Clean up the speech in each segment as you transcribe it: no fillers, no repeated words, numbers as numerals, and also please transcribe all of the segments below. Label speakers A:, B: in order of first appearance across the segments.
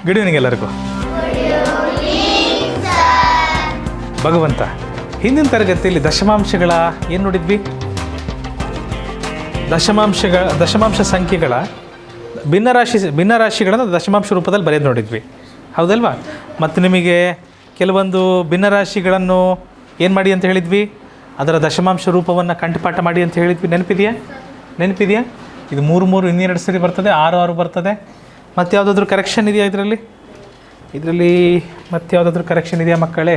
A: Good evening ಎಲ್ಲರಿಗೂ. ಭಗವಂತ, ಹಿಂದಿನ ತರಗತಿಯಲ್ಲಿ ದಶಮಾಂಶಗಳ ಏನು ನೋಡಿದ್ವಿ? ದಶಮಾಂಶ ಸಂಖ್ಯೆಗಳ ಭಿನ್ನರಾಶಿಗಳನ್ನು ದಶಮಾಂಶ ರೂಪದಲ್ಲಿ ಬರೆಯೋದು ನೋಡಿದ್ವಿ, ಹೌದಲ್ವಾ? ಮತ್ತು ನಿಮಗೆ ಕೆಲವೊಂದು ಭಿನ್ನರಾಶಿಗಳನ್ನು ಏನು ಮಾಡಿ ಅಂತ ಹೇಳಿದ್ವಿ? ಅದರ ದಶಮಾಂಶ ರೂಪವನ್ನು ಕಂಠಪಾಠ ಮಾಡಿ ಅಂತ ಹೇಳಿದ್ವಿ. ನೆನಪಿದೆಯಾ? ಇದು 3 ಇನ್ನೆರಡು ಸರಿ ಬರ್ತದೆ, 6 ಬರ್ತದೆ. ಮತ್ತು ಯಾವುದಾದ್ರೂ ಕರೆಕ್ಷನ್ ಇದೆಯಾ ಇದರಲ್ಲಿ ಮತ್ತೆ ಯಾವುದಾದ್ರೂ ಕರೆಕ್ಷನ್ ಇದೆಯಾ ಮಕ್ಕಳೇ?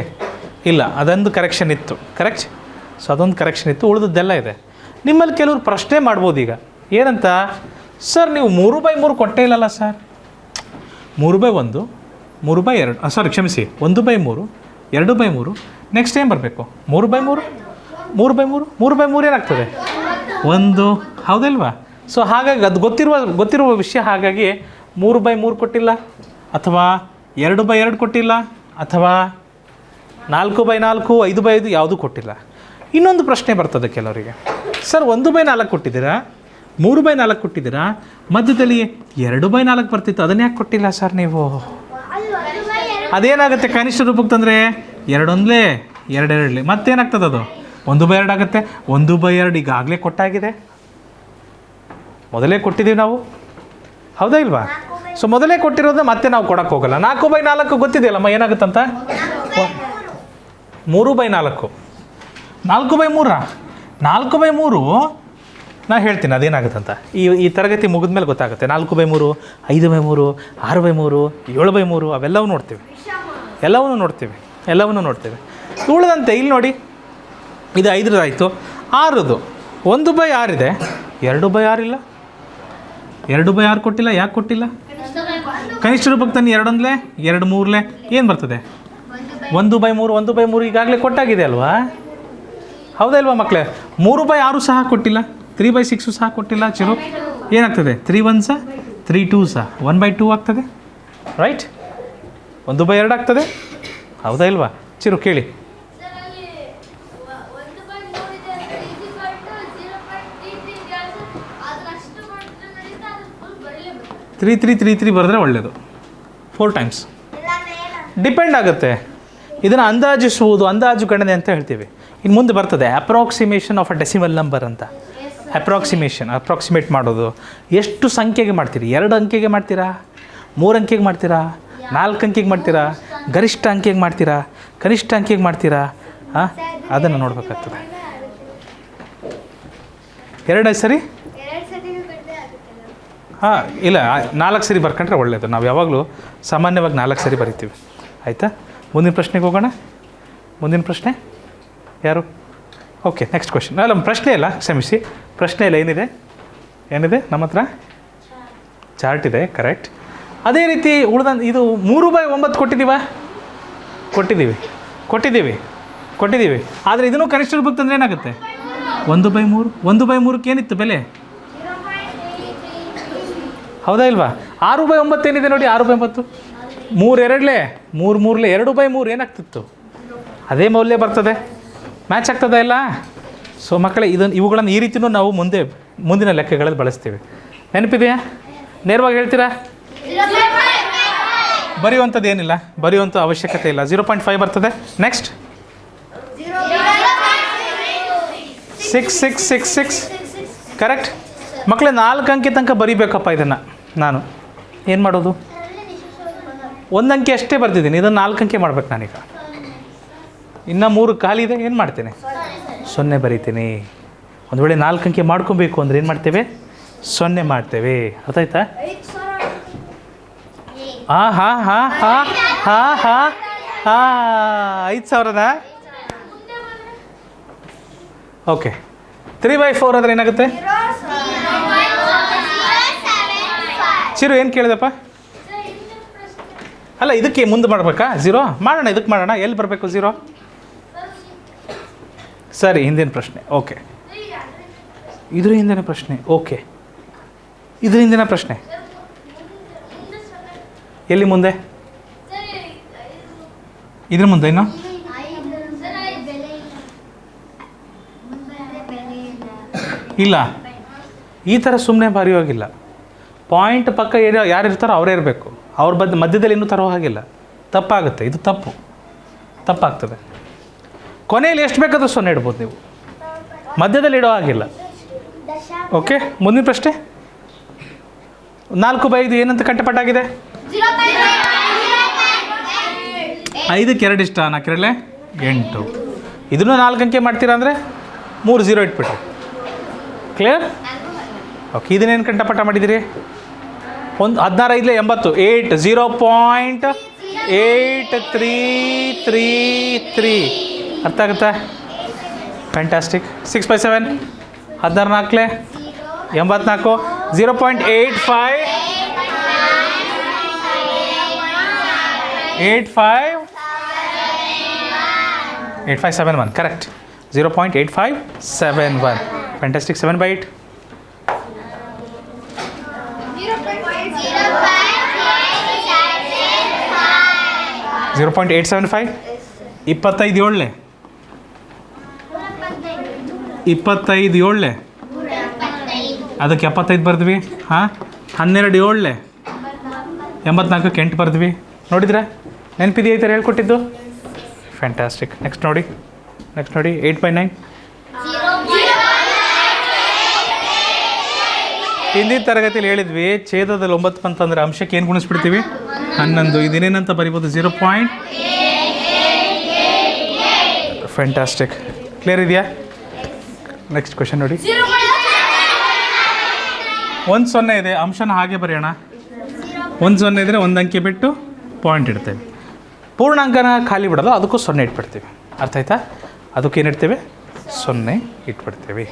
A: ಇಲ್ಲ, ಅದೊಂದು ಕರೆಕ್ಷನ್ ಇತ್ತು, ಕರೆಕ್ಟ್. ಸೊ ಅದೊಂದು ಕರೆಕ್ಷನ್ ಇತ್ತು, ಉಳಿದದ್ದೆಲ್ಲ ಇದೆ. ನಿಮ್ಮಲ್ಲಿ ಕೆಲವರು ಪ್ರಶ್ನೆ ಮಾಡ್ಬೋದು ಈಗ, ಏನಂತ? ಸರ್ ನೀವು 3/3 ಕೊಟ್ಟೇ ಇಲ್ಲಲ್ಲ ಸರ್. 3/1, 3/2, ಸಾರಿ ಕ್ಷಮಿಸಿ, 1/3, 2/3, ನೆಕ್ಸ್ಟ್ ಏನು ಬರಬೇಕು? 3/3, 3/3 ಏನಾಗ್ತದೆ? 1, ಹೌದಲ್ವಾ? ಸೊ ಹಾಗಾಗಿ ಅದು ಗೊತ್ತಿರುವ ವಿಷಯ. ಹಾಗಾಗಿ 3/3 ಕೊಟ್ಟಿಲ್ಲ, ಅಥವಾ 2/2 ಕೊಟ್ಟಿಲ್ಲ, ಅಥವಾ 4/4, 5/5 ಯಾವುದೂ ಕೊಟ್ಟಿಲ್ಲ. ಇನ್ನೊಂದು ಪ್ರಶ್ನೆ ಬರ್ತದೆ ಕೆಲವರಿಗೆ, ಸರ್ 1/4 ಕೊಟ್ಟಿದ್ದೀರಾ, 3/4 ಕೊಟ್ಟಿದ್ದೀರಾ, ಮಧ್ಯದಲ್ಲಿ 2/4 ಬರ್ತಿತ್ತು, ಅದನ್ನ ಯಾಕೆ ಕೊಟ್ಟಿಲ್ಲ ಸರ್ ನೀವು? ಅದೇನಾಗುತ್ತೆ ಕನಿಷ್ಠ ರೂಪಕ್ಕೆ ತಂದರೆ? 2 2 ಮತ್ತೇನಾಗ್ತದೆ? ಅದು 1/2 ಆಗುತ್ತೆ. 1/2 ಈಗಾಗಲೇ ಕೊಟ್ಟಾಗಿದೆ, ಮೊದಲೇ ಕೊಟ್ಟಿದ್ದೀವಿ ನಾವು, ಹೌದಾ ಇಲ್ವಾ? ಸೊ ಮೊದಲೇ ಕೊಟ್ಟಿರೋದನ್ನ ಮತ್ತೆ ನಾವು ಕೊಡೋಕ್ಕೆ ಹೋಗಲ್ಲ. 4/4 ಗೊತ್ತಿದೆಯಲ್ಲಮ್ಮ ಏನಾಗುತ್ತಂತ? 3/4, 4/3, 4/3 ನಾನು ಹೇಳ್ತೀನಿ ಅದೇನಾಗುತ್ತಂತ. ಈ ತರಗತಿ ಮುಗಿದ ಮೇಲೆ ಗೊತ್ತಾಗುತ್ತೆ. 4/3, 5/3, 6/3, 7/3 ಅವೆಲ್ಲವೂ ನೋಡ್ತೀವಿ, ಎಲ್ಲವನ್ನೂ ನೋಡ್ತೀವಿ. ಉಳಿದಂತೆ ಇಲ್ಲಿ ನೋಡಿ, ಇದು 5 ಆಯಿತು. 6, 1/6 ಇದೆ, 2/6 ಇಲ್ಲ, 2/6 ಕೊಟ್ಟಿಲ್ಲ. ಯಾಕೆ ಕೊಟ್ಟಿಲ್ಲ? ಕನಿಷ್ಠ ರೂಪಕ್ಕೆ ತಾನೆ 2 2 3 ಏನು ಬರ್ತದೆ? 1/3, 1/3 ಈಗಾಗಲೇ ಕೊಟ್ಟಾಗಿದೆ ಅಲ್ವಾ, ಹೌದಾ ಇಲ್ವಾ ಮಕ್ಕಳೇ? 3/6 ಸಹ ಕೊಟ್ಟಿಲ್ಲ, 3/6 ಸಹ ಕೊಟ್ಟಿಲ್ಲ. ಚಿರು ಏನಾಗ್ತದೆ? 3 1s 3 2s 1/2 ಆಗ್ತದೆ, ರೈಟ್? 1/2 ಆಗ್ತದೆ, ಹೌದಾ ಇಲ್ವಾ? ಚಿರು ಕೇಳಿ. 3 3 3 3 ಬರೆದ್ರೆ ಒಳ್ಳೆಯದು. 4 times ಡಿಪೆಂಡ್ ಆಗುತ್ತೆ. ಇದನ್ನು ಅಂದಾಜು ಗಣನೆ ಅಂತ ಹೇಳ್ತೀವಿ. ಇನ್ನು ಮುಂದೆ ಬರ್ತದೆ approximation of a decimal number ಅಂತ. ಅಪ್ರಾಕ್ಸಿಮೇಟ್ ಮಾಡೋದು. ಎಷ್ಟು ಸಂಖ್ಯೆಗೆ ಮಾಡ್ತೀರಿ? 2 ಅಂಕೆಗೆ ಮಾಡ್ತೀರಾ, 3 ಅಂಕೆಗೆ ಮಾಡ್ತೀರಾ, 4 ಅಂಕೆಗೆ ಮಾಡ್ತೀರಾ, ಗರಿಷ್ಠ ಅಂಕೆಗೆ ಮಾಡ್ತೀರಾ, ಕನಿಷ್ಠ ಅಂಕೆಗೆ ಮಾಡ್ತೀರಾ? ಅದನ್ನು ನೋಡಬೇಕಾಗ್ತದೆ. 2 ಸರಿ ಇಲ್ಲ, 4 ಸರಿ ಬರ್ಕೊಂಡ್ರೆ ಒಳ್ಳೆಯದು. ನಾವು ಯಾವಾಗಲೂ ಸಾಮಾನ್ಯವಾಗಿ 4 ಸರಿ ಬರಿತೀವಿ, ಆಯಿತಾ? ಮುಂದಿನ ಪ್ರಶ್ನೆಗೆ ಹೋಗೋಣ. ಮುಂದಿನ ಪ್ರಶ್ನೆ ಯಾರು? Okay, next question. ಅಲ್ಲ, ಪ್ರಶ್ನೆ ಇಲ್ಲ, ಕ್ಷಮಿಸಿ, ಪ್ರಶ್ನೆ ಇಲ್ಲ. ಏನಿದೆ ನಮ್ಮ ಹತ್ರ? ಚಾರ್ಟ್ ಇದೆ, ಕರೆಕ್ಟ್. ಅದೇ ರೀತಿ ಇದು 3/9 ಕೊಟ್ಟಿದ್ದೀವಿ. ಆದರೆ ಇದನ್ನು ಕನಿಷ್ಠ ರೂಪಕ್ಕೆ ತಂದರೆ ಏನಾಗುತ್ತೆ? 1/3. 1/3ಕ್ಕೆ ಏನಿತ್ತು ಬೆಲೆ? ಹೌದಾ ಇಲ್ವಾ? 6/9 ಏನಿದೆ ನೋಡಿ, 6/9, 3 2 2/3 ಏನಾಗ್ತಿತ್ತು? ಅದೇ ಮೌಲ್ಯ ಬರ್ತದೆ, ಮ್ಯಾಚ್ ಆಗ್ತದೆ ಇಲ್ಲ? ಸೊ ಮಕ್ಕಳೇ, ಇವುಗಳನ್ನು ಈ ರೀತಿಯೂ ನಾವು ಮುಂದಿನ ಲೆಕ್ಕಗಳಲ್ಲಿ ಬಳಸ್ತೀವಿ. ನೆನಪಿದೆಯಾ? ನೇರವಾಗಿ ಹೇಳ್ತೀರಾ? ಬರೆಯುವಂಥದ್ದು ಏನಿಲ್ಲ, ಬರೆಯುವಂಥ ಅವಶ್ಯಕತೆ ಇಲ್ಲ. 0.5 ಬರ್ತದೆ. Next 6 6 6 6 correct. ಮಕ್ಕಳೇ, 4 ಅಂಕೆ ತನಕ ಬರೀಬೇಕಪ್ಪ. ಇದನ್ನು ನಾನು ಏನು ಮಾಡೋದು? 1 ಅಂಕೆ ಅಷ್ಟೇ ಬರ್ತಿದ್ದೀನಿ, ಇದನ್ನು 4 ಅಂಕೆ ಮಾಡ್ಬೇಕು ನಾನೀಗ. ಇನ್ನು 3 ಖಾಲಿ ಇದೆ, ಏನು ಮಾಡ್ತೇನೆ? 0 ಬರೀತೀನಿ. ಒಂದು ವೇಳೆ 4 ಅಂಕೆ ಮಾಡ್ಕೊಬೇಕು ಅಂದರೆ ಏನು ಮಾಡ್ತೇವೆ? 0 ಮಾಡ್ತೇವೆ. ಅರ್ಥ ಆಯ್ತಾ? 5,000 ಓಕೆ. 3/4 ಅಂದರೆ ಏನಾಗುತ್ತೆ? ಚಿರು ಏನು ಕೇಳಿದಪ್ಪ? ಅಲ್ಲ, ಇದಕ್ಕೆ ಮುಂದೆ ಮಾಡಬೇಕಾ? 0 ಮಾಡೋಣ, ಇದಕ್ಕೆ ಮಾಡೋಣ. ಎಲ್ಲಿ ಬರಬೇಕು 0? ಸರಿ, ಹಿಂದಿನ ಪ್ರಶ್ನೆ. ಓಕೆ, ಇದ್ರ ಹಿಂದಿನ ಪ್ರಶ್ನೆ. ಓಕೆ, ಇದ್ರ ಹಿಂದಿನ ಪ್ರಶ್ನೆ ಎಲ್ಲಿ ಮುಂದೆ? ಇದ್ರ ಮುಂದೆ ಇನ್ನು ಇಲ್ಲ. ಈ ಥರ ಸುಮ್ಮನೆ ಬರೆಯೋಗಿಲ್ಲ. ಪಾಯಿಂಟ್ ಪಕ್ಕ ಯಾರು ಇರ್ತಾರೋ ಅವರೇ ಇರಬೇಕು. ಅವ್ರ ಮಧ್ಯದಲ್ಲಿ ಇನ್ನೂ ತರೋ ಹಾಗಿಲ್ಲ, ತಪ್ಪಾಗುತ್ತೆ, ಇದು ತಪ್ಪಾಗ್ತದೆ. ಕೊನೆಯಲ್ಲಿ ಎಷ್ಟು ಬೇಕಾದರೂ 0 ಇಡ್ಬೋದು ನೀವು, ಮಧ್ಯದಲ್ಲಿ ಇಡೋ ಹಾಗಿಲ್ಲ. ಓಕೆ, ಮುಂದಿನ ಪ್ರಶ್ನೆ. 4/5 ಏನಂತ ಕಂಠಪಾಠಾಗಿದೆ? 5ಕ್ಕೆ 2 ಇಷ್ಟ, 4 8. ಇದನ್ನು 4 ಅಂಕೆ ಮಾಡ್ತೀರಾ ಅಂದರೆ 3 0 ಇಟ್ಬಿಟ್ರಿ. ಕ್ಲಿಯರ್? ಓಕೆ, ಇದನ್ನೇನು ಕಂಠಪಾಠ ಮಾಡಿದ್ದೀರಿ? 16 5 80, 8 0.8333. ಅರ್ಥ ಆಗುತ್ತಾ? ಫ್ಯಾಂಟಾಸ್ಟಿಕ್. 6/7 16 4 84, 0.85 8571. ಕರೆಕ್ಟ್, 0.8571. ಫ್ಯಾಂಟಾಸ್ಟಿಕ್. 7/8 0.875. 25 7 25 7 ಅದಕ್ಕೆ 75 ಬರ್ದ್ವಿ. ಹಾಂ, 12 7 84ಕ್ಕೆ 8 ಬರ್ದ್ವಿ. ನೋಡಿದ್ರಾ? ನೆನಪಿದೆಯಾ ಈ ಥರ ಹೇಳ್ಕೊಟ್ಟಿದ್ದು? ಫ್ಯಾಂಟಾಸ್ಟಿಕ್. ನೆಕ್ಸ್ಟ್ ನೋಡಿ 8/9. ಹಿಂದಿನ ತರಗತಿಯಲ್ಲಿ ಹೇಳಿದ್ವಿ, ಛೇದದಲ್ಲಿ 9 ಅಂತಂದರೆ ಅಂಶಕ್ಕೆ ಏನು ಗುಣಿಸ್ಬಿಡ್ತೀವಿ? 11. ಇದೇನೇನಂತ ಬರಿಬೋದು? 0. ಫ್ಯಾಂಟಾಸ್ಟಿಕ್. ಕ್ಲಿಯರ್ ಇದೆಯಾ? ನೆಕ್ಸ್ಟ್ ಕ್ವೆಶನ್ ನೋಡಿ. 1 0 ಇದೆ, ಅಂಶನ ಹಾಗೆ ಬರೆಯೋಣ. 1 0 ಇದ್ದರೆ 1 ಅಂಕೆ ಬಿಟ್ಟು ಪಾಯಿಂಟ್ ಇಡ್ತೇವೆ. ಪೂರ್ಣಾಂಕನ ಖಾಲಿ ಬಿಡೋದು, ಅದಕ್ಕೂ 0 ಇಟ್ಬಿಡ್ತೀವಿ. ಅರ್ಥ ಆಯ್ತಾ? ಅದಕ್ಕೆ ಏನು ಇಡ್ತೇವೆ? 0 ಇಟ್ಬಿಡ್ತೇವೆ.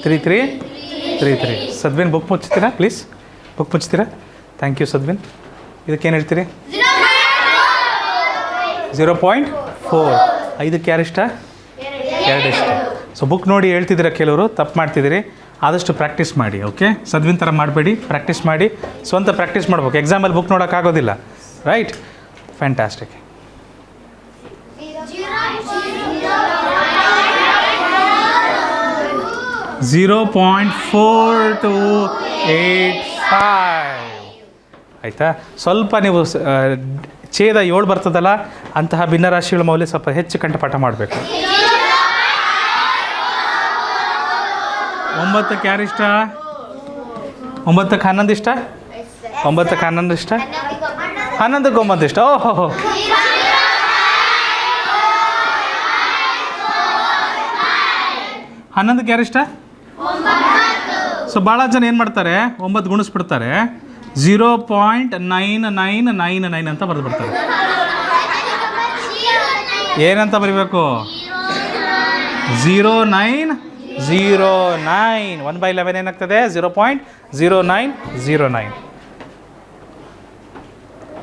A: 3333. ಸದ್ವಿನ್, ಬುಕ್ ಮುಚ್ತೀರಾ ಪ್ಲೀಸ್? ಬುಕ್ ಮುಚ್ತೀರಾ? Thank you Sadvin. ಇದಕ್ಕೇನು ಹೇಳ್ತೀರಿ? 0.4. 5ಕ್ಕೆ ಯಾರು ಇಷ್ಟ? 2 ಇಷ್ಟ. ಸೊ ಬುಕ್ ನೋಡಿ ಹೇಳ್ತಿದ್ದೀರಾ, ಕೆಲವರು ತಪ್ಪು ಮಾಡ್ತಿದ್ದೀರಿ. ಆದಷ್ಟು ಪ್ರಾಕ್ಟೀಸ್ ಮಾಡಿ. ಓಕೆ, ಸದ್ವಿನ್ ಥರ ಮಾಡಬೇಡಿ, ಪ್ರಾಕ್ಟೀಸ್ ಮಾಡಿ. ಸ್ವಂತ ಪ್ರಾಕ್ಟೀಸ್ ಮಾಡ್ಬೇಕು. ಎಕ್ಸಾಮಲ್ಲಿ ಬುಕ್ ನೋಡೋಕ್ಕಾಗೋದಿಲ್ಲ. ರೈಟ್? ಫ್ಯಾಂಟಾಸ್ಟಿಕ್. 0.4285. ಆಯಿತಾ? ಸ್ವಲ್ಪ ನೀವು ಛೇದ 7 ಬರ್ತದಲ್ಲ, ಅಂತಹ ಭಿನ್ನರಾಶಿಗಳ ಮೌಲ್ಯ ಸ್ವಲ್ಪ ಹೆಚ್ಚು ಕಂಠಪಾಠ ಮಾಡಬೇಕು. 9ಕ್ಕೆ ಯಾರು ಇಷ್ಟ? 9ಕ್ಕೆ 11 ಇಷ್ಟ? 9ಕ್ಕೆ 11 ಇಷ್ಟ? 11ಕ್ಕೆ 9 ಇಷ್ಟ? ಓಹೋ, 11ಕ್ಕೆ ಯಾರು ಇಷ್ಟ? ಸೊ ಭಾಳ ಜನ ಏನು ಮಾಡ್ತಾರೆ, 9 ಗುಣಿಸ್ಬಿಡ್ತಾರೆ, 0.9999 ಅಂತ ಬರೆದು ಬಿಡ್ತಾರೆ. ಏನಂತ ಬರೀಬೇಕು? 0909. 1/11 ಏನಾಗ್ತದೆ? 0.0909.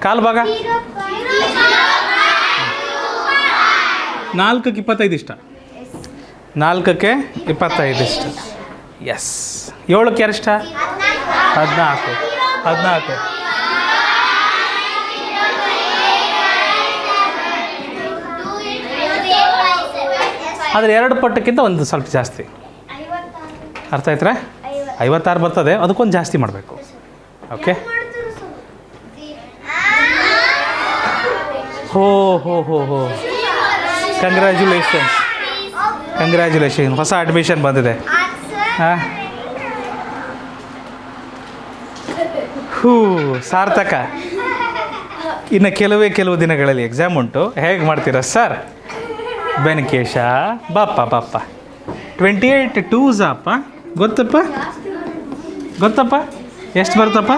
A: ಕಾಲು ಭಾಗ 4ಕ್ಕೆ 25 ಇಷ್ಟ? 4ಕ್ಕೆ 25 ಇಷ್ಟ. ಎಸ್. 7ಕ್ಕೆ ಯಾರು ಇಷ್ಟ? 14. ಆದರೆ 2 ಪಟ್ಟಕ್ಕಿಂತ ಒಂದು ಸ್ವಲ್ಪ ಜಾಸ್ತಿ. ಅರ್ಥ ಆಯ್ತಾ? 56 ಬರ್ತದೆ, ಅದಕ್ಕೊಂದು ಜಾಸ್ತಿ ಮಾಡಬೇಕು. ಓಕೆ. ಹೋ ಕಂಗ್ರ್ಯಾಚುಲೇಷನ್. ಹೊಸ ಅಡ್ಮಿಷನ್ ಬಂದಿದೆ. ಹಾಂ, ಸಾರ್ಥಕ. ಇನ್ನು ಕೆಲವು ದಿನಗಳಲ್ಲಿ ಎಕ್ಸಾಮ್ ಉಂಟು. ಹೇಗೆ ಮಾಡ್ತೀರಾ ಸರ್? ಬೆನಕೇಶ, ಬಾಪ್ಪ 28 2s ಅಪ್ಪ. ಗೊತ್ತಪ್ಪ ಎಷ್ಟು ಬರುತ್ತಪ್ಪ?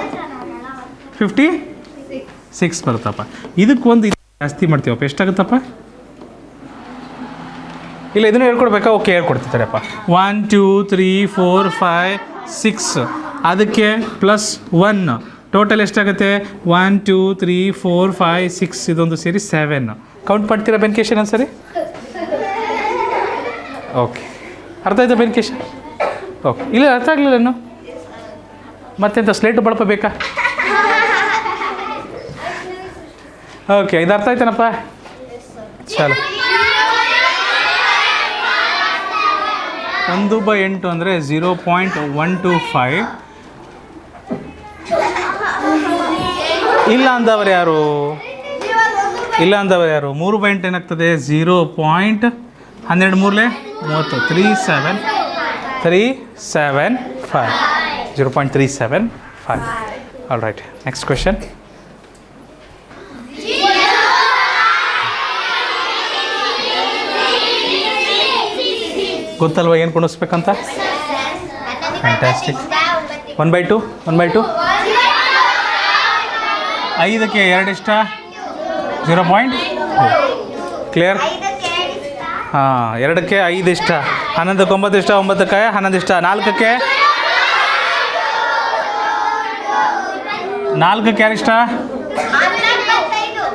A: 56 ಬರುತ್ತಪ್ಪ. ಇದಕ್ಕೊಂದು ಜಾಸ್ತಿ ಮಾಡ್ತೀವಪ್ಪ. ಎಷ್ಟಾಗುತ್ತಪ್ಪ? ಇಲ್ಲ, ಇದನ್ನು ಹೇಳ್ಕೊಡ್ಬೇಕಾ? ಓಕೆ, ಹೇಳ್ಕೊಡ್ತಿದ್ದಾರಪ್ಪ. 1 2 3 4 5 6. ಅದಕ್ಕೆ +1 ಟೋಟಲ್ ಎಷ್ಟಾಗುತ್ತೆ? 1 2 3 4 5 6. ಇದೊಂದು ಸೇರಿ 7. ಕೌಂಟ್ ಮಾಡ್ತೀರಾ ಬೆನ್ಕೇಶನ್ ಒಂದ್ಸರಿ? ಓಕೆ, ಅರ್ಥ ಆಯ್ತಾ ಬೆನ್ಕೇಶನ್? ಓಕೆ, ಇಲ್ಲ ಅರ್ಥ ಆಗಲಿಲ್ಲ ಇನ್ನು. ಮತ್ತೆಂತ ಸ್ಲೇಟು ಬಳಪ ಬೇಕಾ? ಓಕೆ, ಇದು ಅರ್ಥ ಆಯ್ತಾನಪ್ಪ? ಚಲೋ. 1/8 ಅಂದರೆ 0.125. ಇಲ್ಲ ಅಂದವರು ಯಾರು? ಇಲ್ಲ ಅಂದವರು ಯಾರು? 3 ಪಾಯಿಂಟ್ ಏನಾಗ್ತದೆ? 0.12 ಮೂರಲೆ 30 375 0.375. All right, next question. ಗೊತ್ತಲ್ವ ಏನು ಕೊಡಿಸ್ಬೇಕಂತ? ಫ್ಯಾಂಟಾಸ್ಟಿಕ್. 1/2 5ಕ್ಕೆ 2 ಇಷ್ಟ 0.2. ಕ್ಲಿಯರ್? ಹಾಂ, 2ಕ್ಕೆ 5 ಇಷ್ಟ, 11ಕ್ಕೆ 9 ಇಷ್ಟ, 9ಕ್ಕೆ 11 ಇಷ್ಟ, 4ಕ್ಕೆ ಯಾರು ಇಷ್ಟ?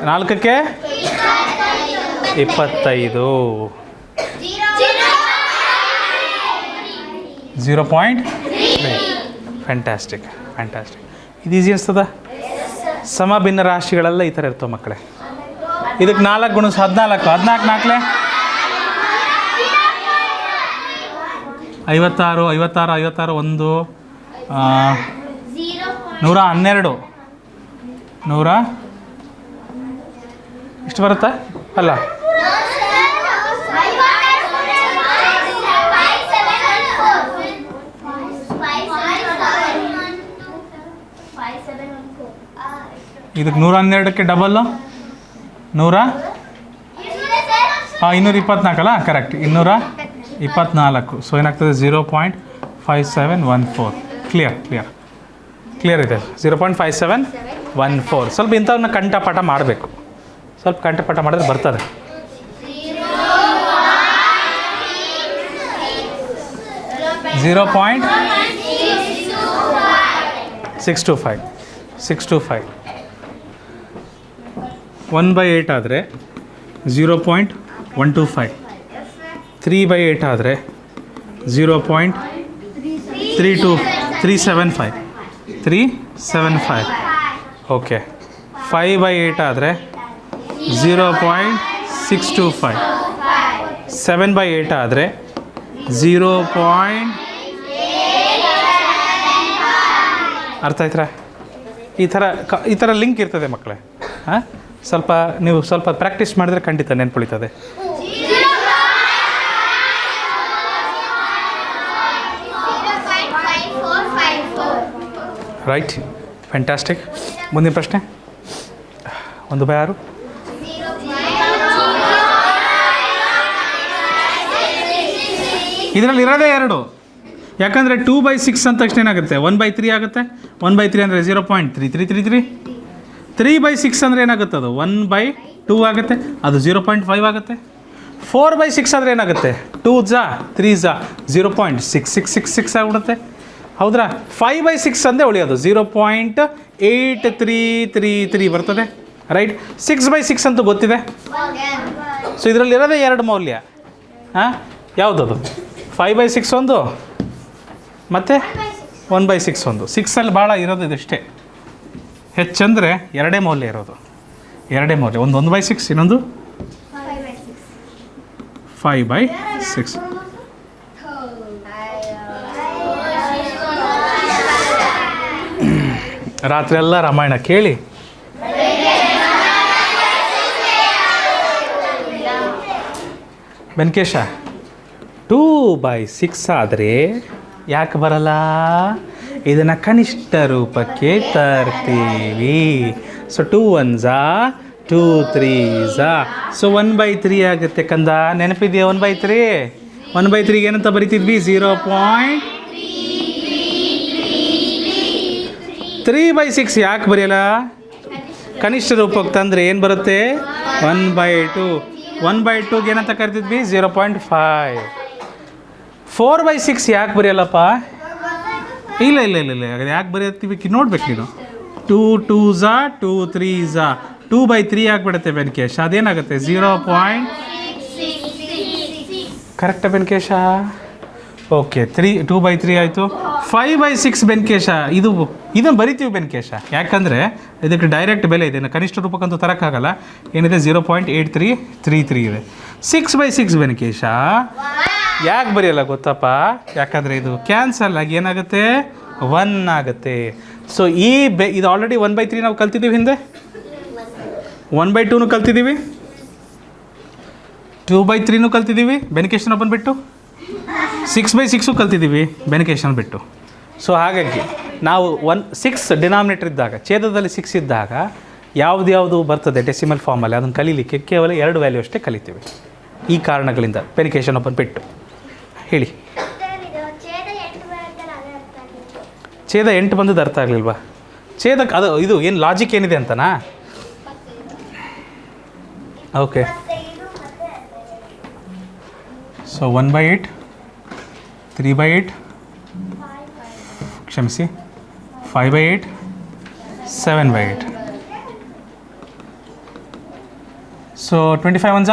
A: 4ಕ್ಕೆ 25 0.3. ಫ್ಯಾಂಟಾಸ್ಟಿಕ್. ಇದು ಈಸಿ ಅನಿಸ್ತದ? ಸಮಭಿನ್ನ ರಾಶಿಗಳೆಲ್ಲ ಈ ಥರ ಇರ್ತವೆ ಮಕ್ಕಳೇ. ಇದಕ್ಕೆ 4 ಗುಣಿಸ್ 14 4 56 1 112 100 ಇಷ್ಟು ಬರುತ್ತಾ? ಅಲ್ಲ, ಇದಕ್ಕೆ 112ಕ್ಕೆ ಡಬಲ್ಲು 224 ಅಲ್ಲ? ಕರೆಕ್ಟ್, 224. ಸೊ ಏನಾಗ್ತದೆ? 0.5714. ಕ್ಲಿಯರ್ ಇದೆ. 0.5714. ಸ್ವಲ್ಪ ಇಂಥವನ್ನ ಕಂಠಪಾಠ ಮಾಡಬೇಕು. ಸ್ವಲ್ಪ ಕಂಠಪಾಠ ಮಾಡಿದ್ರೆ ಬರ್ತದೆ. 0.625. 1/8 ಆದರೆ 0.125. 3/8 ಆದರೆ 0.375. ಓಕೆ. 5/8 ಆದರೆ 0.625. 7/8 ಆದರೆ 0. ಅರ್ಥ ಆಯ್ತಾ? ಈ ಥರ ಲಿಂಕ್ ಇರ್ತದೆ ಮಕ್ಕಳೇ. ಹಾಂ, ನೀವು ಸ್ವಲ್ಪ ಪ್ರಾಕ್ಟೀಸ್ ಮಾಡಿದ್ರೆ ಖಂಡಿತ ನೆನ್ಪುಳಿತದೆ. Right, fantastic. ಮುಂದಿನ ಪ್ರಶ್ನೆ 1/6. ಇದರಲ್ಲಿ ಇರೋದೇ 2. ಯಾಕಂದರೆ 2/6 ಅಂದ ತಕ್ಷಣ ಏನಾಗುತ್ತೆ? 1/3 ಆಗುತ್ತೆ. 1/3 ಅಂದರೆ 0.3333. 3/6 ಅಂದರೆ ಏನಾಗುತ್ತೆ? ಅದು 1/2 ಆಗುತ್ತೆ, ಅದು 0.5 ಆಗುತ್ತೆ. 4/6 ಅಂದರೆ ಏನಾಗುತ್ತೆ? 2 3 0.6666 ಆಗಿಬಿಡುತ್ತೆ. ಹೌದ್ರಾ? 5/6 ಅಂದರೆ ಉಳಿಯೋದು 0.8333 ಬರ್ತದೆ. ರೈಟ್. 6/6 ಅಂತೂ ಗೊತ್ತಿದೆ. ಸೊ ಇದರಲ್ಲಿರೋದೇ 2 ಮೌಲ್ಯ. ಹಾಂ, ಯಾವುದದು? 5/6 ಒಂದು ಮತ್ತು 1/6 ಒಂದು. 6ಅಲ್ಲಿ ಭಾಳ ಇರೋದು ಇದಷ್ಟೇ. ಹೆಚ್ಚಂದರೆ 2 ಮೌಲ್ಯ ಇರೋದು. 2 ಮೌಲ್ಯ, ಒಂದು 1/6, ಇನ್ನೊಂದು 5/6. ರಾತ್ರಿ ಎಲ್ಲ ರಾಮಾಯಣ ಕೇಳಿ ಬೆಂಕೇಶ 2/6 ಆದರೆ ಯಾಕೆ ಬರಲ್ಲ? ಇದನ್ನು ಕನಿಷ್ಠ ರೂಪಕ್ಕೆ ತರ್ತೀವಿ. So 2 1s 2 3s. ಸೊ 1/3 ಆಗುತ್ತೆ ಕಂದ. ನೆನಪಿದೆಯಾ? 1/3. 1/3 ಏನಂತ ಬರಿತಿದ್ವಿ? 0.3/6 ಯಾಕೆ ಬರೆಯಲ್ಲ? ಕನಿಷ್ಠ ರೂಪಕ್ಕೆ ತಂದರೆ ಏನು ಬರುತ್ತೆ? 1/2. 1/2ಗೆ ಏನಂತ ಕರಿತಿದ್ವಿ? 0.5. 4/6 ಯಾಕೆ ಬರೆಯಲ್ಲಪ್ಪ? ಇಲ್ಲ ಅದು ಯಾಕೆ ಬರೆಯತ್ತೀವಿ ನೋಡ್ಬೇಕು ನೀನು. 2 2s 2 3s 2/3 ಆಗಿಬಿಡುತ್ತೆ ಬೆಂಕೇಶ. ಅದೇನಾಗುತ್ತೆ? 0. ಕರೆಕ್ಟಾ ಬೆಂಕೇಶ? ಓಕೆ, 2/3 ಆಯಿತು. 5/6 ಬೆಂಕೇಶ, ಇದನ್ನು ಬರಿತೀವಿ ಬೆಂಕೇಶ. ಯಾಕಂದರೆ ಇದಕ್ಕೆ ಡೈರೆಕ್ಟ್ ಬೆಲೆ ಇದೆ, ಕನಿಷ್ಠ ರೂಪಕ್ಕಂತೂ ತರೋಕ್ಕಾಗಲ್ಲ. ಏನಿದೆ? 0.8333 ಇದೆ. 6/6 ಬೆಂಕೇಶ ಯಾಕೆ ಬರೆಯಲ್ಲ ಗೊತ್ತಪ್ಪ? ಯಾಕಂದರೆ ಇದು ಕ್ಯಾನ್ಸಲ್ ಆಗಿ ಏನಾಗುತ್ತೆ? 1 ಆಗುತ್ತೆ. ಸೊ ಇದು ಆಲ್ರೆಡಿ 1/3 ನಾವು ಕಲ್ತಿದ್ದೀವಿ ಹಿಂದೆ. 1/2 ಕಲ್ತಿದ್ದೀವಿ, 2/3 ಕಲ್ತಿದ್ದೀವಿ ಬೆನಿಕೇಶನ್ ಬಂದುಬಿಟ್ಟು, 6/6 ಕಲ್ತಿದ್ದೀವಿ ಬೆನಿಕೇಶನ್ ಬಿಟ್ಟು. ಸೊ ಹಾಗಾಗಿ ನಾವು 6 ಡಿನಾಮಿನೇಟರ್ ಇದ್ದಾಗ, ಛೇದದಲ್ಲಿ 6 ಇದ್ದಾಗ ಯಾವುದು ಬರ್ತದೆ ಡೆಸಿಮಲ್ ಫಾರ್ಮಲ್ಲಿ ಅದನ್ನು ಕಲೀಲಿಕ್ಕೆ ಕೇವಲ 2 ವ್ಯಾಲ್ಯೂ ಅಷ್ಟೇ ಕಲಿತೀವಿ. ಈ ಕಾರಣಗಳಿಂದ ಬೆನಿಕೇಶನ್ ಬಿಟ್ಟು. ಹೇಳಿ. ಛೇದ 8 ಬಂದದ್ದು ಅರ್ಥ ಆಗಲಿಲ್ವಾ? ಛೇದಕ್ಕೆ ಇದು ಏನು ಲಾಜಿಕ್ ಏನಿದೆ ಅಂತನಾ? ಓಕೆ. ಸೊ 1/8, 3/8, ಕ್ಷಮಿಸಿ 5/8, 7/8. So 25 1s,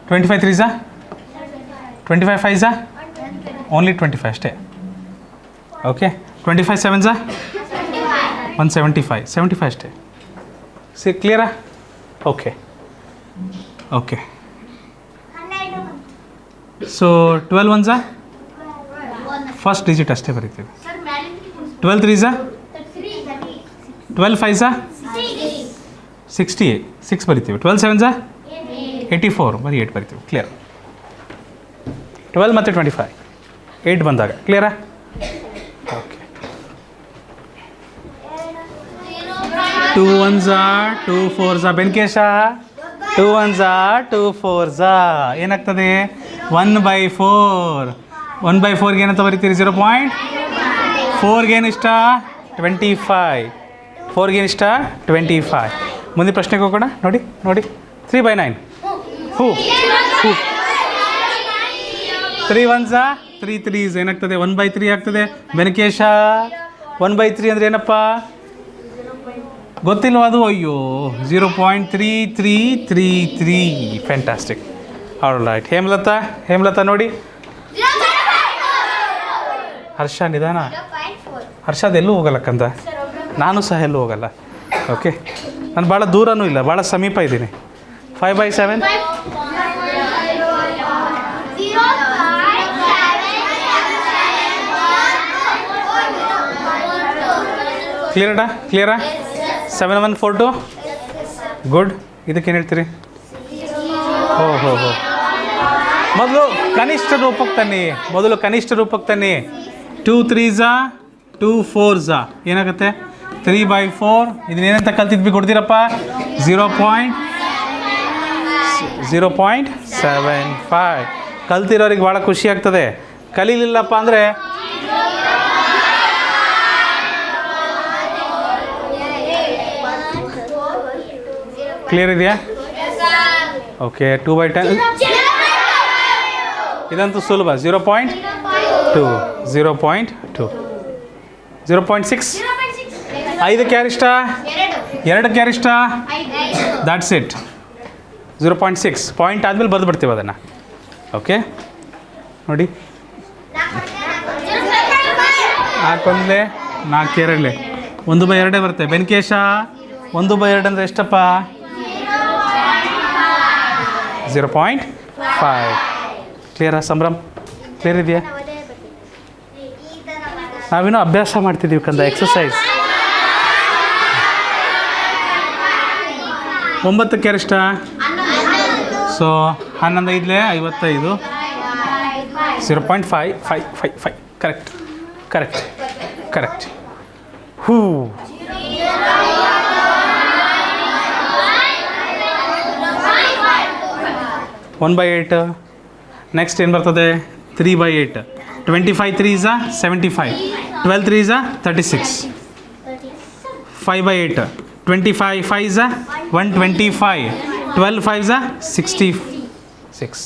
A: 25 3s, 25 5s, only 25 ಅಷ್ಟೇ. ಓಕೆ. 25 7s, 175, 75 ಅಷ್ಟೇ. ಕ್ಲಿಯರಾ? Okay. Okay. So 12 1s, first digit ಅಷ್ಟೇ ಬರೀತೀವಿ. 12 3s, 12 5s, 68, 6 ಬರಿತೀವಿ. 12 7s, 84, ಬರೀ 8 ಬರಿತೀವಿ. ಕ್ಲಿಯರ್? 12 ಮತ್ತು 25 8 ಬಂದಾಗ ಕ್ಲಿಯರಾ? Okay. 2 1s, 2 4s, ಬೆನ್ಕೇಶ 2 1s, 2 4s ಏನಾಗ್ತದೆ? 1/4. 1/4ಗೆ ಏನಂತ ಬರಿತೀರಿ? 0.4ಗೆ ಏನಿಷ್ಟ? 25. 4ಗೆ ಏನಿಷ್ಟ? 25. ಮುಂದಿನ ಪ್ರಶ್ನೆಗೆ ಹೋಗೋಣ. ನೋಡಿ 3/9. ಹೂ 3 1s, 3 3s ಏನಾಗ್ತದೆ? 1/3 ಆಗ್ತದೆ. ಬೆನಕೇಶ 1/3 ಅಂದರೆ ಏನಪ್ಪ ಗೊತ್ತಿಲ್ವ ಅದು? ಅಯ್ಯೋ 0.3333. ಫ್ಯಾಂಟಾಸ್ಟಿಕ್. All right. ಹೇಮಲತಾ ನೋಡಿ. ಹರ್ಷ ನಿಧಾನ. ಹರ್ಷದ ಎಲ್ಲೂ ಹೋಗಲ್ಲ ಕಂದ, ನಾನು ಸಹ ಎಲ್ಲೂ ಹೋಗಲ್ಲ. ಓಕೆ. ನಾನು ಭಾಳ ದೂರನೂ ಇಲ್ಲ, ಭಾಳ ಸಮೀಪ ಇದ್ದೀನಿ. 5/7. ಕ್ಲಿಯರಾ? 7 1 4 2. ಗುಡ್. ಇದಕ್ಕೇನು ಹೇಳ್ತೀರಿ? ಹೋ ಮೊದಲು ಕನಿಷ್ಠ ರೂಪಕ್ಕೆ ತನ್ನಿ. 2 3s, 2 4s ಏನಾಗುತ್ತೆ? 3/4. ಇದನ್ನೇನಂತ ಕಲ್ತಿದ್ವಿ ಕೊಡ್ತೀರಪ್ಪ? 0.75. ಕಲ್ತಿರೋರಿಗೆ ಭಾಳ ಖುಷಿ ಆಗ್ತದೆ. ಕಲೀಲಿಲ್ಲಪ್ಪ ಅಂದರೆ ಕ್ಲಿಯರ್ ಇದೆಯಾ? ಓಕೆ. 2/10 ಇದಂತೂ ಸುಲಭ. 0.2, 0.2, 0.6. 5ಕ್ಕೆ ಯಾರಿಷ್ಟ? 2ಕ್ಕೆ ಯಾರಿಷ್ಟ? That's it. 0.6 ಪಾಯಿಂಟ್ ಆದಮೇಲೆ ಬರೆದು ಬಿಡ್ತೀವಿ ಅದನ್ನು. ಓಕೆ. ನೋಡಿ 4 1 4 2 1/2 ಬರುತ್ತೆ. ಬೆನ್ಕೇಶ 1/2 ಅಂದರೆ ಎಷ್ಟಪ್ಪ? 0.5. ಕ್ಲಿಯರಾ ಸಂಭ್ರಮ್? ಕ್ಲಿಯರ್ ಇದೆಯಾ? ನಾವೇನೋ ಅಭ್ಯಾಸ ಮಾಡ್ತಿದ್ದೀವಿ ಕಂದ, ಎಕ್ಸಸೈಸ್. 9ಕ್ಕೆ ಯಾರಿಷ್ಟ? ಸೊ 11 5 55. 0.555. ಕರೆಕ್ಟ್. ಹೂ 1/8. ನೆಕ್ಸ್ಟ್ ಏನು ಬರ್ತದೆ? 3/8. 25 3s, 75. 12 3s, 36. 5/8. 25 5s, 125. 12 5s, 66.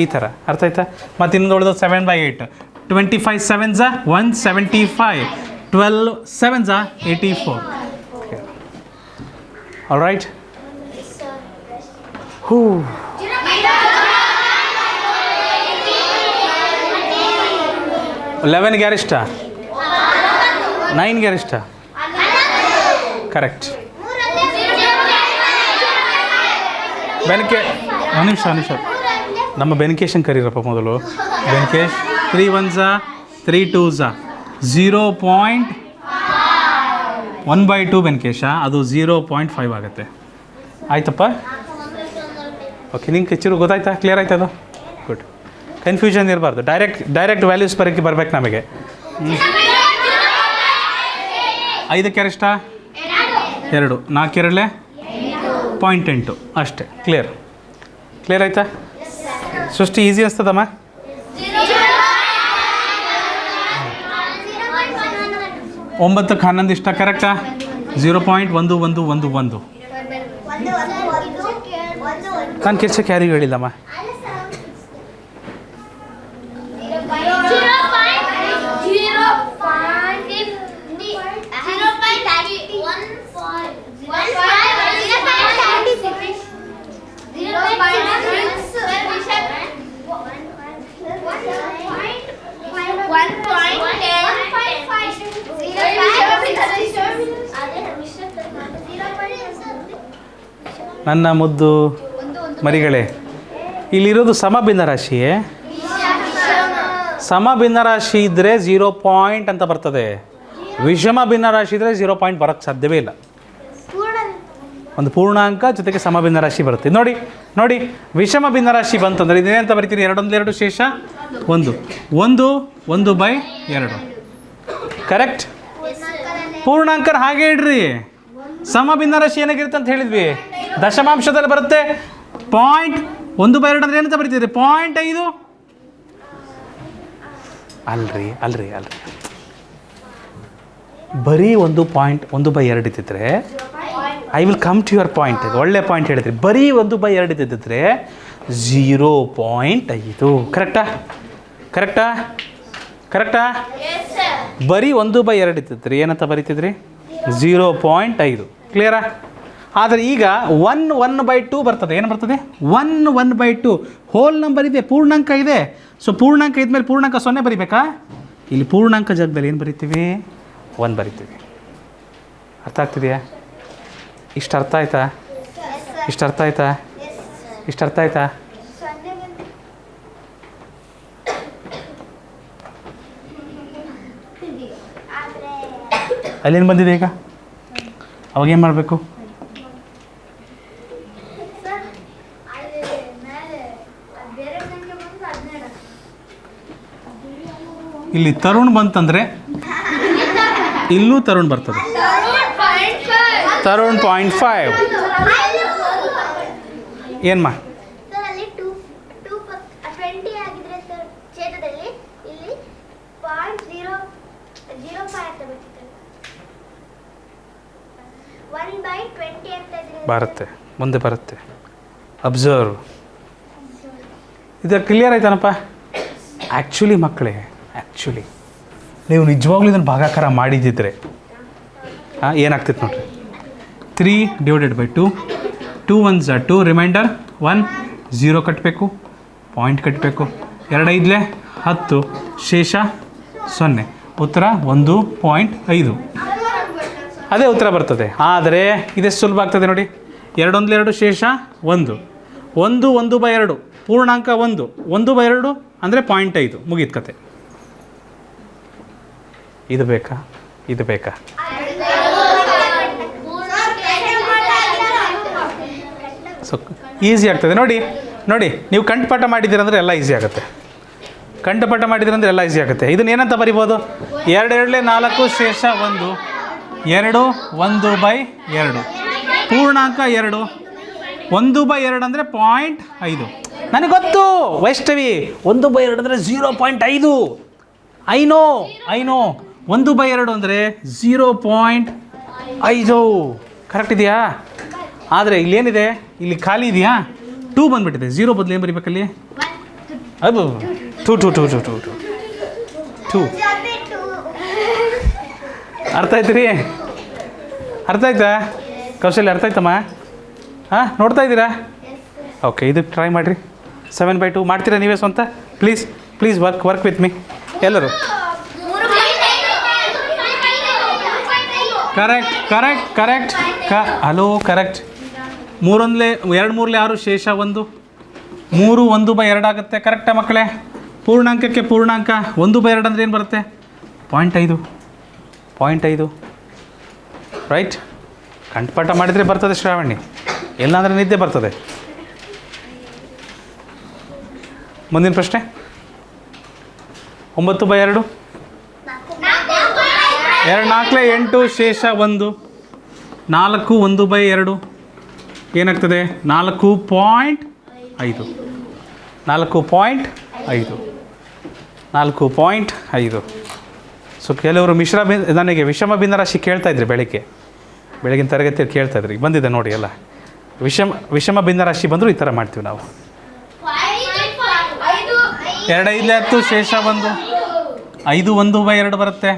A: ಈ ಥರ ಅರ್ಥ ಆಯ್ತಾ? ಮತ್ತು ಇನ್ನೊಂದು ಉಳಿದು 7/8. 25 7s, 175. 12 7s, 84. All right. Who 11ಗೆ ಯಾರಿಷ್ಟ? 9ಗೆ ಯಾರಿಷ್ಟ? ಕರೆಕ್ಟ್. ನಿಮಿಷ ನಮ್ಮ ಬೆನಿಕೇಶನ್ ಕರೀರಪ್ಪ ಮೊದಲು. ಬೆನಿಕೇಶ್ 3 1s, 3 2s, 0.5 1/2 ಬೆನ್ಕೇಶ, ಅದು 0.5 ಆಗುತ್ತೆ. ಆಯ್ತಪ್ಪ? ಓಕೆ, ನಿಂಗೆ ಕಿಚ್ಚರು ಗೊತ್ತಾಯ್ತಾ? ಕ್ಲಿಯರ್ ಆಯ್ತಾ ಅದು? ಗುಡ್. ಕನ್ಫ್ಯೂಷನ್ ಇರಬಾರ್ದು. ಡೈರೆಕ್ಟ್ ವ್ಯಾಲ್ಯೂಸ್ ಬರ್ಬೇಕು ನಮಗೆ. 5ಕ್ಕೆ ಎಷ್ಟ? 2. 4 2 0.8 ಅಷ್ಟೇ. ಕ್ಲಿಯರ್ ಆಯ್ತಾ? ಸೃಷ್ಟಿ ಈಸಿ ಅನಿಸ್ತದಮ್ಮ? 9ಕ್ಕೆ 11 ಇಷ್ಟ ಕರೆಕ್ಟಾ? 0.1111. ನಾನು ಕೆಲ್ಸಕ್ಕೆ ಯಾರಿಗೂ ಹೇಳಿಲ್ಲಮ್ಮ. ನನ್ನ ಮುದ್ದು ಮರಿಗಳೇ, ಇಲ್ಲಿರೋದು ಸಮಭಿನ್ನ ರಾಶಿಯೇ. ಸಮಭಿನ್ನ ರಾಶಿ ಇದ್ದರೆ 0 ಪಾಯಿಂಟ್ ಅಂತ ಬರ್ತದೆ. ವಿಷಮ ಭಿನ್ನ ರಾಶಿ ಇದ್ದರೆ 0 ಪಾಯಿಂಟ್ ಬರೋಕ್ಕೆ ಸಾಧ್ಯವೇ ಇಲ್ಲ. ಒಂದು ಪೂರ್ಣಾಂಕ ಜೊತೆಗೆ ಸಮಭಿನ್ನ ರಾಶಿ ಬರುತ್ತೆ. ನೋಡಿ ವಿಷಮ ಭಿನ್ನ ರಾಶಿ ಬಂತಂದರೆ ಇದೇನಂತ ಬರೀತೀರಿ? 2 2 ಶೇಷ 1 1/2. ಕರೆಕ್ಟ್. ಪೂರ್ಣಾಂಕನ ಹಾಗೆ ಇಡ್ರಿ. ಸಮಭಿನ್ನ ರಾಶಿ ಏನಾಗಿರುತ್ತೆ ಅಂತ ಹೇಳಿದ್ವಿ? ದಶಮಾಂಶದಲ್ಲಿ ಬರುತ್ತೆ. 1/2 ಅಂದರೆ ಏನಂತ ಬರೀತೀರಿ? 0.5. ಅಲ್ರಿ ಬರೀ 1/2 ಇದ್ದಿದ್ರೆ, I will come to your point. ಒಳ್ಳೆ ಪಾಯಿಂಟ್ ಹೇಳಿದ್ರಿ. ಬರೀ 1/2 ಇದ್ದಿದ್ರೆ 0.5. ಕರೆಕ್ಟಾ? ಬರೀ 1/2 ಇದ್ದಿದ್ರೆ ಏನಂತ ಬರೀತಿದ್ರಿ? 0.5. ಕ್ಲಿಯರಾ? ಆದರೆ ಈಗ 1/2 ಬರ್ತದೆ. ಏನು ಬರ್ತದೆ? 1/2 ಹೋಲ್ ನಂಬರ್ ಇದೆ, ಪೂರ್ಣಾಂಕ ಇದೆ. ಸೊ ಪೂರ್ಣಾಂಕ ಇದ್ಮೇಲೆ ಪೂರ್ಣಾಂಕ 0 ಬರಿಬೇಕಾ? ಇಲ್ಲಿ ಪೂರ್ಣಾಂಕ ಜಾಗದಲ್ಲಿ ಏನು ಬರಿತೀವಿ? 1 ಬರಿತೀವಿ. ಅರ್ಥ ಆಗ್ತಿದೆಯಾ? ಇಷ್ಟು ಅರ್ಥ ಆಯ್ತಾ? ಅಲ್ಲೇನು ಬಂದಿದೆ ಈಗ? ಅವಾಗೇನು ಮಾಡಬೇಕು? ಇಲ್ಲಿ ತರುಣ್ ಬಂತಂದರೆ ಇಲ್ಲೂ ತರುಣ್ ಬರ್ತದೆ. ತರುಣ್ 0.5. ಏನ್ಮಾ? ಮುಂದೆ ಬರುತ್ತೆ. ಅಬ್ಸರ್ವ್. ಇದು ಕ್ಲಿಯರ್ ಆಯ್ತಾನಪ್ಪ? ಆ್ಯಕ್ಚುಲಿ ನೀವು ನಿಜವಾಗ್ಲೂ ಇದನ್ನು ಭಾಗಾಕಾರ ಮಾಡಿದ್ದಿದ್ರೆ ಏನಾಗ್ತಿತ್ತು ನೋಡ್ರಿ. 3/2. 2 1s 2, ರಿಮೈಂಡರ್ 1, 0 ಕಟ್ಟಬೇಕು, ಪಾಯಿಂಟ್ ಕಟ್ಟಬೇಕು. 2 5 10, ಶೇಷ 0. ಉತ್ತರ 1.5. ಅದೇ ಉತ್ತರ ಬರ್ತದೆ. ಆದರೆ ಇದೆಷ್ಟು ಸುಲಭ ಆಗ್ತದೆ ನೋಡಿ. 2 1 2 ಶೇಷ 1, 1/2 ಪೂರ್ಣಾಂಕ 1/2 ಅಂದರೆ 0.5. ಮುಗೀತು ಕತೆ. ಇದು ಬೇಕಾ? ಸೊ ಈಸಿ ಆಗ್ತದೆ. ನೋಡಿ ನೀವು ಕಂಠಪಾಠ ಮಾಡಿದ್ದೀರಂದ್ರೆ ಎಲ್ಲ ಈಸಿ ಆಗುತ್ತೆ. ಇದನ್ನ ಏನಂತ ಬರಿಬೋದು? 2 2 4 ಶೇಷ 1, 2 1/2 ಪೂರ್ಣಾಂಕ 2, 1/2 ಅಂದರೆ 0.5. ನನಗೆ ಗೊತ್ತು ವೈಷ್ಣವಿ, 1/2 ಅಂದರೆ 0.5. ಐ ನೋ 1/2 ಅಂದರೆ 0.5. ಕರೆಕ್ಟ್ ಇದೆಯಾ? ಆದರೆ ಇಲ್ಲೇನಿದೆ? ಇಲ್ಲಿ ಖಾಲಿ ಇದೆಯಾ? 2 ಬಂದುಬಿಟ್ಟಿದೆ. 0 ಬದಲು ಏನು ಬರೀಬೇಕಲ್ಲಿ? ಅದು 2. ಅರ್ಥ ಆಯ್ತಾ ಕೌಶಲ್ಯ? ಅರ್ಥ ಆಯ್ತಮ್ಮ? ನೋಡ್ತಾ ಇದ್ದೀರಾ? ಓಕೆ, ಇದು ಟ್ರೈ ಮಾಡಿರಿ. 7/2 ಮಾಡ್ತೀರಾ ನೀವೇ ಸ್ವಂತ? ಪ್ಲೀಸ್ ವರ್ಕ್ ವಿತ್ ಮೀ ಎಲ್ಲರೂ. ಕರೆಕ್ಟ್. Hello, correct. 3 1 2 3 6 ಶೇಷ 1, 3 1/2 ಆಗುತ್ತೆ. ಕರೆಕ್ಟಾ ಮಕ್ಕಳೇ? ಪೂರ್ಣಾಂಕಕ್ಕೆ ಪೂರ್ಣಾಂಕ 1/2 ಅಂದರೆ ಏನು ಬರುತ್ತೆ? 0.5. ರೈಟ್? ಕಂಠಪಾಠ ಮಾಡಿದರೆ ಬರ್ತದೆ ಶ್ರಾವಣಿ, ಇಲ್ಲಾಂದರೆ ನಿದ್ದೆ ಬರ್ತದೆ. ಮುಂದಿನ ಪ್ರಶ್ನೆ. 9/2 2 4 8 ಶೇಷ 1. 4 1/2 ಏನಾಗ್ತದೆ? 4.5. 4.5. ಸೊ ಕೆಲವರು ನನಗೆ ವಿಷಮ ಭಿನ್ನರಾಶಿ ಕೇಳ್ತಾ ಇದ್ರಿ ಬೆಳಗಿನ ತರಗತಿಯಲ್ಲಿ ಕೇಳ್ತಾ ಇದ್ರಿ. ಬಂದಿದೆ ನೋಡಿ ಎಲ್ಲ. ವಿಷಮ ಭಿನ್ನರಾಶಿ ಬಂದರೂ ಈ ಥರ ಮಾಡ್ತೀವಿ ನಾವು. 2 5 10 ಶೇಷ 1. 5 1/2 ಬರುತ್ತೆ,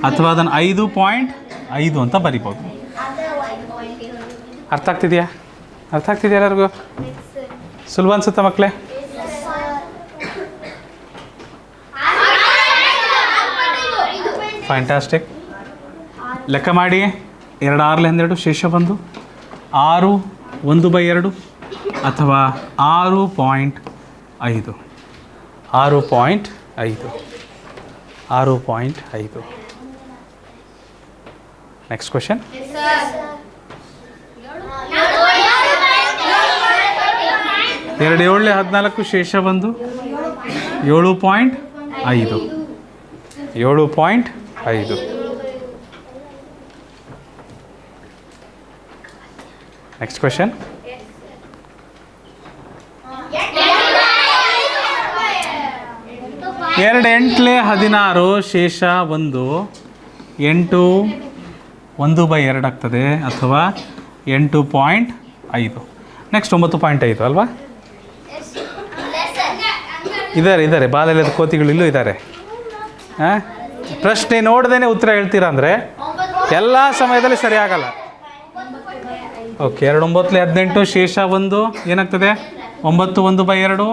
A: ಅಥವಾ ಅದನ್ನು 5.5 ಅಂತ ಬರಿಬೋದು. ಅರ್ಥ ಆಗ್ತಿದೆಯಾ ಎಲ್ಲರಿಗೂ? ಸುಲಭ ಅನ್ಸುತ್ತಾ ಮಕ್ಕಳೇ? ಫ್ಯಾಂಟಾಸ್ಟಿಕ್. ಲೆಕ್ಕ ಮಾಡಿ. 2 6 12 ಶೇಷ 1. 6 1/2 ಅಥವಾ 6.5. 6.5. Next question. 2 7 14 ಶೇಷ 1. 7.5. 7.5. Next question. 2 8 16 ಶೇಷ 1. 8 1/2 ಆಗ್ತದೆ, ಅಥವಾ 8.5. ನೆಕ್ಸ್ಟ್ 9.5 ಅಲ್ವಾ? ಇದ್ದಾರೆ ಬಾಲೆಲ್ಲದ ಕೋತಿಗಳು ಇಲ್ಲೂ ಇದ್ದಾರೆ. ಪ್ರಶ್ನೆ ನೋಡ್ದೇನೆ ಉತ್ತರ ಹೇಳ್ತೀರಾ ಅಂದರೆ ಎಲ್ಲ ಸಮಯದಲ್ಲಿ ಸರಿ ಆಗಲ್ಲ. ಓಕೆ. 2 9 18 ಶೇಷ 1 ಏನಾಗ್ತದೆ? 9 1/2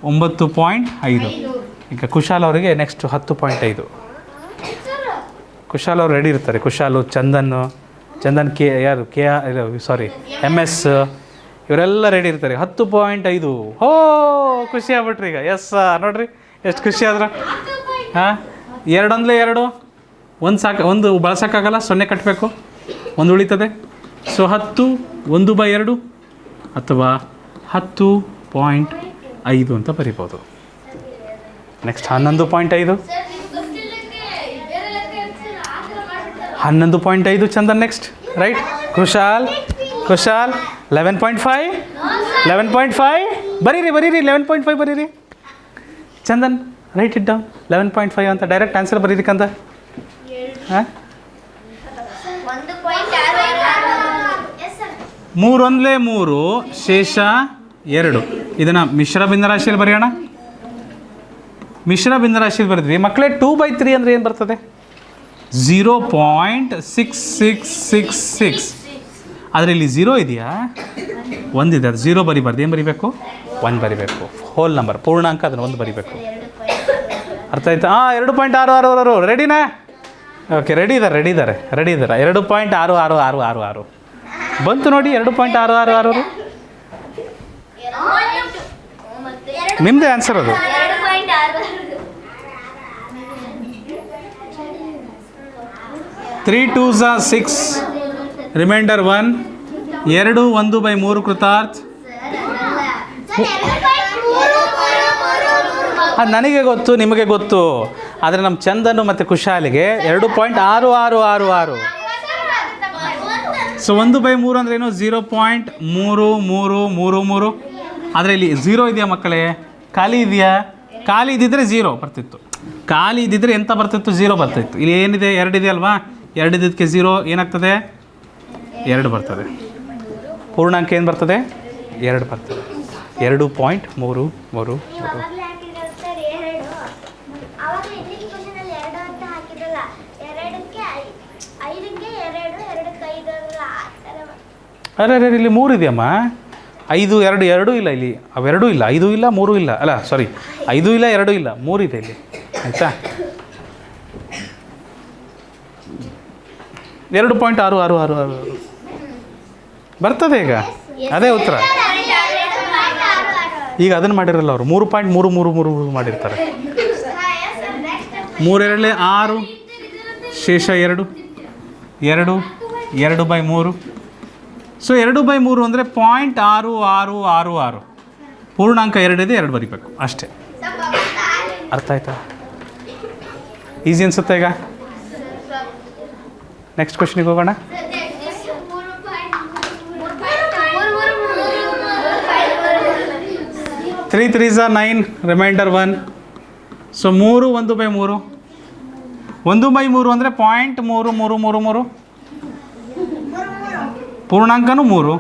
A: 9.5. ಈಗ ಕುಶಾಲ್ ಅವರಿಗೆ ನೆಕ್ಸ್ಟ್ 10.5. ಕುಶಾಲ್ ಅವ್ರು ರೆಡಿ ಇರ್ತಾರೆ. ಕುಶಾಲು, ಚಂದನ್ MS ಇವರೆಲ್ಲ ರೆಡಿ ಇರ್ತಾರೆ. 10.5. ಖುಷಿ ಆಗ್ಬಿಟ್ರಿ ಈಗ. ಎಸ್ ನೋಡ್ರಿ ಎಷ್ಟು ಖುಷಿ ಆದ್ರೆ. 2 1 2 ಒಂದು ಬಳಸೋಕ್ಕಾಗಲ್ಲ, 0 ಕಟ್ಟಬೇಕು, 1 ಉಳಿತದೆ. ಸೊ 10 1/2 ಅಥವಾ 10.5 ಅಂತ ಬರಿಬೋದು. Next 11.5. 11.5 Chandan. Next right? Kushal 11.5 ಬರೀರಿ 11.5 ಬರೀರಿ. Chandan right it down. 11.5 ಅಂತ ಡೈರೆಕ್ಟ್ ಆನ್ಸರ್ ಬರೀರಿಕಂತ. 3 1 3 ಶೇಷ 2. ಇದನ್ನು ಮಿಶ್ರ ಭಿನ್ನರಾಶಿಯಲ್ಲಿ ಬರೆಯೋಣ. ಮಿಶ್ರ ಭಿನ್ನರಾಶಿಯಲ್ಲಿ ಬರೆದ್ವಿ ಮಕ್ಕಳೇ. 2/3 ಅಂದರೆ ಏನು ಬರ್ತದೆ? 0.6666. ಆದರೆ ಇಲ್ಲಿ 0 ಇದೆಯಾ? 1 ಇದೆ. ಅದು 0 ಬರಿಬಾರ್ದು. ಏನು ಬರಿಬೇಕು? 1 ಬರಿಬೇಕು. ಹೋಲ್ ನಂಬರ್, ಪೂರ್ಣಾಂಕ, ಅದನ್ನು 1 ಬರಿಬೇಕು. ಅರ್ಥ ಆಯ್ತಾ? 2.66 ರೆಡಿನಾ? ಓಕೆ, ರೆಡಿ ಇದ್ದಾರೆ 2.6666 ಬಂತು ನೋಡಿ. 2.6666 ನಿಮ್ಮದೇ ಆನ್ಸರ್ ಅದು. 3 2s 6 ರಿಮೈಂಡರ್ 1. 2 1/3 ಕೃತಾರ್ಥ. ಅದು ನನಗೆ ಗೊತ್ತು, ನಿಮಗೆ ಗೊತ್ತು. ಆದರೆ ನಮ್ಮ ಚಂದನು ಮತ್ತು ಕುಶಾಲಿಗೆ 2.6666. ಸೊ 1/3 ಅಂದ್ರೇನು? 0.3333. ಆದರೆ ಇಲ್ಲಿ 0 ಇದೆಯಾ ಮಕ್ಕಳೇ? ಖಾಲಿ ಇದೆಯಾ? ಖಾಲಿ ಇದ್ದಿದ್ರೆ 0 ಬರ್ತಿತ್ತು. ಖಾಲಿ ಇದ್ದಿದ್ರೆ ಎಂತ ಬರ್ತಿತ್ತು? 0 ಬರ್ತಿತ್ತು. ಇಲ್ಲಿ ಏನಿದೆ? 2 ಇದೆ ಅಲ್ವಾ? 2 ಇದ್ದಕ್ಕೆ 0 ಏನಾಗ್ತದೆ? 2 ಬರ್ತದೆ. ಪೂರ್ಣಾಂಕ ಏನು ಬರ್ತದೆ? 2 ಬರ್ತದೆ. 2.33. ಅರೆ ಇಲ್ಲಿ 3 ಇದೆಯಮ್ಮ. 5 2 2 ಇಲ್ಲ ಇಲ್ಲಿ. ಅವೆರಡೂ ಇಲ್ಲ. 5 ಇಲ್ಲ 3 ಇಲ್ಲ. ಅಲ್ಲ ಸಾರಿ, 5 ಇಲ್ಲ 2 ಇಲ್ಲ, 3 ಇದೆ ಇಲ್ಲಿ. ಆಯಿತಾ? 2.6666 ಬರ್ತದೆ ಈಗ. ಅದೇ ಉತ್ತರ. ಈಗ ಅದನ್ನು ಮಾಡಿರಲ್ಲ ಅವರು. 3.333 ಮಾಡಿರ್ತಾರೆ. 3 2 6 ಶೇಷ 2. 2 2/3. ಸೊ 2/3 ಅಂದರೆ 0.6666. ಪೂರ್ಣಾಂಕ 2 ಇದೆ, 2 ಬರೀಬೇಕು ಅಷ್ಟೇ. ಅರ್ಥ ಆಯ್ತಾ? ಈಸಿ ಅನಿಸುತ್ತೆ ಈಗ. ನೆಕ್ಸ್ಟ್ ಕ್ವೆಶ್ಚನಿಗೆ ಹೋಗೋಣ. 3 3s are 9, ರಿಮೈಂಡರ್ 1. ಸೊ 3 1/3. 1/3 ಅಂದರೆ 0.3333. ಪೂರ್ಣಾಂಕನೂ 3.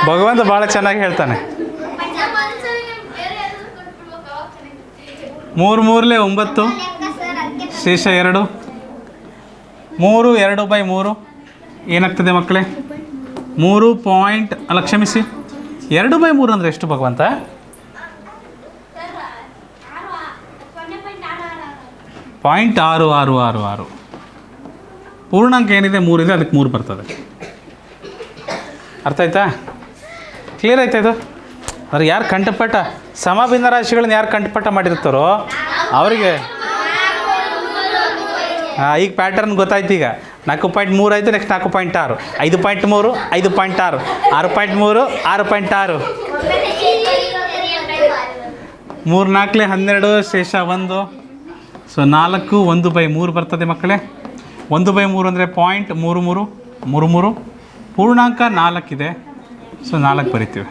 A: ಭಗವಂತ ಭಾಳ ಚೆನ್ನಾಗಿ ಹೇಳ್ತಾನೆ. 3 3 9, ಶೇಷ 2. 3 2/3 ಏನಾಗ್ತದೆ ಮಕ್ಕಳೇ? 3 ಪಾಯಿಂಟ್ ಅಲ್ಲ, ಕ್ಷಮಿಸಿ, 2/3 ಅಂದರೆ ಎಷ್ಟು ಭಗವಂತ? 0.6666. ಪೂರ್ಣಾಂಕ ಏನಿದೆ 3 ಇದೆ, ಅದಕ್ಕೆ 3 ಬರ್ತದೆ. ಅರ್ಥ ಆಯ್ತಾ? ಕ್ಲಿಯರ್ ಆಯ್ತಾ ಇದು? ಅವ್ರು ಯಾರು ಕಂಠಪಾಠ ಸಮಭಿನ್ನ ರಾಶಿಗಳನ್ನ ಯಾರು ಕಂಠಪಾಠ ಮಾಡಿರ್ತಾರೋ ಅವರಿಗೆ ಈಗ ಪ್ಯಾಟರ್ನ್ ಗೊತ್ತಾಯ್ತು. ಈಗ 4.3 ಆಯಿತು, ನೆಕ್ಸ್ಟ್ 4.6, 5.3, 5.6, 6.3, 6.6. 3 4 12, ಶೇಷ 1. ಸೊ 4 1/3 ಬರ್ತದೆ ಮಕ್ಕಳೇ. 1/3 ಅಂದರೆ 0.3333. ಪೂರ್ಣಾಂಕ 4 ಇದೆ, ಸೊ 4 ಬರಿತೀವಿ.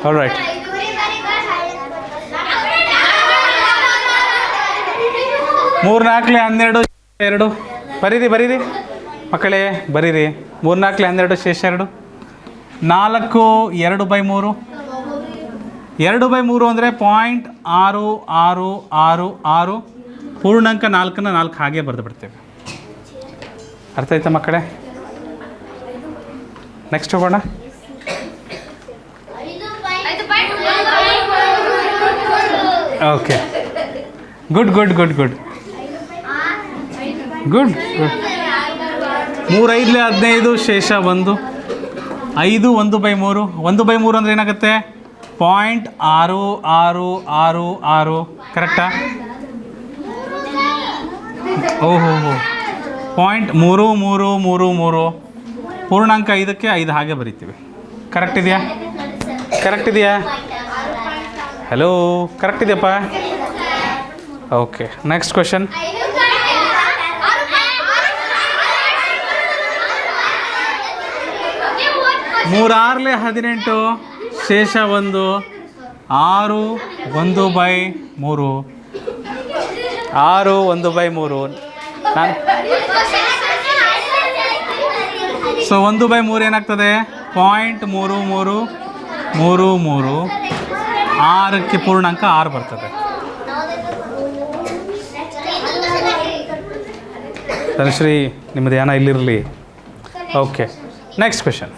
A: All right. 3 4 12, 2. ಬರೀರಿ ಮಕ್ಕಳೇ, ಬರೀರಿ. 3 4 12, ಶೇಷ 2. 4 2/3. 2/3 ಅಂದರೆ 0.6666. ಪೂರ್ಣಾಂಕ 4ನ 4 ಹಾಗೆ ಬರೆದು ಬಿಡ್ತೇವೆ. ಅರ್ಥ ಆಯ್ತಾ ಮಕ್ಕಳೇ? ನೆಕ್ಸ್ಟ್ ಹೋಗೋಣ. Okay, good good good good good good. 3 5 15, ಶೇಷ 1. 5 1/3. 1/3 ಅಂದರೆ ಏನಾಗುತ್ತೆ? 0.6666. ಕರೆಕ್ಟಾ? ಓಹೋ, 0.3333. ಪೂರ್ಣಾಂಕ 5ಕ್ಕೆ 5 ಹಾಗೆ ಬರಿತೀವಿ. ಕರೆಕ್ಟ್ ಇದೆಯಾ? ಕರೆಕ್ಟ್ ಇದೆಯಾ? ಹಲೋ, ಕರೆಕ್ಟ್ ಇದೆಯಪ್ಪ? Okay, next question. 3 6 18, ಶೇಷ 1. 6 1/3. 6 1/3. ನಾನು ಸೊ 1/3 ಏನಾಗ್ತದೆ? 0.3333. 6ಕ್ಕೆ ಪೂರ್ಣಾಂಕ 6 ಬರ್ತದೆ. ಧನಶ್ರೀ, ನಿಮ್ಮ ಧ್ಯಾನ ಇಲ್ಲಿರಲಿ. Okay, next question.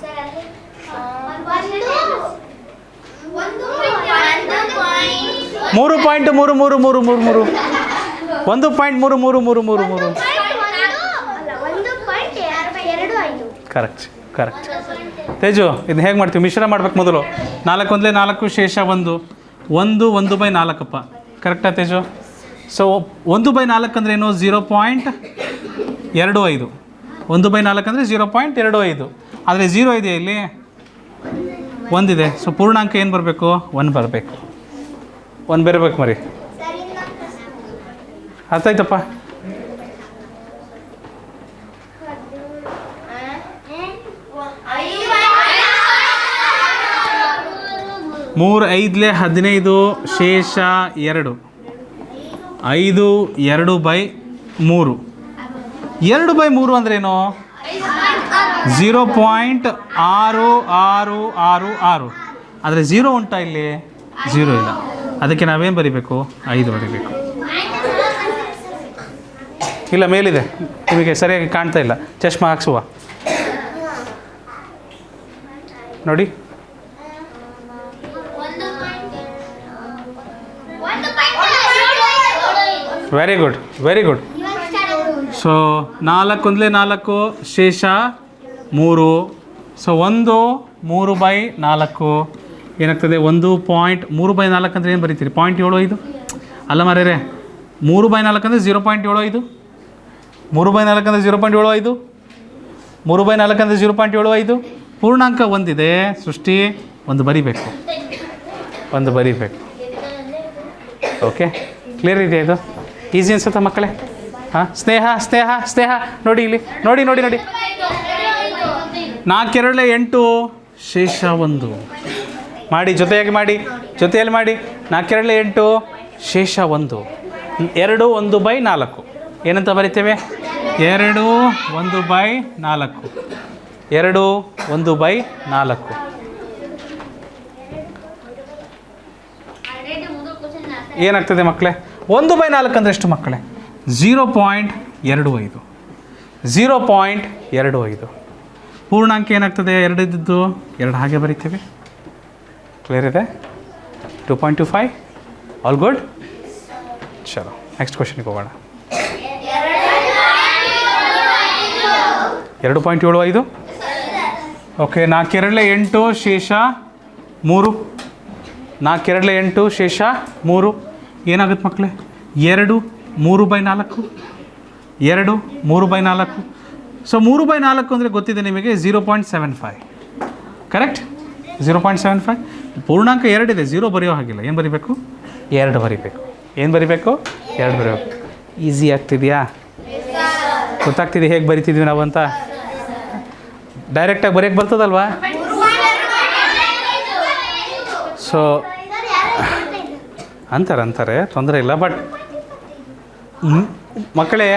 A: 3.3333. 1.3333. Correct correct. Teju, ಇದನ್ನ ಹೇಗೆ ಮಾಡ್ತೀವಿ? ಮಿಶ್ರ ಮಾಡ್ಬೇಕು ಮೊದಲು. 4 1 4, ಶೇಷ 1. 1 1/4ಅಪ್ಪ. ಕರೆಕ್ಟಾ ತೇಜು? ಸೊ 1/4 ಅಂದ್ರೆ ಏನು? 0.25. 1/4 ಅಂದರೆ 0.25. ಆದರೆ 0 ಇದೆ ಇಲ್ಲಿ, 1 ಇದೆ. ಸೊ ಪೂರ್ಣಾಂಕ ಏನು ಬರಬೇಕು? 1 ಬರಬೇಕು. 1 ಬರಬೇಕು ಮರಿ. ಅರ್ಥ ಆಯ್ತಪ್ಪ? 3 5 15, ಶೇಷ 2. 5 2/3. 2/3 ಅಂದ್ರೇನು? 0.6666. ಆದರೆ 0 ಉಂಟಾ ಇಲ್ಲಿ? 0 ಇಲ್ಲ. ಅದಕ್ಕೆ ನಾವೇನು ಬರಿಬೇಕು? 5 ಬರಿಬೇಕು. ಇಲ್ಲ, ಮೇಲಿದೆ, ನಿಮಗೆ ಸರಿಯಾಗಿ ಕಾಣ್ತಾ ಇಲ್ಲ. ಚಶ್ಮಾ ಹಾಕ್ಸುವ ನೋಡಿ. Very good very good. So 4 ಶೇಷ 3. ಸೊ 1 3/4 ಏನಾಗ್ತದೆ? 1.3/4 ಅಂದರೆ ಏನು ಬರೀತೀರಿ? 0.75 ಅಲ್ಲ ಮಾರ್ಯಾರೆ. 3/4 ಅಂದರೆ 0.75. 3/4 ಅಂದರೆ 0.75. 3/4 ಅಂದರೆ 0.75. ಪೂರ್ಣಾಂಕ ಒಂದಿದೆ ಸೃಷ್ಟಿ, ಒಂದು ಬರಿಬೇಕು. ಓಕೆ, ಕ್ಲಿಯರ್ ಇದೆ? ಇದು ಈಸಿ ಅನ್ಸುತ್ತಾ ಮಕ್ಕಳೇ? ಹಾಂ, ಸ್ನೇಹ ಸ್ನೇಹ ಸ್ನೇಹ ನೋಡಿ ಇಲ್ಲಿ, ನೋಡಿ 4 8 ಶೇಷ 1 ಮಾಡಿ, ಜೊತೆಯಾಗಿ ಮಾಡಿ, ಜೊತೆಯಲ್ಲಿ ಮಾಡಿ. 4 8 ಶೇಷ 1. 2 1/4 ಏನಂತ ಬರಿತೇವೆ? 2 1/4. 2 1/4 ಏನಾಗ್ತದೆ ಮಕ್ಕಳೇ? 1/4 ಅಂದರೆ ಎಷ್ಟು ಮಕ್ಕಳೇ? 0.25. 0.25 ಪೂರ್ಣಾಂಕ ಏನಾಗ್ತದೆ? 2 ಇದ್ದದ್ದು 2 ಹಾಗೆ ಬರಿತೇವೆ. ಕ್ಲಿಯರ್ ಇದೆ? 2.25. All good. ಚಲೋ, ನೆಕ್ಸ್ಟ್ ಕ್ವಶನ್ಗೆ ಹೋಗೋಣ. 2.75. ಓಕೆ, 4 8 ಶೇಷ 3. 4 8 ಶೇಷ 3 ಏನಾಗುತ್ತೆ ಮಕ್ಕಳೇ? 2 3/4. 2 3/4. ಸೊ 3/4 ಅಂದರೆ ಗೊತ್ತಿದೆ ನಿಮಗೆ, 0.75. ಕರೆಕ್ಟ್? 0.75. ಪೂರ್ಣಾಂಕ 2 ಇದೆ, 0 ಬರೆಯೋ ಹಾಗಿಲ್ಲ. ಏನು ಬರಿಬೇಕು? 2 ಬರಿಬೇಕು. ಏನು ಬರಿಬೇಕು? 2 ಬರೀಬೇಕು. ಈಸಿ ಆಗ್ತಿದೆಯಾ? ಗೊತ್ತಾಗ್ತಿದೆ ಹೇಗೆ ಬರಿತಿದ್ವಿ ನಾವು ಅಂತ? ಡೈರೆಕ್ಟಾಗಿ ಬರೆಯೋಕ್ಕೆ ಬರ್ತದಲ್ವಾ? ಸೊ ಅಂತಾರೆ ತೊಂದರೆ ಇಲ್ಲ. ಬಟ್ ಮಕ್ಕಳೇ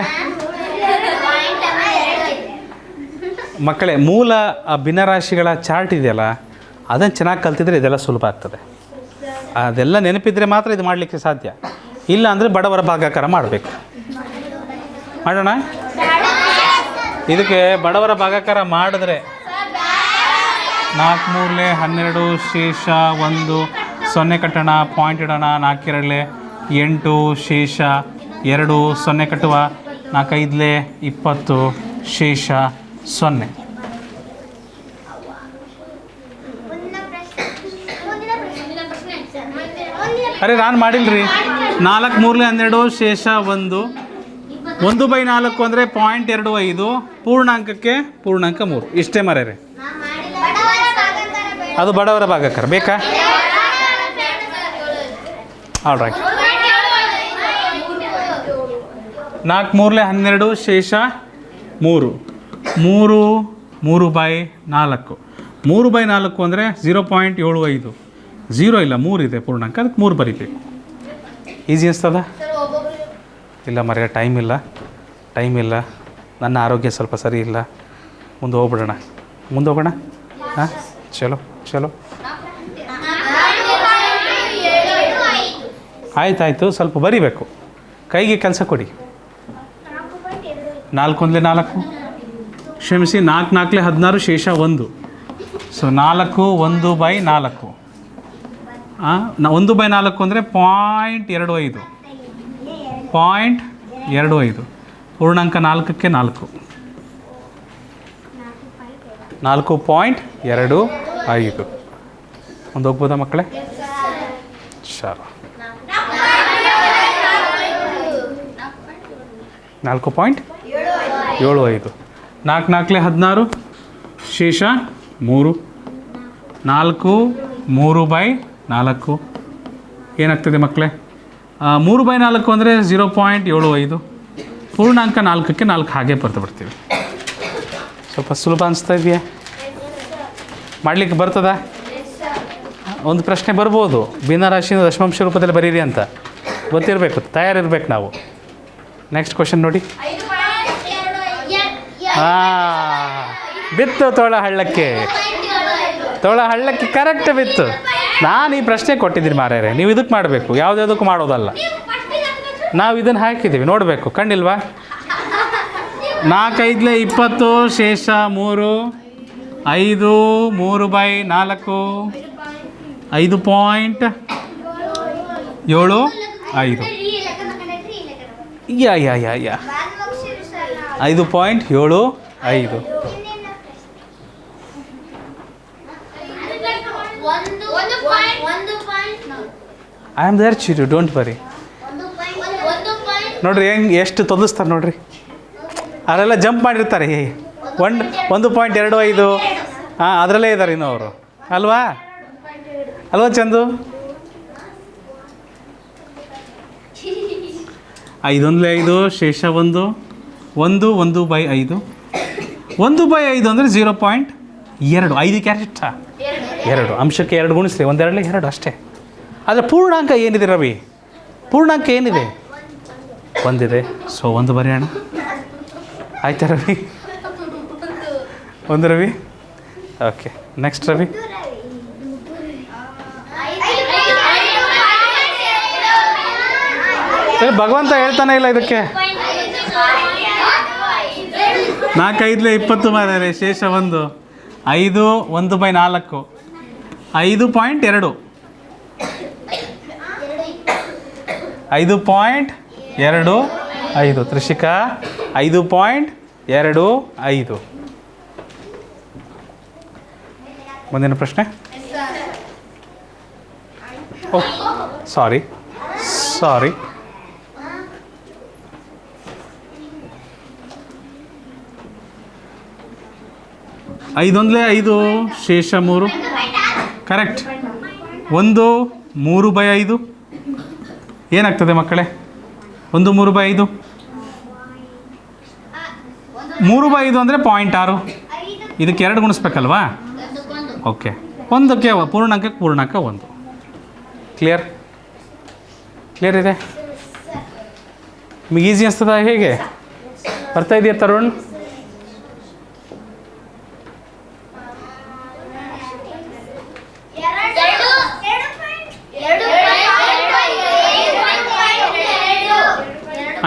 A: ಮೂಲ ಭಿನ್ನರಾಶಿಗಳ ಚಾರ್ಟ್ ಇದೆಯಲ್ಲ, ಅದನ್ನು ಚೆನ್ನಾಗಿ ಕಲ್ತಿದ್ರೆ ಇದೆಲ್ಲ ಸುಲಭ ಆಗ್ತದೆ. ಅದೆಲ್ಲ ನೆನಪಿದ್ರೆ ಮಾತ್ರ ಇದು ಮಾಡಲಿಕ್ಕೆ ಸಾಧ್ಯ. ಇಲ್ಲ ಅಂದರೆ ಬಡವರ ಭಾಗಾಕಾರ ಮಾಡಬೇಕು. ಮಾಡೋಣ. ಇದಕ್ಕೆ ಬಡವರ ಭಾಗಾಕಾರ ಮಾಡಿದ್ರೆ 4 3 12 ಶೇಷ 1 0 ಕಟ್ಟೋಣ, ಪಾಯಿಂಟ್ ಇಡೋಣ. 4 2 8 ಶೇಷ 2 0 ಕಟ್ಟುವ. 4 5 20 ಶೇಷ 0. ಅರೆ ನಾನು ಮಾಡಿಲ್ರಿ. 4 3 12 ಶೇಷ 1. 1/4 ಅಂದರೆ 0.25. ಪೂರ್ಣಾಂಕಕ್ಕೆ ಪೂರ್ಣಾಂಕ 3. ಇಷ್ಟೇ ಮರ್ಯಾರೆ. ಅದು ಬಡವರ ಭಾಗಾಕಾರ ಬೇಕಾ? All right. 4 3 12 ಶೇಷ 3. 3 3/4. 3/4 ಅಂದರೆ 0.75. 0 ಇಲ್ಲ, 3 ಇದೆ ಪೂರ್ಣಾಂಕ, ಅದಕ್ಕೆ 3 ಬರೀಬೇಕು. ಈಸಿ ಅನಿಸ್ತದ? ಇಲ್ಲ ಮರ್ಯ, ಟೈಮ್ ಇಲ್ಲ. ನನ್ನ ಆರೋಗ್ಯ ಸ್ವಲ್ಪ ಸರಿ ಇಲ್ಲ. ಮುಂದೆ ಹೋಗ್ಬಿಡೋಣ. ಹಾಂ, ಚಲೋ ಆಯ್ತಾಯಿತು. ಸ್ವಲ್ಪ ಬರಿಬೇಕು, ಕೈಗೆ ಕೆಲಸ ಕೊಡಿ. 4 1 4, ಕ್ಷಮಿಸಿ, 4 4 16 ಶೇಷ 1. ಸೊ 4 1/4. 1/4 ಅಂದರೆ 0.25. 0.25. ಪೂರ್ಣಾಂಕ 4ಕ್ಕೆ 4. 4.25. ಒಂದು ಹೋಗ್ಬೋದಾ ಮಕ್ಕಳೇ? ಚಲೋ. 4.75. 4 4 16 ಶೇಷ 3. 4 3/4 ಏನಾಗ್ತದೆ ಮಕ್ಕಳೇ? 3/4 ಅಂದರೆ 0.75. ಪೂರ್ಣಾಂಕ 4ಕ್ಕೆ 4 ಹಾಗೆ ಬರ್ತಾ ಬಿಡ್ತೀವಿ. ಸ್ವಲ್ಪ ಸುಲಭ ಅನಿಸ್ತಾ ಇದೆಯಾ? ಮಾಡಲಿಕ್ಕೆ ಬರ್ತದಾ? ಒಂದು ಪ್ರಶ್ನೆ ಬರ್ಬೋದು, ಭಿನ್ನರಾಶಿನ ದಶಮಾಂಶ ರೂಪದಲ್ಲಿ ಬರೀರಿ ಅಂತ. ಗೊತ್ತಿರಬೇಕು, ತಯಾರಿರ್ಬೇಕು ನಾವು. ನೆಕ್ಸ್ಟ್ ಕ್ವಶನ್ ನೋಡಿ. ಬಿತ್ತು ತೋಳ ಹಳ್ಳಕ್ಕೆ ಕರೆಕ್ಟ್ ಬಿತ್ತು. ನಾನು ಈ ಪ್ರಶ್ನೆ ಕೊಟ್ಟಿದ್ದೀನಿ ಮಾರ್ಯಾರೆ, ನೀವು ಇದಕ್ಕೆ ಮಾಡಬೇಕು, ಯಾವುದ್ಯಾವುದಕ್ಕೂ ಮಾಡೋದಲ್ಲ. ನಾವು ಇದನ್ನು ಹಾಕಿದ್ದೀವಿ, ನೋಡಬೇಕು, ಕಣ್ಣಿಲ್ವಾ? 4 5 20 ಶೇಷ 3. 5 3/4. 5.75. Yeah yeah yeah yeah 5.75. I am there Chiru, don't worry. ನೋಡ್ರಿ ಹೆಂಗೆ ಎಷ್ಟು ತೊದಲಿಸ್ತಾರೆ ನೋಡ್ರಿ. ಅವರೆಲ್ಲ ಜಂಪ್ ಮಾಡಿರ್ತಾರೆ. 1.25. ಹಾಂ, ಅದರಲ್ಲೇ ಇದ್ದಾರೆ ಇನ್ನೂ ಅವರು, ಅಲ್ವಾ ಅಲ್ವಾ ಚಂದು? 5 1 5, ಶೇಷ 1, 1/5. 1/5 ಅಂದರೆ 0.2. 5ಕ್ಕೆ ಇಷ್ಟ 2, ಅಂಶಕ್ಕೆ 2 ಗುಣಿಸ್ರಿ, 1 2 2 ಅಷ್ಟೇ. ಆದರೆ ಪೂರ್ಣಾಂಕ ಏನಿದೆ ರವಿ? ಪೂರ್ಣಾಂಕ ಏನಿದೆ? ಒಂದಿದೆ. ಸೊ 1 ಬರೆಯೋಣ. ಆಯ್ತಾ ರವಿ? 1 ರವಿ. Okay, next Ravi. ಭಗವಂತ ಹೇಳ್ತಾನೆ ಇಲ್ಲ ಇದಕ್ಕೆ. 4 5 20 ಮಾರ್ರೆ, ಶೇಷ 1. 5 1/4, 5.2. 5.25 ತ್ರಿಷಿಕಾ, 5.25. ಮುಂದಿನ ಪ್ರಶ್ನೆ. ಓಹ್ ಸಾರಿ 5 1 5, ಶೇಷ 3. ಕರೆಕ್ಟ್. 1 3/5 ಏನಾಗ್ತದೆ ಮಕ್ಕಳೇ? 1 3/5. 3/5 ಅಂದರೆ 0.6. ಇದಕ್ಕೆ 2 ಗುಣಿಸ್ಬೇಕಲ್ವಾ? ಓಕೆ, ಒಂದಕ್ಕೆ ಪೂರ್ಣಾಂಕಕ್ಕೆ ಪೂರ್ಣಾಂಕ 1. ಕ್ಲಿಯರ್ ಇದೆ? ನಿಮಗೆ ಈಸಿ ಅನಿಸ್ತದ? ಹೇಗೆ ಬರ್ತಾ ಇದೆಯಾ ತರುಣ್?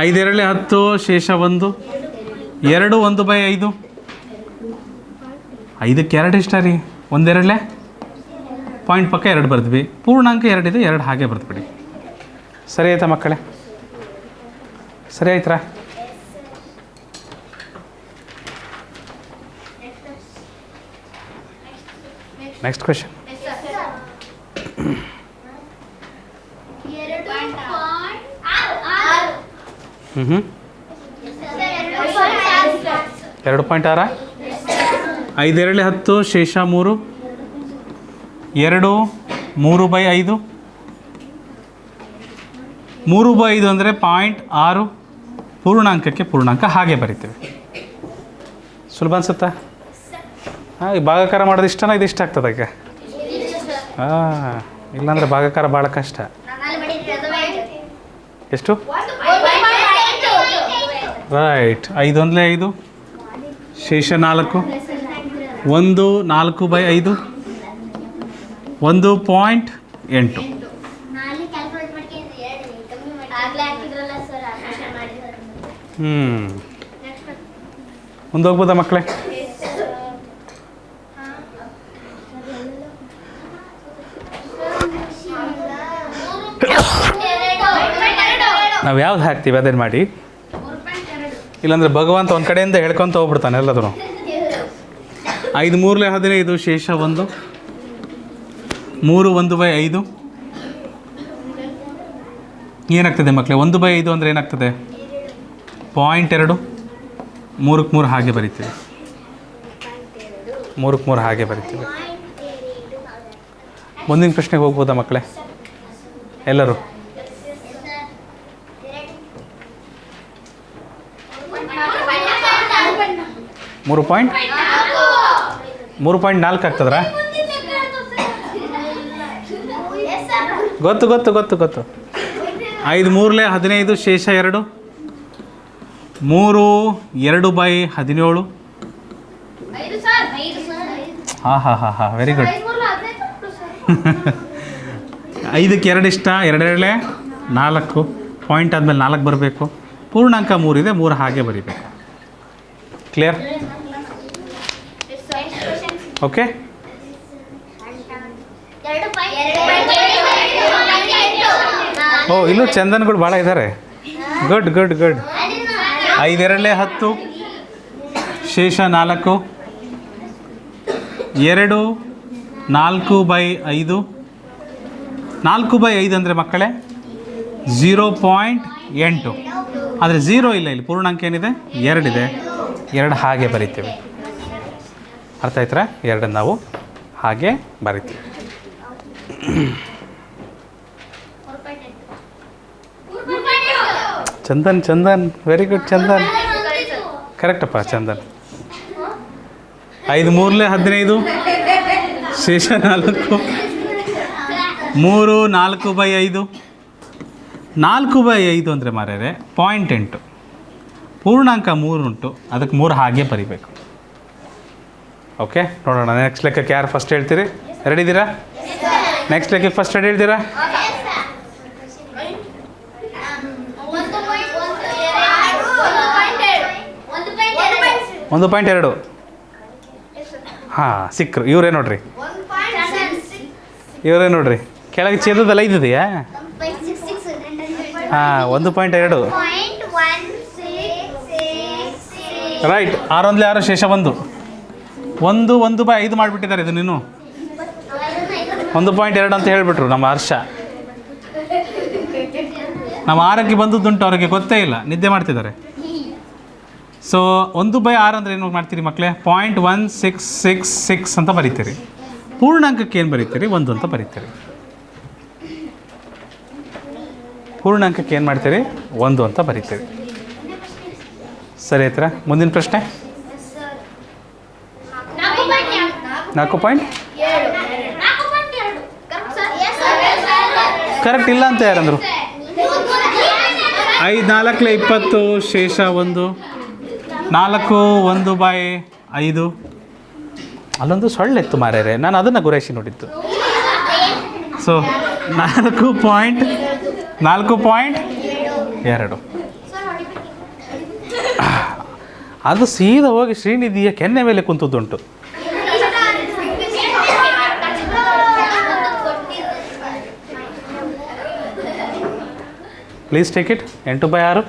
A: ಐದು 2 10, ಶೇಷ 1. 2 1/5. 5ಕ್ಕೆ 2 ಇಷ್ಟ ರೀ. 1 2 ಪಾಯಿಂಟ್ ಪಕ್ಕ 2 ಬರ್ದ್ವಿ. ಪೂರ್ಣಾಂಕ 2 ಇದೆ, 2 ಹಾಗೆ ಬರ್ದ್ಬಿಡಿ. ಸರಿ ಆಯ್ತಾ ಮಕ್ಕಳೇ? ಸರಿ ಆಯ್ತಾ? Next question. ಹ್ಞೂ 2.6. 5 2 10, ಶೇಷ 3. 2 3/5. 3/5 ಅಂದರೆ 0.6. ಪೂರ್ಣಾಂಕಕ್ಕೆ ಪೂರ್ಣಾಂಕ ಹಾಗೆ ಬರಿತೀವಿ. ಸುಲಭ ಅನ್ಸುತ್ತಾ? ಹಾಂ, ಈ ಭಾಗಾಕಾರ ಮಾಡೋದು ಇಷ್ಟನಾ? ಇದು ಇಷ್ಟ ಆಗ್ತದೆ ಈಗ? ಹಾಂ, ಇಲ್ಲಾಂದರೆ ಭಾಗಾಕಾರ ಭಾಳ ಕಷ್ಟ. ಎಷ್ಟು? ರೈಟ್. 5 1 5, ಶೇಷ 4. 1 4/5. 1.8. ಮುಂದೆ ಹೋಗ್ಬೋದಾ ಮಕ್ಕಳೇ? ನಾವು ಯಾವ್ದು ಹಾಕ್ತೀವಿ ಅದೇನು ಮಾಡಿ. ಇಲ್ಲಾಂದರೆ ಭಗವಂತ ಒಂದು ಕಡೆಯಿಂದ ಹೇಳ್ಕೊತ ಹೋಗ್ಬಿಡ್ತಾನೆ ಎಲ್ಲದೂ. 5 3 15, ಶೇಷ 1. 3 1/5. ಏನಾಗ್ತದೆ ಮಕ್ಕಳೇ? 1/5 ಅಂದರೆ ಏನಾಗ್ತದೆ? 0.2. 3ಕ್ಕೆ 3 ಹಾಗೆ ಬರಿತೀವಿ. 3ಕ್ಕೆ 3 ಹಾಗೆ ಬರಿತೀವಿ. ಮುಂದಿನ ಪ್ರಶ್ನೆಗೆ ಹೋಗ್ಬೋದಾ ಮಕ್ಕಳೇ ಎಲ್ಲರೂ? ಮೂರು 3.4 ಆಗ್ತದ್ರಾ? ಗೊತ್ತು 5 3 15, ಶೇಷ 2. 3 2/17. ಹಾಂ, ವೆರಿ ಗುಡ್. 5ಕ್ಕೆ 2 ಇಷ್ಟ. 2 2 4. ಪಾಯಿಂಟ್ ಆದಮೇಲೆ 4 ಬರಬೇಕು. ಪೂರ್ಣಾಂಕ 3 ಇದೆ, 3 ಹಾಗೆ ಬರೀಬೇಕು. ಕ್ಲಿಯರ್? ಓಕೆ. ಓ, ಇಲ್ಲೂ ಚಂದನ್ಗಳು ಭಾಳ ಇದ್ದಾರೆ. Good good good. 5 2 10, ಶೇಷ 4. 2 4/5. 4/5 ಅಂದರೆ ಮಕ್ಕಳೇ 0.8. ಆದರೆ 0 ಇಲ್ಲ, ಇಲ್ಲಿ ಪೂರ್ಣಾಂಕ ಏನಿದೆ 2 ಇದೆ. 2 ಹಾಗೆ ಬರಿತೀವಿ. ಅರ್ಥ ಆಯ್ತಾ? 2 ನಾವು ಹಾಗೆ ಬರಿತೀವಿ. Chandan very good Chandan. ಕರೆಕ್ಟಪ್ಪ ಚಂದನ್. 5 3 15, ಶೇಷ 4. 3 4/5. 4/5 ಅಂದರೆ ಮಾರ್ಯಾರೆ 0.8. ಪೂರ್ಣಾಂಕ 3 ಉಂಟು, ಅದಕ್ಕೆ 3 ಹಾಗೆ ಬರಿಬೇಕು. ಓಕೆ, ನೋಡೋಣ. ನೆಕ್ಸ್ಟ್ ಲೆಕ್ಕಕ್ಕೆ ಯಾರು ಫಸ್ಟ್ ಹೇಳ್ತೀರಿ? ರೆಡಿ ಇದ್ದೀರಾ? ನೆಕ್ಸ್ಟ್ ಲೆಕ್ಕಕ್ಕೆ ಫಸ್ಟ್ ರೆಡಿ ಹೇಳ್ತೀರಾ? 1.2. ಹಾಂ, ಸಿಕ್ಕರು. ಇವರೇ ನೋಡ್ರಿ, ಕೆಳಗೆ ಛೇದದಲ್ಲಿ 5 ಇದೆಯಾ? ಹಾಂ, 1.2. ರೈಟ್. 6 1 6, ಶೇಷ 1. 1/5 ಮಾಡಿಬಿಟ್ಟಿದ್ದಾರೆ. ಇದು ನೀನು 1.2 ಅಂತ ಹೇಳಿಬಿಟ್ರು ನಮ್ಮ ಹರ್ಷ. ನಮ್ಮ 6ಕ್ಕೆ ಬಂದದ್ದುಂಟು, ಅವ್ರಿಗೆ ಗೊತ್ತೇ ಇಲ್ಲ, ನಿದ್ದೆ ಮಾಡ್ತಿದ್ದಾರೆ. ಸೊ 1/6 ಅಂದರೆ ಏನು ಮಾಡ್ತೀರಿ ಮಕ್ಕಳೇ? 0.1666 ಅಂತ ಬರೀತೀರಿ. ಪೂರ್ಣಾಂಕಕ್ಕೆ ಏನು ಬರೀತೀರಿ? 1 ಅಂತ ಬರೀತೀರಿ. ಪೂರ್ಣಾಂಕಕ್ಕೆ ಏನು ಮಾಡ್ತೀರಿ? 1 ಅಂತ ಬರೀತೀರಿ. ಸರಿ ಆಯ್ತಾ? ಮುಂದಿನ ಪ್ರಶ್ನೆ. 4. ಕರೆಕ್ಟ್ ಇಲ್ಲ ಅಂತ ಯಾರಂದರು? 5 4 20, ಶೇಷ 1. 4 1/5. ಅಲ್ಲೊಂದು ಸೊಳ್ಳೆ ಇತ್ತು ಮಾರ್ಯಾರೆ, ನಾನು ಅದನ್ನು ಗುರೈಸಿ ನೋಡಿದ್ದು. ಸೊ 4.2. ಅದು ಸೀದಾ ಹೋಗಿ ಶ್ರೀನಿಧಿಯ ಕೆನ್ನೆ ಮೇಲೆ ಕುಂತದ್ದುಂಟು. Please take it. 8/6.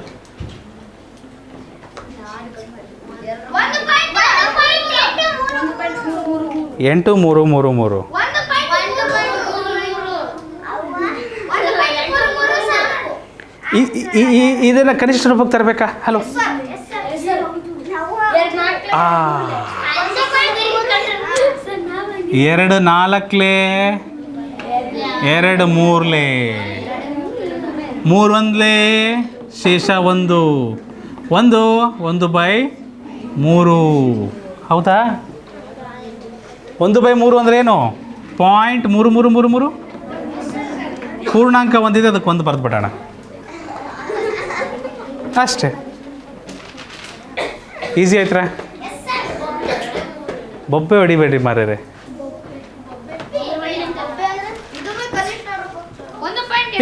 A: 8 3 3 3. ಇದನ್ನು ಕನಿಷ್ಠ ರೂಪಕ್ಕೆ ತರಬೇಕಾ? ಹಲೋ, 2 4 2 3 3 1 ಶೇಷ 1 1/3. ಹೌದಾ? 1/3 ಅಂದರೆ ಏನು? 0.3333. ಪೂರ್ಣಾಂಕ 1 ಇದೆ, ಅದಕ್ಕೆ 1 ಬರೆದ್ಬಿಡೋಣ ಅಷ್ಟೇ. ಈಸಿ ಆಯ್ತಾ? ಬೊಬ್ಬೆ ಹೊಡಿಬೇಡ್ರಿ ಮಾರ್ಯಾರೆ.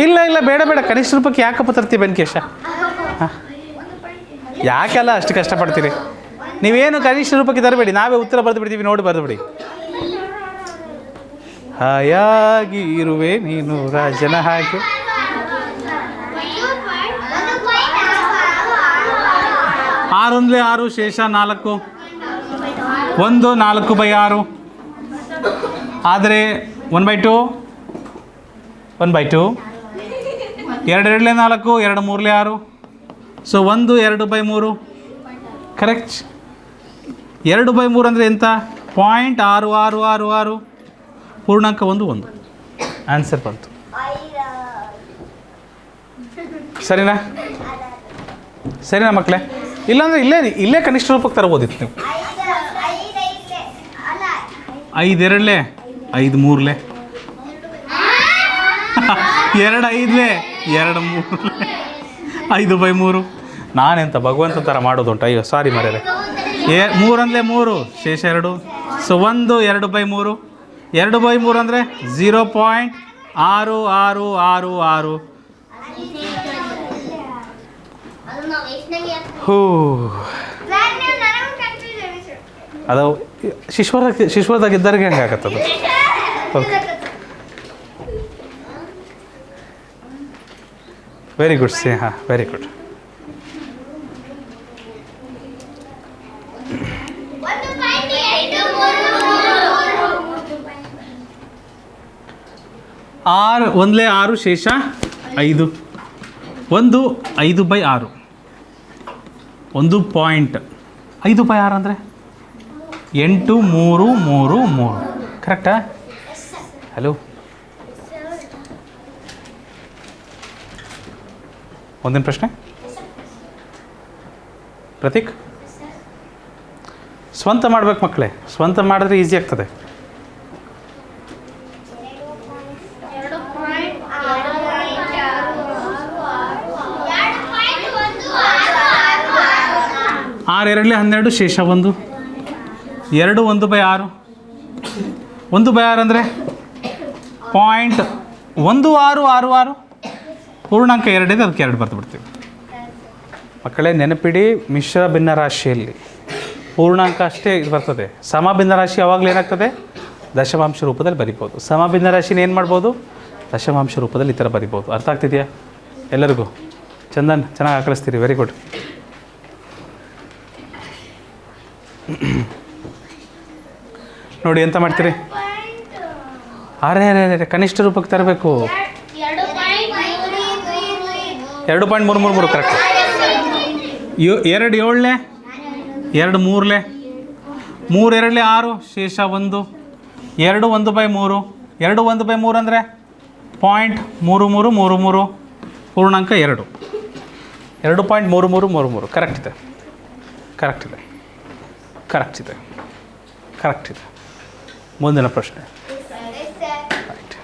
A: ಇಲ್ಲ ಬೇಡ, ಕನಿಷ್ಠ ರೂಪಕ್ಕೆ ಯಾಕಪ್ಪ ತರ್ತೀವಿ ಬೆನ್ಕೇಶ? ಯಾಕೆಲ್ಲ ಅಷ್ಟು ಕಷ್ಟಪಡ್ತೀರಿ? ನೀವೇನು ಕನಿಷ್ಠ ರೂಪಕ್ಕೆ ತರಬೇಡಿ, ನಾವೇ ಉತ್ತರ ಬರೆದು ಬಿಡ್ತೀವಿ. ನೋಡಿ ಬರೆದು ಬಿಡಿ. ಹಾಯಾಗಿ ಇರುವೆ ನೀನು ರಾಜನ ಹಾಗೆ. 6 1 6, ಶೇಷ 4. 1 4/6. ಆದರೆ 1/2. 2 2 4, 2 3 6. ಸೊ 1 2/3. ಕರೆಕ್ಟ್. 2/3 ಅಂದರೆ ಎಂತ? 0.6666. ಪೂರ್ಣಾಂಕ 1 1. ಆನ್ಸರ್ ಬಂತು. ಸರಿನಾ ಮಕ್ಕಳೇ? ಇಲ್ಲಾಂದರೆ ಇಲ್ಲೇ ಕನಿಷ್ಠ ರೂಪಕ್ಕೆ ತರ್ಬೋದಿತ್ತು ನೀವು. 5 2 5 3 2 5 2 3 5/3. ನಾನೆಂತ ಭಗವಂತ ಥರ ಮಾಡೋದುಂಟು. ಅಯ್ಯೋ ಸಾರಿ ಮರ್ಯಾರೆ. 3 1 3, ಶೇಷ 2. ಸೊ 1 2/3. 2/3 ಅಂದರೆ 0.6666. ಹೂ, ಅದು ಶಿಶ್ವರದಾಗ ಇದ್ದವ್ರಿಗೆ ಹೆಂಗೆ ಆಗತ್ತದು? Okay, very good. ಹಾಂ, ವೆರಿ ಗುಡ್. ಒಂದಲೇ 6 ಶೇಷ 5. 5/6. 1.5/6 ಅಂದರೆ 8, 3, 3, 3. ಕರೆಕ್ಟಾ? ಹಲೋ, ಮುಂದಿನ ಪ್ರಶ್ನೆ ಪ್ರತೀಕ್. ಸ್ವಂತ ಮಾಡ್ಬೇಕು ಮಕ್ಕಳೇ, ಸ್ವಂತ ಮಾಡಿದ್ರೆ ಈಸಿ ಆಗ್ತದೆ. ಆರು 2 12 ಶೇಷ 1. 2 1/6. 1/6 ಅಂದರೆ 0.1666. ಪೂರ್ಣಾಂಕ 2 ಇದೆ, ಅದಕ್ಕೆ 2 ಬರೆದು ಬಿಡ್ತೀವಿ. ಮಕ್ಕಳೇ ನೆನಪಿಡಿ, ಮಿಶ್ರ ಭಿನ್ನರಾಶಿಯಲ್ಲಿ ಪೂರ್ಣಾಂಕ ಅಷ್ಟೇ ಇದು ಬರ್ತದೆ. ಸಮ ಭಿನ್ನರಾಶಿ ಯಾವಾಗಲೂ ಏನಾಗ್ತದೆ? ದಶಮಾಂಶ ರೂಪದಲ್ಲಿ ಬರಿಬೋದು. ಸಮ ಭಿನ್ನರಾಶಿನ ಏನು ಮಾಡ್ಬೋದು? ದಶಮಾಂಶ ರೂಪದಲ್ಲಿ ಈ ಥರ ಬರಿಬೋದು. ಅರ್ಥ ಆಗ್ತಿದೆಯಾ ಎಲ್ಲರಿಗೂ? ಚಂದನ್, ಚೆನ್ನಾಗಿ ಆಕಳಿಸ್ತೀರಿ, ವೆರಿ ಗುಡ್. ನೋಡಿ ಎಂತ ಮಾಡ್ತೀರಿ? ಅರೆ ಕನಿಷ್ಠ ರೂಪಕ್ಕೆ ತರಬೇಕು. 2.333 ಕರೆಕ್ಟ್. 2 7 2 3 3 2 6 ಶೇಷ 1. 2 1/3. 2 1/3 ಅಂದರೆ 0.3333. ಪೂರ್ಣಾಂಕ 2. 2.3333 ಕರೆಕ್ಟ್ ಇದೆ, ಕರೆಕ್ಟ್ ಇದೆ, ಕರೆಕ್ಟ್ ಇದೆ, ಕರೆಕ್ಟ್ ಇದೆ. ಮುಂದಿನ ಪ್ರಶ್ನೆ. ರೈಟ್.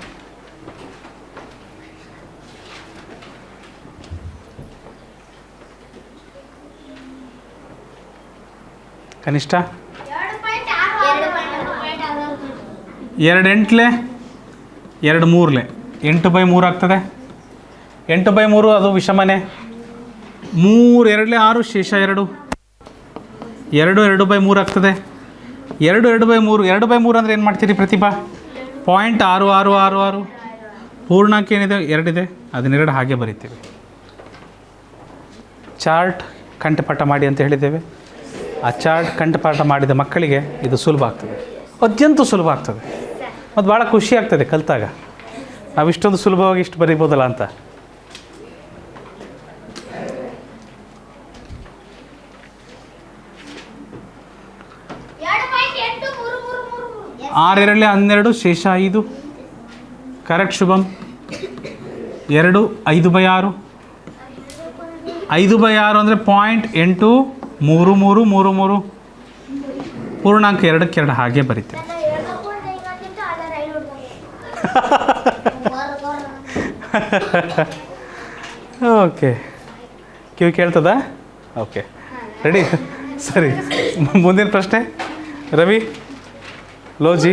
A: ಕನಿಷ್ಠ 2 8 2 3 8/3 ಆಗ್ತದೆ. 8/3 ಅದು ವಿಷಮನೆ. 3 2 6 ಶೇಷ 2. 2 2/3 ಆಗ್ತದೆ. 2 2/3. 2/3 ಅಂದರೆ ಏನು ಮಾಡ್ತೀರಿ ಪ್ರತಿಭಾ? 0.6666. ಪೂರ್ಣಾಂಕ ಏನಿದೆ? 2 ಇದೆ, ಅದನ್ನ 2 ಹಾಗೆ ಬರಿತೀವಿ. ಚಾರ್ಟ್ ಕಂಠಪಾಠ ಮಾಡಿ ಅಂತ ಹೇಳಿದ್ದೇವೆ. ಆ ಚಾರ್ಟ್ ಕಂಠಪಾಠ ಮಾಡಿದ ಮಕ್ಕಳಿಗೆ ಇದು ಸುಲಭ ಆಗ್ತದೆ, ಅತ್ಯಂತ ಸುಲಭ ಆಗ್ತದೆ. ಮತ್ತು ಭಾಳ ಖುಷಿ ಆಗ್ತದೆ ಕಲಿತಾಗ, ನಾವು ಇಷ್ಟೊಂದು ಸುಲಭವಾಗಿ ಇಷ್ಟು ಬರಿಬೋದಲ್ಲ ಅಂತ. ಆರು 2 12 ಶೇಷ 5. ಕರೆಕ್ಟ್ ಶುಭಮ್. 2 5/6. 5/6 ಅಂದರೆ 0.8333. ಪೂರ್ಣಾಂಕ 2ಕ್ಕೆ 2 ಹಾಗೆ ಬರಿತೀವಿ. ಓಕೆ, ಕಿವಿ ಕೇಳ್ತದಾ? Okay, ready? ಸರಿ, ಮುಂದಿನ ಪ್ರಶ್ನೆ. ರವಿ, ಲೋಜಿ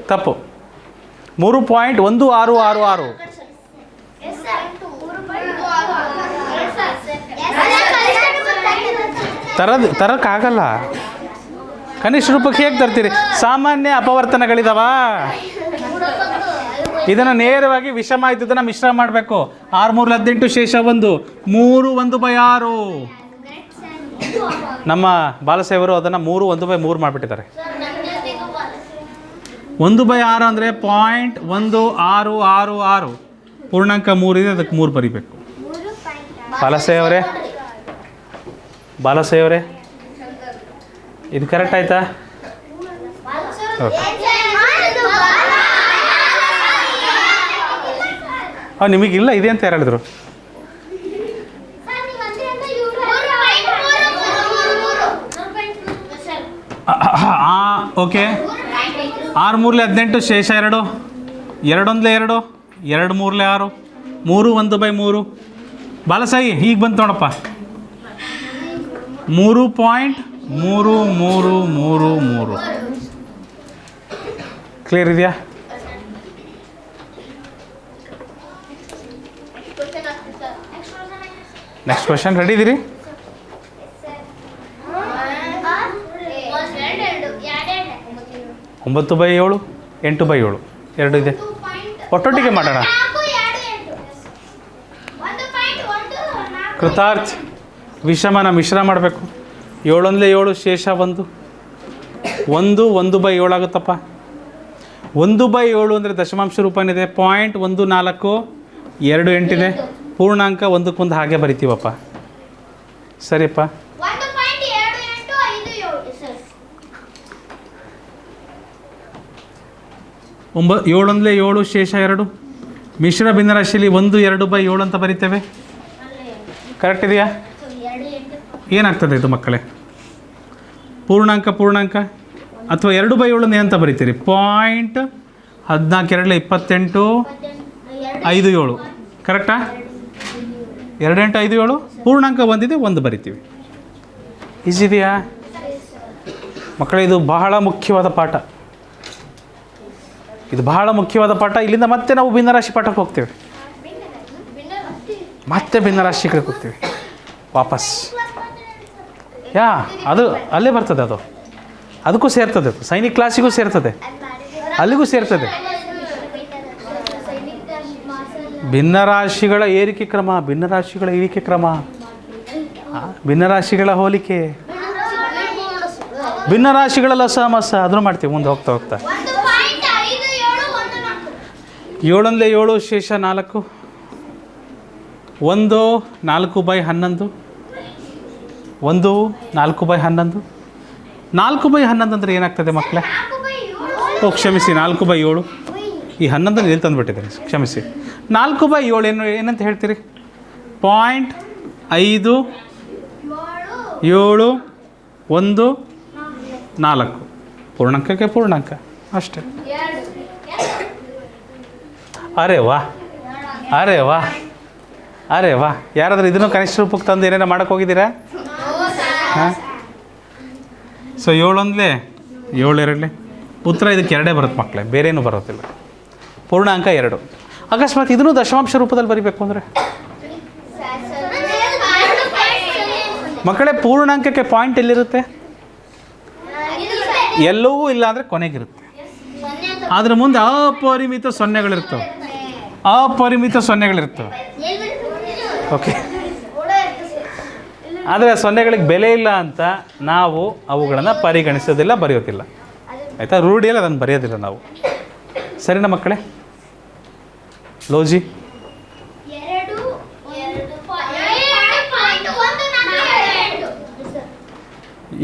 A: ತಪ್ಪು. 3.1666. ತರಕ್ಕಾಗಲ್ಲ. ಕನಿಷ್ಠ ರೂಪಕ್ಕೆ ಹೇಗೆ ತರ್ತೀರಿ? ಸಾಮಾನ್ಯ ಅಪವರ್ತನಗಳಿದಾವ. ಇದನ್ನು ನೇರವಾಗಿ ವಿಷಮ ಇದ್ದದನ್ನು ಮಿಶ್ರ ಮಾಡಬೇಕು. 6 3 18 ಶೇಷ 1. 3 1/6. ನಮ್ಮ ಬಾಲಸೇವರು ಅದನ್ನು 3 1/3 ಮಾಡಿಬಿಟ್ಟಿದ್ದಾರೆ. 1/6 ಅಂದರೆ 0.1666. ಪೂರ್ಣಾಂಕ 3 ಇದೆ, ಅದಕ್ಕೆ 3 ಬರಿಬೇಕು. ಬಾಲಸೇವರೇ ಇದು ಕರೆಕ್ಟ್ ಆಯ್ತಾ? ಓಕೆ, ನಿಮಗಿಲ್ಲ ಇದೆ ಅಂತ ಯಾರು ಹೇಳಿದ್ರು? ಓಕೆ. 6 3 18 ಶೇಷ 2. 2 1 2. 2 3 6. 3 1/3. ಬಾಲಸಾಯಿ ಈಗ ಬಂತು ನೋಡಪ್ಪ. 3.3333. ಕ್ಲಿಯರ್ ಇದೆಯಾ? Next question. ರೆಡಿ ಇದ್ದೀರಿ? 9/7 8/7 2 ಇದೆ. ಒಟ್ಟೊಟ್ಟಿಗೆ ಮಾಡೋಣ. ಕೃತಾರ್ಥ. ವಿಷಮನ ಮಿಶ್ರ ಮಾಡಬೇಕು. 7 1 7 ಶೇಷ 1. 1 1/7 ಆಗುತ್ತಪ್ಪ. 1/7 ಅಂದರೆ ದಶಮಾಂಶ ರೂಪ ಏನಿದೆ 0.14 2 8 ಪೂರ್ಣಾಂಕ ಒಂದಕ್ಕೊಂದು ಹಾಗೆ ಬರಿತೀವಪ್ಪ. ಸರಿಯಪ್ಪ. 7 7 ಶೇಷ 2. ಮಿಶ್ರ ಭಿನ್ನರಾಶಿಯಲ್ಲಿ 1 2/7 ಅಂತ ಬರಿತೇವೆ. ಕರೆಕ್ಟ್ ಇದೆಯಾ? ಏನಾಗ್ತದೆ ಇದು ಮಕ್ಕಳೇ? ಪೂರ್ಣಾಂಕ ಅಥವಾ 2/7 ಏನಂತ ಬರಿತೀರಿ? 0.14 2 28 57. ಕರೆಕ್ಟಾ? 2 8 5 7. ಪೂರ್ಣಾಂಕ ಒಂದಿದೆ, 1 ಬರಿತೀವಿ. ಈಸಿ ಇದೆಯಾ ಮಕ್ಕಳೇ? ಇದು ಬಹಳ ಮುಖ್ಯವಾದ ಪಾಠ. ಇಲ್ಲಿಂದ ಮತ್ತೆ ನಾವು ಭಿನ್ನರಾಶಿ ಪಾಠಕ್ಕೆ ಹೋಗ್ತೇವೆ. ಮತ್ತೆ ಭಿನ್ನರಾಶಿಗಳಿಗೆ ಹೋಗ್ತೀವಿ ವಾಪಸ್. ಅದು ಅಲ್ಲೇ ಬರ್ತದೆ, ಅದಕ್ಕೂ ಸೇರ್ತದೆ, ಸೈನಿಕ್ ಕ್ಲಾಸಿಗೂ ಸೇರ್ತದೆ, ಅಲ್ಲಿಗೂ ಸೇರ್ತದೆ. ಭಿನ್ನರಾಶಿಗಳ ಏರಿಕೆ ಕ್ರಮ, ಭಿನ್ನರಾಶಿಗಳ ಇಳಿಕೆ ಕ್ರಮ, ಭಿನ್ನರಾಶಿಗಳ ಹೋಲಿಕೆ, ಭಿನ್ನರಾಶಿಗಳ ಲಸಮಸ ಅದನ್ನು ಮಾಡ್ತೀವಿ ಮುಂದೆ ಹೋಗ್ತಾ 7 7 ಶೇಷ 4. 1 4/11. 1 4/11. 4/11 ಅಂದರೆ ಏನಾಗ್ತದೆ ಮಕ್ಕಳೇ? ಕ್ಷಮಿಸಿ, 4/7. ಈ 11 ಎಲ್ಲಿ ತಂದುಬಿಟ್ಟಿದ್ದಾರೆ, ಕ್ಷಮಿಸಿ. 4/7 ಏನಂತ ಹೇಳ್ತೀರಿ? 0.5 7 1 4. ಪೂರ್ಣಾಂಕಕ್ಕೆ ಪೂರ್ಣಾಂಕ ಅಷ್ಟೇ. ಅರೆ ವಾ ಯಾರಾದರೂ ಇದನ್ನು ಕನಿಷ್ಠ ರೂಪಕ್ಕೆ ತಂದು ಏನೇನೋ ಮಾಡೋಕ್ಕೆ ಹೋಗಿದ್ದೀರಾ? ಹಾಂ. ಸೊ 7 1 7 2 ಉತ್ತರ ಇದಕ್ಕೆ 2 ಬರುತ್ತೆ ಮಕ್ಕಳೇ, ಬೇರೇನೂ ಬರೋದಿಲ್ಲ. ಪೂರ್ಣಾಂಕ 2. ಅಕಸ್ಮಾತ್ ಇದನ್ನು ದಶಮಾಂಶ ರೂಪದಲ್ಲಿ ಬರಿಬೇಕು ಅಂದರೆ ಮಕ್ಕಳೇ ಪೂರ್ಣಾಂಕಕ್ಕೆ ಪಾಯಿಂಟ್ ಎಲ್ಲಿರುತ್ತೆ? ಎಲ್ಲವೂ ಇಲ್ಲ ಅಂದರೆ ಕೊನೆಗಿರುತ್ತೆ. ಅದ್ರ ಮುಂದೆ ಅಪರಿಮಿತ ಸೊನ್ನೆಗಳಿರ್ತವೆ. ಓಕೆ. ಆದರೆ ಆ ಸೊನ್ನೆಗಳಿಗೆ ಬೆಲೆ ಇಲ್ಲ ಅಂತ ನಾವು ಅವುಗಳನ್ನು ಪರಿಗಣಿಸೋದಿಲ್ಲ, ಬರೆಯೋದಿಲ್ಲ. ಆಯಿತಾ? ರೂಢಿಯಲ್ಲಿ ಅದನ್ನು ಬರೆಯೋದಿಲ್ಲ ನಾವು. ಸರಿನಾ ಮಕ್ಕಳೇ? ಲೋಜಿ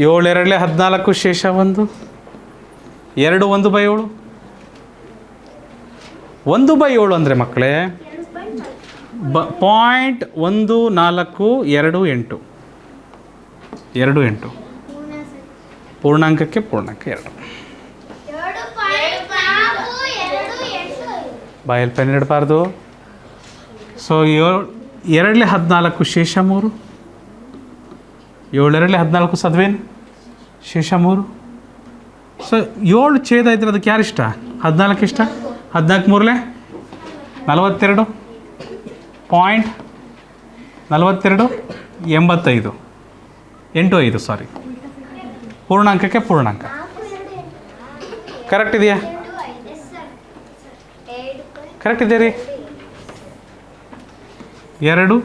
A: 7 2 14 ಶೇಷ 1. 2 1/7. 1/7 ಅಂದರೆ ಮಕ್ಕಳೇ 0.14 2 8. ಪೂರ್ಣಾಂಕಕ್ಕೆ ಪೂರ್ಣಾಂಕ 2. ಬಾಯಲ್ಲಿ ಪೆನ್ ಇಡಬಾರ್ದು. ಸೊ 7 14 ಶೇಷ 3. 7 2 14 ಸದ್ವೇನು ಶೇಷ 3. ಸೊ 7 ಛೇದ ಇದ್ರೆ ಅದಕ್ಕೆ ಯಾರು ಇಷ್ಟ? 14 ಇಷ್ಟ. 14 3 42. 0.42 85 85 ಸಾರಿ. ಪೂರ್ಣಾಂಕಕ್ಕೆ ಪೂರ್ಣಾಂಕ. ಕರೆಕ್ಟ್ ಇದೆಯಾ? ಕರೆಕ್ಟ್ ಇದೆ ರೀ. 2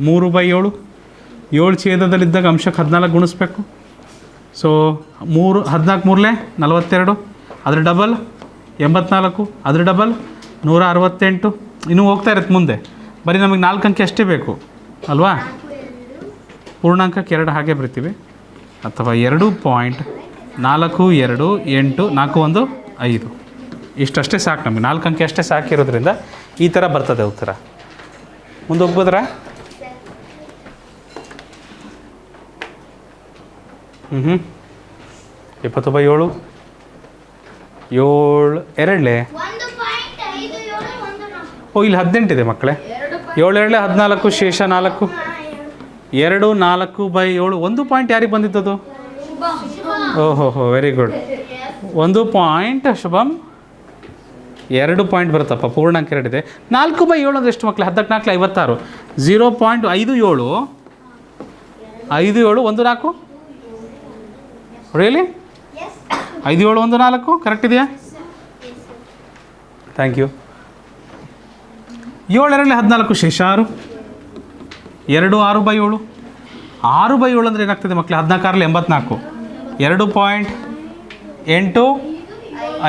A: 3/7. 7 ಛೇದದಲ್ಲಿದ್ದಾಗ ಅಂಶಕ್ಕೆ 14 ಗುಣಿಸ್ಬೇಕು. ಸೊ 14 3 42. ಅದ್ರ ಡಬಲ್ 84. ಅದ್ರ ಡಬಲ್ 168. ಇನ್ನೂ ಹೋಗ್ತಾ ಇರುತ್ತೆ ಮುಂದೆ. ಬರೀ ನಮಗೆ 4 ಅಂಕೆ ಅಷ್ಟೇ ಬೇಕು ಅಲ್ವಾ? ಪೂರ್ಣಾಂಕಕ್ಕೆ 2 ಹಾಗೆ ಬರಿತೀವಿ. ಅಥವಾ 2.42 8 4 1 5. ಇಷ್ಟಷ್ಟೇ ಸಾಕು ನಮಗೆ. 4 ಅಂಕೆ ಅಷ್ಟೇ ಸಾಕಿರೋದ್ರಿಂದ ಈ ಥರ ಬರ್ತದೆ ಉತ್ತರ. ಮುಂದೆ ಹೋಗ್ಬೋದ್ರಾ? 20/7. 7 2 ಇಲ್ಲಿ 18 ಇದೆ ಮಕ್ಕಳೇ. 7 2 14 ಶೇಷ 4. 2 4/7. 1 ಪಾಯಿಂಟ್ ಯಾರಿಗೆ ಬಂದಿದ್ದದು? ಓಹೋ very good. 1 point Shubham. 2 point ಬರುತ್ತಪ್ಪ. ಪೂರ್ಣಾಂಕ 2 ಇದೆ. 4/7 ಅಂದರೆ ಎಷ್ಟು ಮಕ್ಕಳೇ? 14 4 56. 0.57 57 1 4. ರಿಯಲಿ? 5 7 1 4. ಕರೆಕ್ಟ್ ಇದೆಯಾ? Thank you. 7 2 14 ಶೇಷ 6. 2 6/7. 6/7 ಅಂದರೆ ಏನಾಗ್ತದೆ ಮಕ್ಕಳೇ? 14 6 84. 2.8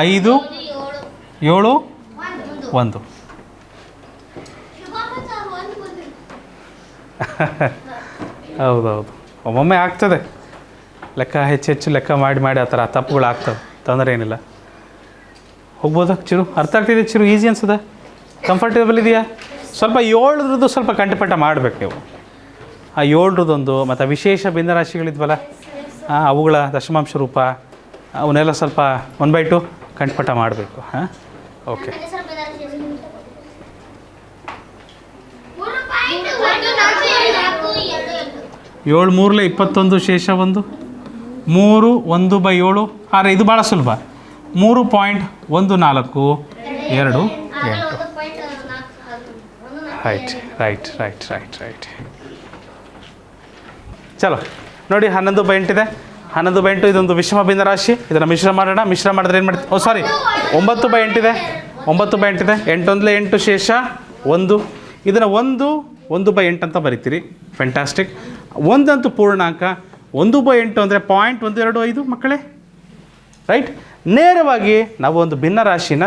A: 5 7 1. ಹೌದೌದು, ಒಮ್ಮೊಮ್ಮೆ ಆಗ್ತದೆ ಲೆಕ್ಕ ಹೆಚ್ಚು ಲೆಕ್ಕ ಮಾಡಿ ಆ ಥರ ತಪ್ಪುಗಳು ಆಗ್ತವೆ, ತೊಂದರೆ ಏನಿಲ್ಲ. ಹೋಗ್ಬೋದಾ ಚಿರು? ಅರ್ಥ ಆಗ್ತಿದೆ ಚಿರು? ಈಸಿ ಅನ್ಸದ? ಕಂಫರ್ಟೇಬಲ್ ಇದೆಯಾ? ಸ್ವಲ್ಪ 7ರದ್ದು ಸ್ವಲ್ಪ ಕಂಠಪಾಠ ಮಾಡಬೇಕು ನೀವು. ಆ 7ರದೊಂದು ಮತ್ತು ವಿಶೇಷ ಭಿನ್ನರಾಶಿಗಳಿದ್ವಲ್ಲ ಅವುಗಳ ದಶಮಾಂಶ ರೂಪ ಅವನ್ನೆಲ್ಲ ಸ್ವಲ್ಪ 1/2 ಕಂಠಪಾಠ ಮಾಡಬೇಕು. ಹಾಂ, ಓಕೆ. 7 3 21 ಶೇಷ 1 3 1/7. ಆದರೆ ಇದು ಭಾಳ ಸುಲಭ. 3.14 2 8. ರೈಟ್. ಚಲೋ ನೋಡಿ, 11/8 ಇದೆ. 11/8 ಇದೊಂದು ವಿಷಮ ಭಿನ್ನ ರಾಶಿ. ಇದನ್ನು ಮಿಶ್ರ ಮಾಡೋಣ. ಮಿಶ್ರ ಮಾಡಿದ್ರೆ ಏನು ಮಾಡ್ತೀವಿ? 9/8 ಇದೆ. 9/8 ಇದೆ. 8 1 8 ಶೇಷ 1. ಇದನ್ನು 1/8 ಅಂತ ಬರಿತೀರಿ. ಫ್ಯಾಂಟಾಸ್ಟಿಕ್. 1 ಅಂತೂ ಪೂರ್ಣಾಂಕ. 1/8 ಅಂದರೆ 0.125 ಮಕ್ಕಳೇ. ರೈಟ್. ನೇರವಾಗಿ ನಾವು ಒಂದು ಭಿನ್ನ ರಾಶಿನ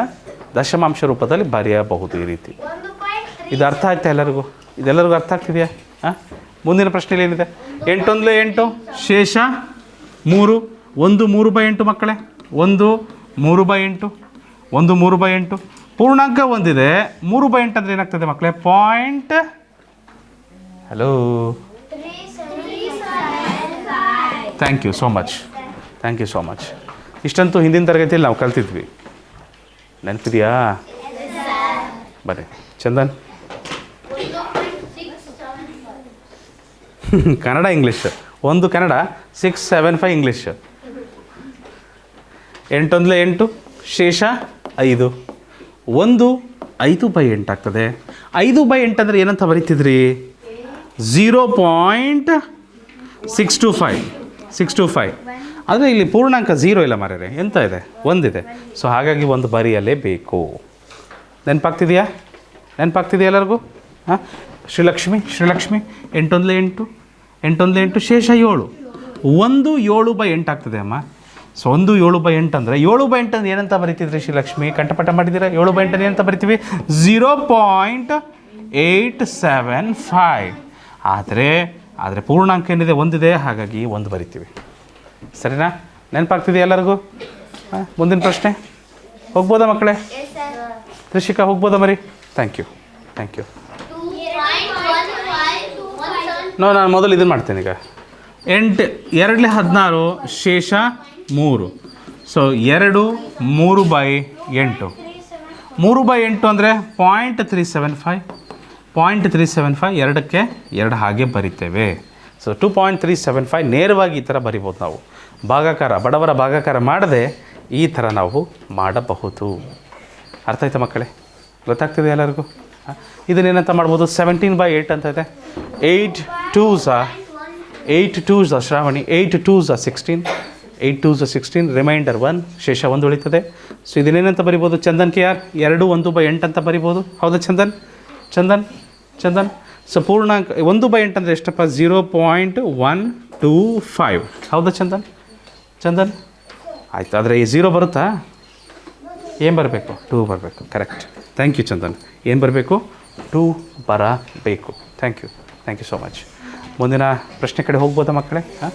A: ದಶಮಾಂಶ ರೂಪದಲ್ಲಿ ಬರೆಯಬಹುದು ಈ ರೀತಿ. ಇದು ಅರ್ಥ ಆಯ್ತಾ ಎಲ್ಲರಿಗೂ? ಇದೆಲ್ಲರಿಗೂ ಅರ್ಥ ಆಗ್ತಿದೆಯಾ? ಹಾಂ, ಮುಂದಿನ ಪ್ರಶ್ನೆಯಲ್ಲಿ ಏನಿದೆ? 8 1 8 ಶೇಷ 3. 1 3/8 ಮಕ್ಕಳೇ. 1 3/8. 1 3/8. ಪೂರ್ಣಾಂಕ ಒಂದಿದೆ. 3/8 ಅಂದರೆ ಏನಾಗ್ತದೆ ಮಕ್ಕಳೇ? Hello, thank you so much. ಇಷ್ಟಂತೂ ಹಿಂದಿನ ತರಗತಿಯಲ್ಲಿ ನಾವು ಕಲ್ತಿದ್ವಿ, ನೆನಪಿದೆಯಾ? ಬರ್ರಿ ಚಂದನ್. Kannada English 1 Kannada, 6 7 5 English. 8 1 8 ಶೇಷ 5. 1 5/8 ಆಗ್ತದೆ. 5/8 ಅಂದರೆ ಏನಂತ ಬರೀತಿದ್ರಿ? 0.625. ಆದರೆ ಇಲ್ಲಿ ಪೂರ್ಣಾಂಕ 0 ಇಲ್ಲ ಮಾರ್ರೆ, ಎಂತ ಇದೆ? 1 ಇದೆ. ಸೊ ಹಾಗಾಗಿ 1 ಬರೆಯಲೇಬೇಕು. ನೆನಪಾಗ್ತಿದೆಯಾ ಎಲ್ಲರಿಗೂ? ಹಾಂ, ಶ್ರೀಲಕ್ಷ್ಮಿ 8 1 8 ಶೇಷ 7. 1 7/8 ಆಗ್ತದೆ ಅಮ್ಮ. ಸೊ 1 7/8 ಅಂದರೆ 7/8 ಅಂದರೆ ಏನಂತ ಬರಿತಿದ್ರಿ ಶ್ರೀಲಕ್ಷ್ಮಿ? ಕಂಠಪಾಠ ಮಾಡಿದ್ದೀರಾ? 7/8 ಏನಂತ ಬರಿತೀವಿ? 0.875. ಆದರೆ ಪೂರ್ಣಾಂಕ ಏನಿದೆ? 1 ಇದೆ. ಹಾಗಾಗಿ 1 ಬರಿತೀವಿ. ಸರಿನಾ? ನೆನಪಾಗ್ತಿದೆ ಎಲ್ಲರಿಗೂ? ಮುಂದಿನ ಪ್ರಶ್ನೆ ಹೋಗ್ಬೋದಾ ಮಕ್ಕಳೇ? ತ್ರಿಷಿಕಾ ಹೋಗ್ಬೋದಾ ಮರಿ? Thank you. ನಾನು ಮೊದಲು ಇದನ್ನು ಮಾಡ್ತೇನೆ ಈಗ. 8 2 16 ಶೇಷ 3. ಸೊ 2 3/8. 3/8 ಅಂದರೆ 0.375. 0.375 2ಕ್ಕೆ 2 ಹಾಗೆ ಬರಿತೇವೆ. ಸೊ 2.375 ನೇರವಾಗಿ ಈ ಥರ ಬರಿಬೋದು ನಾವು. ಭಾಗಾಕಾರ, ಬಡವರ ಭಾಗಾಕಾರ ಮಾಡದೆ ಈ ಥರ ನಾವು ಮಾಡಬಹುದು. ಅರ್ಥ ಆಯ್ತಾ ಮಕ್ಕಳೇ? ಗೊತ್ತಾಗ್ತಿದೆ ಎಲ್ಲರಿಗೂ? ಇದನ್ನೇನಂತ ಮಾಡ್ಬೋದು? 17/8 ಅಂತ ಇದೆ. 8 2s Shravani. 8 2s 16. 8 2s 16. Reminder 1 ಶೇಷ 1 ಉಳಿತದೆ. ಸೊ ಇದನ್ನೇನಂತ ಬರಿಬೋದು? ಚಂದನ್ KR 2 1/8 ಅಂತ ಬರಿಬೋದು. ಹೌದಾ ಚಂದನ್? ಸೊ ಪೂರ್ಣಾಂಕ 1/8 ಅಂದರೆ ಎಷ್ಟಪ್ಪ? 0.125. ಹೌದಾ ಚಂದನ್? ಆಯ್ತು. ಆದರೆ ಈ 0 ಬರುತ್ತಾ? ಏನು ಬರಬೇಕು? 2 ಬರಬೇಕು. ಕರೆಕ್ಟ್. Thank you Chandan. ಏನು ಬರಬೇಕು? 2 ಬರಬೇಕು. Thank you so much. ಮುಂದಿನ ಪ್ರಶ್ನೆ ಕಡೆ ಹೋಗ್ಬೋದಾ ಮಕ್ಕಳೇ? ಹಾಂ,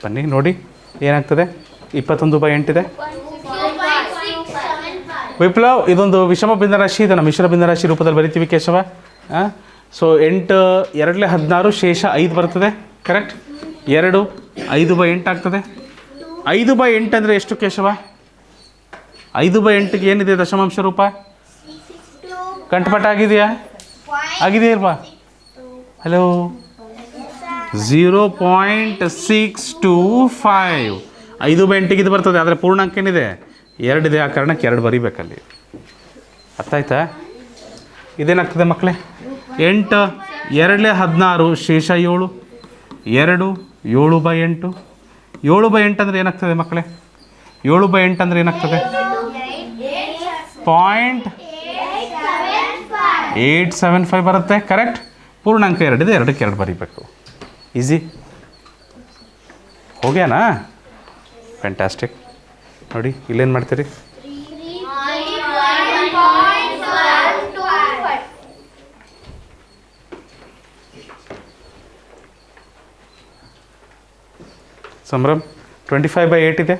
A: ಬನ್ನಿ ನೋಡಿ ಏನಾಗ್ತದೆ. 21/8 ಇದೆ. ವಿಪ್ಲವ್, ಇದೊಂದು ವಿಷಮ ಭಿನ್ನರಾಶಿ. ಇದನ್ನು ಮಿಶ್ರ ಭಿನ್ನರಾಶಿ ರೂಪದಲ್ಲಿ ಬರಿತೀವಿ ಕೇಶವ. ಹಾಂ, ಸೊ 8 2 16 ಶೇಷ 5 ಬರ್ತದೆ. ಕರೆಕ್ಟ್. 2 5/8 ಆಗ್ತದೆ. 5/8 ಅಂದರೆ ಎಷ್ಟು ಕೇಶವ? 5/8ಗೆ ಏನಿದೆ ದಶಮಾಂಶ ರೂಪ? ಕಂಠಪಾಠ ಆಗಿದೆಯಾ ಇಲ್ವಾ? ಹಲೋ, 0.625. 5/8ಗೆ ಇದು ಬರ್ತದೆ. ಆದರೆ ಪೂರ್ಣಾಂಕ ಏನಿದೆ? 2 ಇದೆ. ಆ ಕಾರಣಕ್ಕೆ 2 ಬರೀಬೇಕಲ್ಲಿ. ಅರ್ಥ ಆಯ್ತಾ? ಇದೇನಾಗ್ತದೆ ಮಕ್ಕಳೇ? 8 2 16 ಶೇಷ 7. 2 7/8. 7/8 ಅಂದರೆ ಏನಾಗ್ತದೆ ಮಕ್ಕಳೇ? 7/8 ಅಂದರೆ ಏನಾಗ್ತದೆ? 0.875 ಬರುತ್ತೆ. ಕರೆಕ್ಟ್. ಪೂರ್ಣಾಂಕ 2 ಇದೆ. 2ಕ್ಕೆ 2 ಬರೀಬೇಕು. ಈಸಿ. ಹೋಗ್ಯಾನಾ? ಫ್ಯಾಂಟಾಸ್ಟಿಕ್. ನೋಡಿ ಇಲ್ಲೇನು ಮಾಡ್ತೀರಿ?
B: ಸಂಭ್ರಮ್ 25/8 ಇದೆ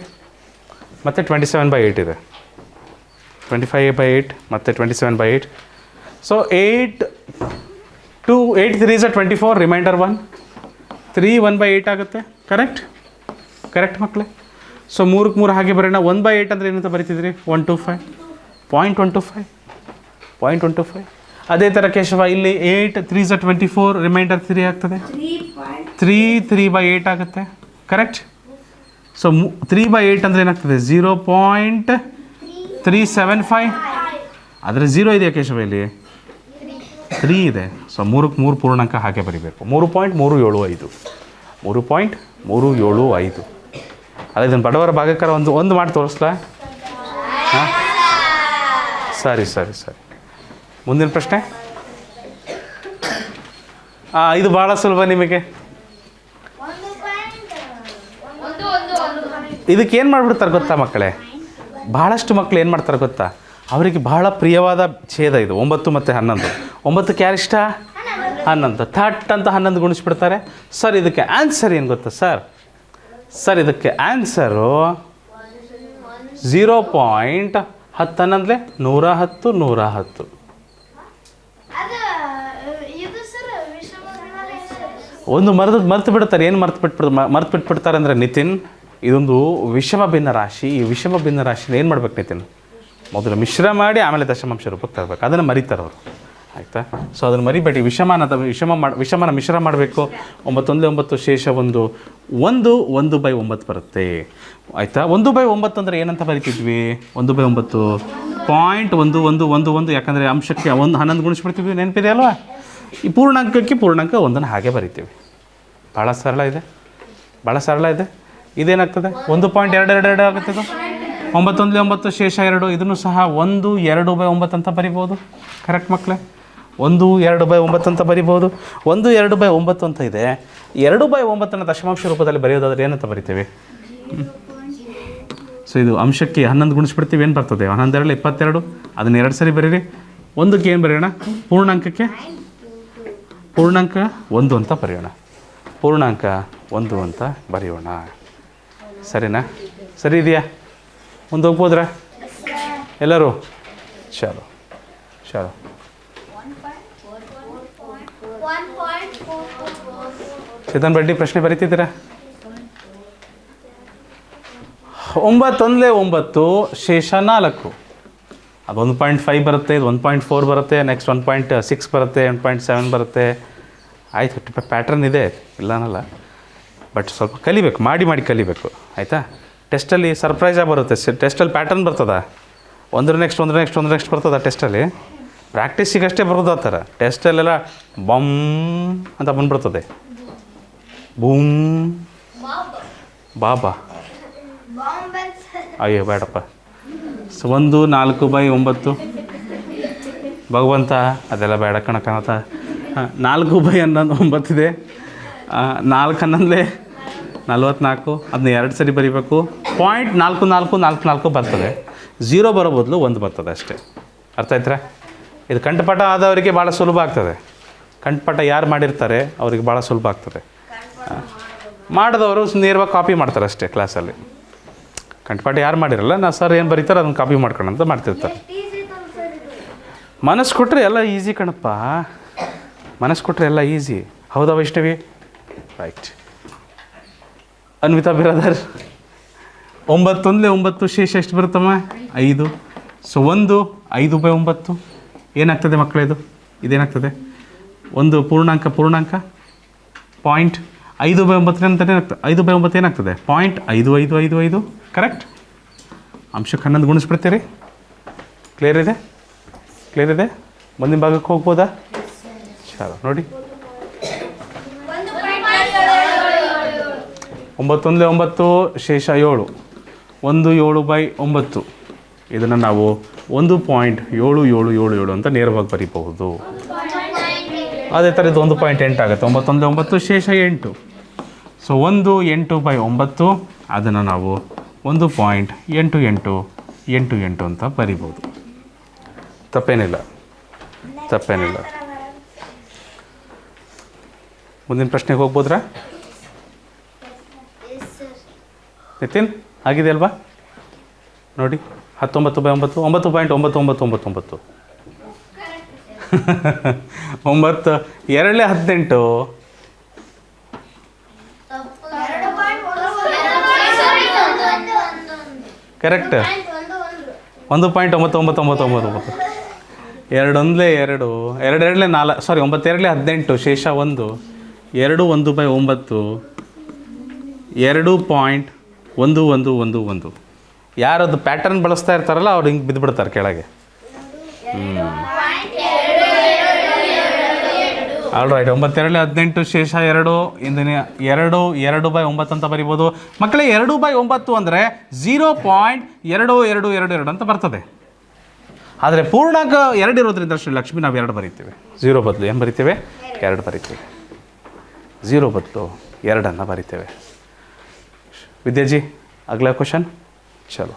B: ಮತ್ತು 27/8 ಇದೆ. 25/8 ಮತ್ತು 27/8. So 8 3 is 24, reminder 1. 3 1/8 ಆಗುತ್ತೆ. ಕರೆಕ್ಟ್ ಮಕ್ಕಳೇ. ಸೊ 3ಕ್ಕೆ 3 ಹಾಗೆ ಬರೋಣ. 1/8 ಅಂದರೆ ಏನಂತ ಬರೀತಿದ್ರಿ? 0.125. ಅದೇ ಥರ ಕೇಶವ ಇಲ್ಲಿ 8 3 is 24, ರಿಮೈಂಡರ್ 3 ಆಗ್ತದೆ. 3/8 ಆಗುತ್ತೆ. ಕರೆಕ್ಟ್. ಸೊ 3/8 ಅಂದರೆ ಏನಾಗ್ತದೆ? 0.375. ಆದರೆ 0 ಇದೆಯಾ ಕೇಶವ? ಇಲ್ಲಿ 3 ಇದೆ. ಸೊ 3ಕ್ಕೆ 3 ಪೂರ್ಣಾಂಕ ಹಾಗೆ ಬರೀಬೇಕು. 3.375. 3.375. ಅದೇ ಇದನ್ನು ಬಡವರ ಭಾಗಕಾರ ಒಂದು ಮಾಡಿ ತೋರಿಸ್ಲಾ? ಹಾಂ, ಸರಿ. ಮುಂದಿನ ಪ್ರಶ್ನೆ. ಇದು ಭಾಳ ಸುಲಭ ನಿಮಗೆ. ಇದಕ್ಕೆ ಏನು ಮಾಡಿಬಿಡ್ತಾರೆ ಗೊತ್ತಾ ಮಕ್ಕಳೇ? ಭಾಳಷ್ಟು ಮಕ್ಕಳು ಏನು ಮಾಡ್ತಾರೆ ಗೊತ್ತಾ? ಅವರಿಗೆ ಬಹಳ ಪ್ರಿಯವಾದ ಛೇದ ಇದು 9 ಮತ್ತು 11. 9ಕ್ಕೆ ಯಾರು ಇಷ್ಟ? 11. ಥಟ್ ಅಂತ 11 ಗುಣಿಸ್ಬಿಡ್ತಾರೆ. ಸರ್ ಇದಕ್ಕೆ ಆನ್ಸರ್ ಏನು ಗೊತ್ತಾ ಸರ್? ಇದಕ್ಕೆ ಆನ್ಸರು 0.10 11 110. ಒಂದು ಮರೆತು ಬಿಡ್ತಾರೆ. ಏನು ಮರ್ತು ಬಿಟ್ಬಿಡ್ತಾರೆ ಅಂದರೆ ನಿತಿನ್, ಇದೊಂದು ವಿಷಮ ಭಿನ್ನ ರಾಶಿ. ಈ ವಿಷಮ ಭಿನ್ನ ರಾಶಿನ ಏನು ಮಾಡ್ಬೇಕು ನಿತಿನ್? ಮೊದಲು ಮಿಶ್ರ ಮಾಡಿ ಆಮೇಲೆ ದಶಮಾಂಶ ರೂಪಕ್ಕೆ ತರಬೇಕು. ಅದನ್ನು ಮರಿತಾರೆ ಅವರು, ಆಯಿತಾ? ಸೊ ಅದನ್ನು ಮರಿಬೇಡಿ. ವಿಷಮನ ಮಿಶ್ರ ಮಾಡಬೇಕು. 9 1 ಶೇಷ 1 1/9 ಬರುತ್ತೆ, ಆಯಿತಾ? 1/9 ಅಂದರೆ ಏನಂತ ಬರಿತಿದ್ವಿ? 1/9 0.1111. ಯಾಕಂದರೆ ಅಂಶಕ್ಕೆ 11 ಗುಣಿಸ್ಬಿಡ್ತೀವಿ, ನೆನಪಿದೆ ಅಲ್ವಾ? ಈ ಪೂರ್ಣಾಂಕಕ್ಕೆ ಪೂರ್ಣಾಂಕ 1 ಹಾಗೆ ಬರಿತೀವಿ. ಭಾಳ ಸರಳ ಇದೆ. ಇದೇನಾಗ್ತದೆ? 1.22 ಆಗುತ್ತೆ. ಇದು 9 1 9 ಶೇಷ 2. ಇದನ್ನು ಸಹ 1 2/9 ಅಂತ ಬರಿಬೋದು. ಕರೆಕ್ಟ್ ಮಕ್ಕಳೇ? 1 2/9 ಅಂತ ಬರಿಬೋದು. 1 2/9 ಅಂತ ಇದೆ. 2/9 ದಶಮಾಂಶ ರೂಪದಲ್ಲಿ ಬರೆಯೋದಾದ್ರೆ ಏನಂತ ಬರಿತೀವಿ? ಸೊ ಇದು ಅಂಶಕ್ಕೆ 11 ಗುಣಿಸ್ಬಿಡ್ತೀವಿ. ಏನು ಬರ್ತದೆ? 11 2 22. ಅದನ್ನು 2 ಸರಿ ಬರೀರಿ. 1ಕ್ಕೆ ಏನು ಬರೆಯೋಣ? ಪೂರ್ಣಾಂಕ 1 ಅಂತ ಬರೆಯೋಣ. ಪೂರ್ಣಾಂಕ 1 ಅಂತ ಬರೆಯೋಣ. ಸರಿನಾ? ಸರಿ ಇದೆಯಾ? ಮುಂದೆ ಹೋಗ್ಬೋದ್ರಾ ಎಲ್ಲರೂ? ಚಲೋ. ಚೇತನ್ ಬಡ್ಡಿ ಪ್ರಶ್ನೆ ಬರೀತಿದ್ದೀರಾ? 9 1 ಶೇಷ 4. ಅದು 1.5 ಬರುತ್ತೆ. ಇದು 1.4 ಬರುತ್ತೆ. ನೆಕ್ಸ್ಟ್ 1.6 ಬರುತ್ತೆ. 1.7 ಬರುತ್ತೆ. ಆಯಿತು, ಪ್ಯಾಟ್ರನ್ ಇದೆ, ಇಲ್ಲ ಅನ್ನಲ್ಲ. ಬಟ್ ಸ್ವಲ್ಪ ಕಲಿಬೇಕು, ಮಾಡಿ ಕಲಿಬೇಕು, ಆಯಿತಾ? ಟೆಸ್ಟಲ್ಲಿ ಸರ್ಪ್ರೈಸಾಗಿ ಬರುತ್ತೆ. ಟೆಸ್ಟಲ್ಲಿ ಪ್ಯಾಟರ್ನ್ ಬರ್ತದ. ಒಂದ್ರ ನೆಕ್ಸ್ಟ್ ಬರ್ತದ ಟೆಸ್ಟಲ್ಲಿ. ಪ್ರಾಕ್ಟೀಸಿಗಷ್ಟೇ ಬರೋದು ಆ ಥರ. ಟೆಸ್ಟಲ್ಲೆಲ್ಲ ಬಮ್ ಅಂತ ಬಂದ್ಬಿಡ್ತದೆ. ಬೂಮ್ ಬಾಬಾ, ಅಯ್ಯೋ ಬೇಡಪ್ಪ. 1 4/9 ಭಗವಂತ, ಅದೆಲ್ಲ ಬೇಡ ಕಣಕನತ. 4/11 ಇದೆ. 4 11 44. ಅದನ್ನ 2 ಸರಿ ಬರೀಬೇಕು. 0.4444 ಬರ್ತದೆ. 0 ಬರೋ ಬದಲು 1 ಬರ್ತದೆ ಅಷ್ಟೇ. ಅರ್ಥ ಆಯ್ತಾ? ಇದು ಕಂಠಪಾಠ ಆದವರಿಗೆ ಭಾಳ ಸುಲಭ ಆಗ್ತದೆ. ಕಂಠಪಾಠ ಯಾರು ಮಾಡಿರ್ತಾರೆ ಅವ್ರಿಗೆ ಭಾಳ ಸುಲಭ ಆಗ್ತದೆ. ಮಾಡಿದವರು ನೇರವಾಗಿ ಕಾಪಿ ಮಾಡ್ತಾರೆ ಅಷ್ಟೇ ಕ್ಲಾಸಲ್ಲಿ. ಕಂಠಪಾಠ ಯಾರು ಮಾಡಿರಲ್ಲ, ನಾ ಸರ್ ಏನು ಬರೀತಾರೆ ಅದನ್ನು ಕಾಪಿ ಮಾಡ್ಕೊಂಡು ಅಂತ ಮಾಡ್ತಿರ್ತಾರೆ. ಮನಸ್ಸು ಕೊಟ್ಟರೆ ಎಲ್ಲ ಈಸಿ ಕಣಪ್ಪ. ಮನಸ್ಸು ಕೊಟ್ಟರೆ ಎಲ್ಲ ಈಸಿ. ಹೌದಾ ವೈಷ್ಣವಿ? ರೈಟ್. ಅನ್ವಿತಾ ಬಿರಾದರ್, 9 1 9 ಶೇಷ ಎಷ್ಟು ಬರುತ್ತಮ್ಮ? 5. ಸೊ 1 5/9 ಏನಾಗ್ತದೆ ಮಕ್ಕಳೇ? ಇದೇನಾಗ್ತದೆ? 1 ಪೂರ್ಣಾಂಕ 0.5/9 ಅಂತಲೇ ಆಗ್ತದೆ. 5/9 ಏನಾಗ್ತದೆ? 0.5555. ಕರೆಕ್ಟ್. ಅಂಶಕ್ಕೆ 11 ಗುಣಿಸ್ಬಿಡ್ತೀರಿ. ಕ್ಲಿಯರ್ ಇದೆ? ಮುಂದಿನ ಭಾಗಕ್ಕೆ ಹೋಗ್ಬೋದಾ? ಚಲೋ ನೋಡಿ. 9 1 9 ಶೇಷ 7. 1 7/9. ಇದನ್ನು ನಾವು 1.7777 ಅಂತ ನೇರವಾಗಿ ಬರೀಬಹುದು. ಅದೇ ಥರ ಇದು 1.8 ಆಗುತ್ತೆ. 9 1 9 ಶೇಷ 8. ಸೊ 1 8/9 ಅದನ್ನು ನಾವು 1.8888 ಅಂತ ಬರಿಬೋದು. ತಪ್ಪೇನಿಲ್ಲ. ಮುಂದಿನ ಪ್ರಶ್ನೆಗೆ ಹೋಗ್ಬೋದ್ರಾ? ನಿತಿನ್ ಆಗಿದೆ ಅಲ್ವಾ ನೋಡಿ 19/9 9.9999 9 2 18 ಕರೆಕ್ಟ್ 1.9999 2 1 2 2 2 4 ಸಾರಿ 9 2 18 ಶೇಷ 1 2 1/9 2.1111 ಯಾರದು ಪ್ಯಾಟರ್ನ್ ಬಳಸ್ತಾ ಇರ್ತಾರಲ್ಲ ಅವ್ರು ಹಿಂಗೆ ಬಿದ್ದುಬಿಡ್ತಾರೆ ಕೆಳಗೆ. ಆಲ್ ರೈಟ್ 9 2 18 ಶೇಷ 2 ಇಂದಿನ 2 ಅಂತ ಬರಿಬೋದು ಮಕ್ಕಳೇ. 2/9 ಅಂದರೆ 0.2222 ಅಂತ ಬರ್ತದೆ. ಆದರೆ ಪೂರ್ಣಾಂಕ 2 ಇರೋದ್ರಿಂದ ಶ್ರೀಲಕ್ಷ್ಮಿ ನಾವು 2 ಬರಿತೀವಿ. 0 ಬದಲು ಏನು ಬರಿತೇವೆ? 2 ಬರಿತೀವಿ. 0 ಬದಲು 2 ಬರಿತೇವೆ. ವಿದ್ಯಾಜಿ ಅಗಲ ಕ್ವಶನ್ ಚಲೋ.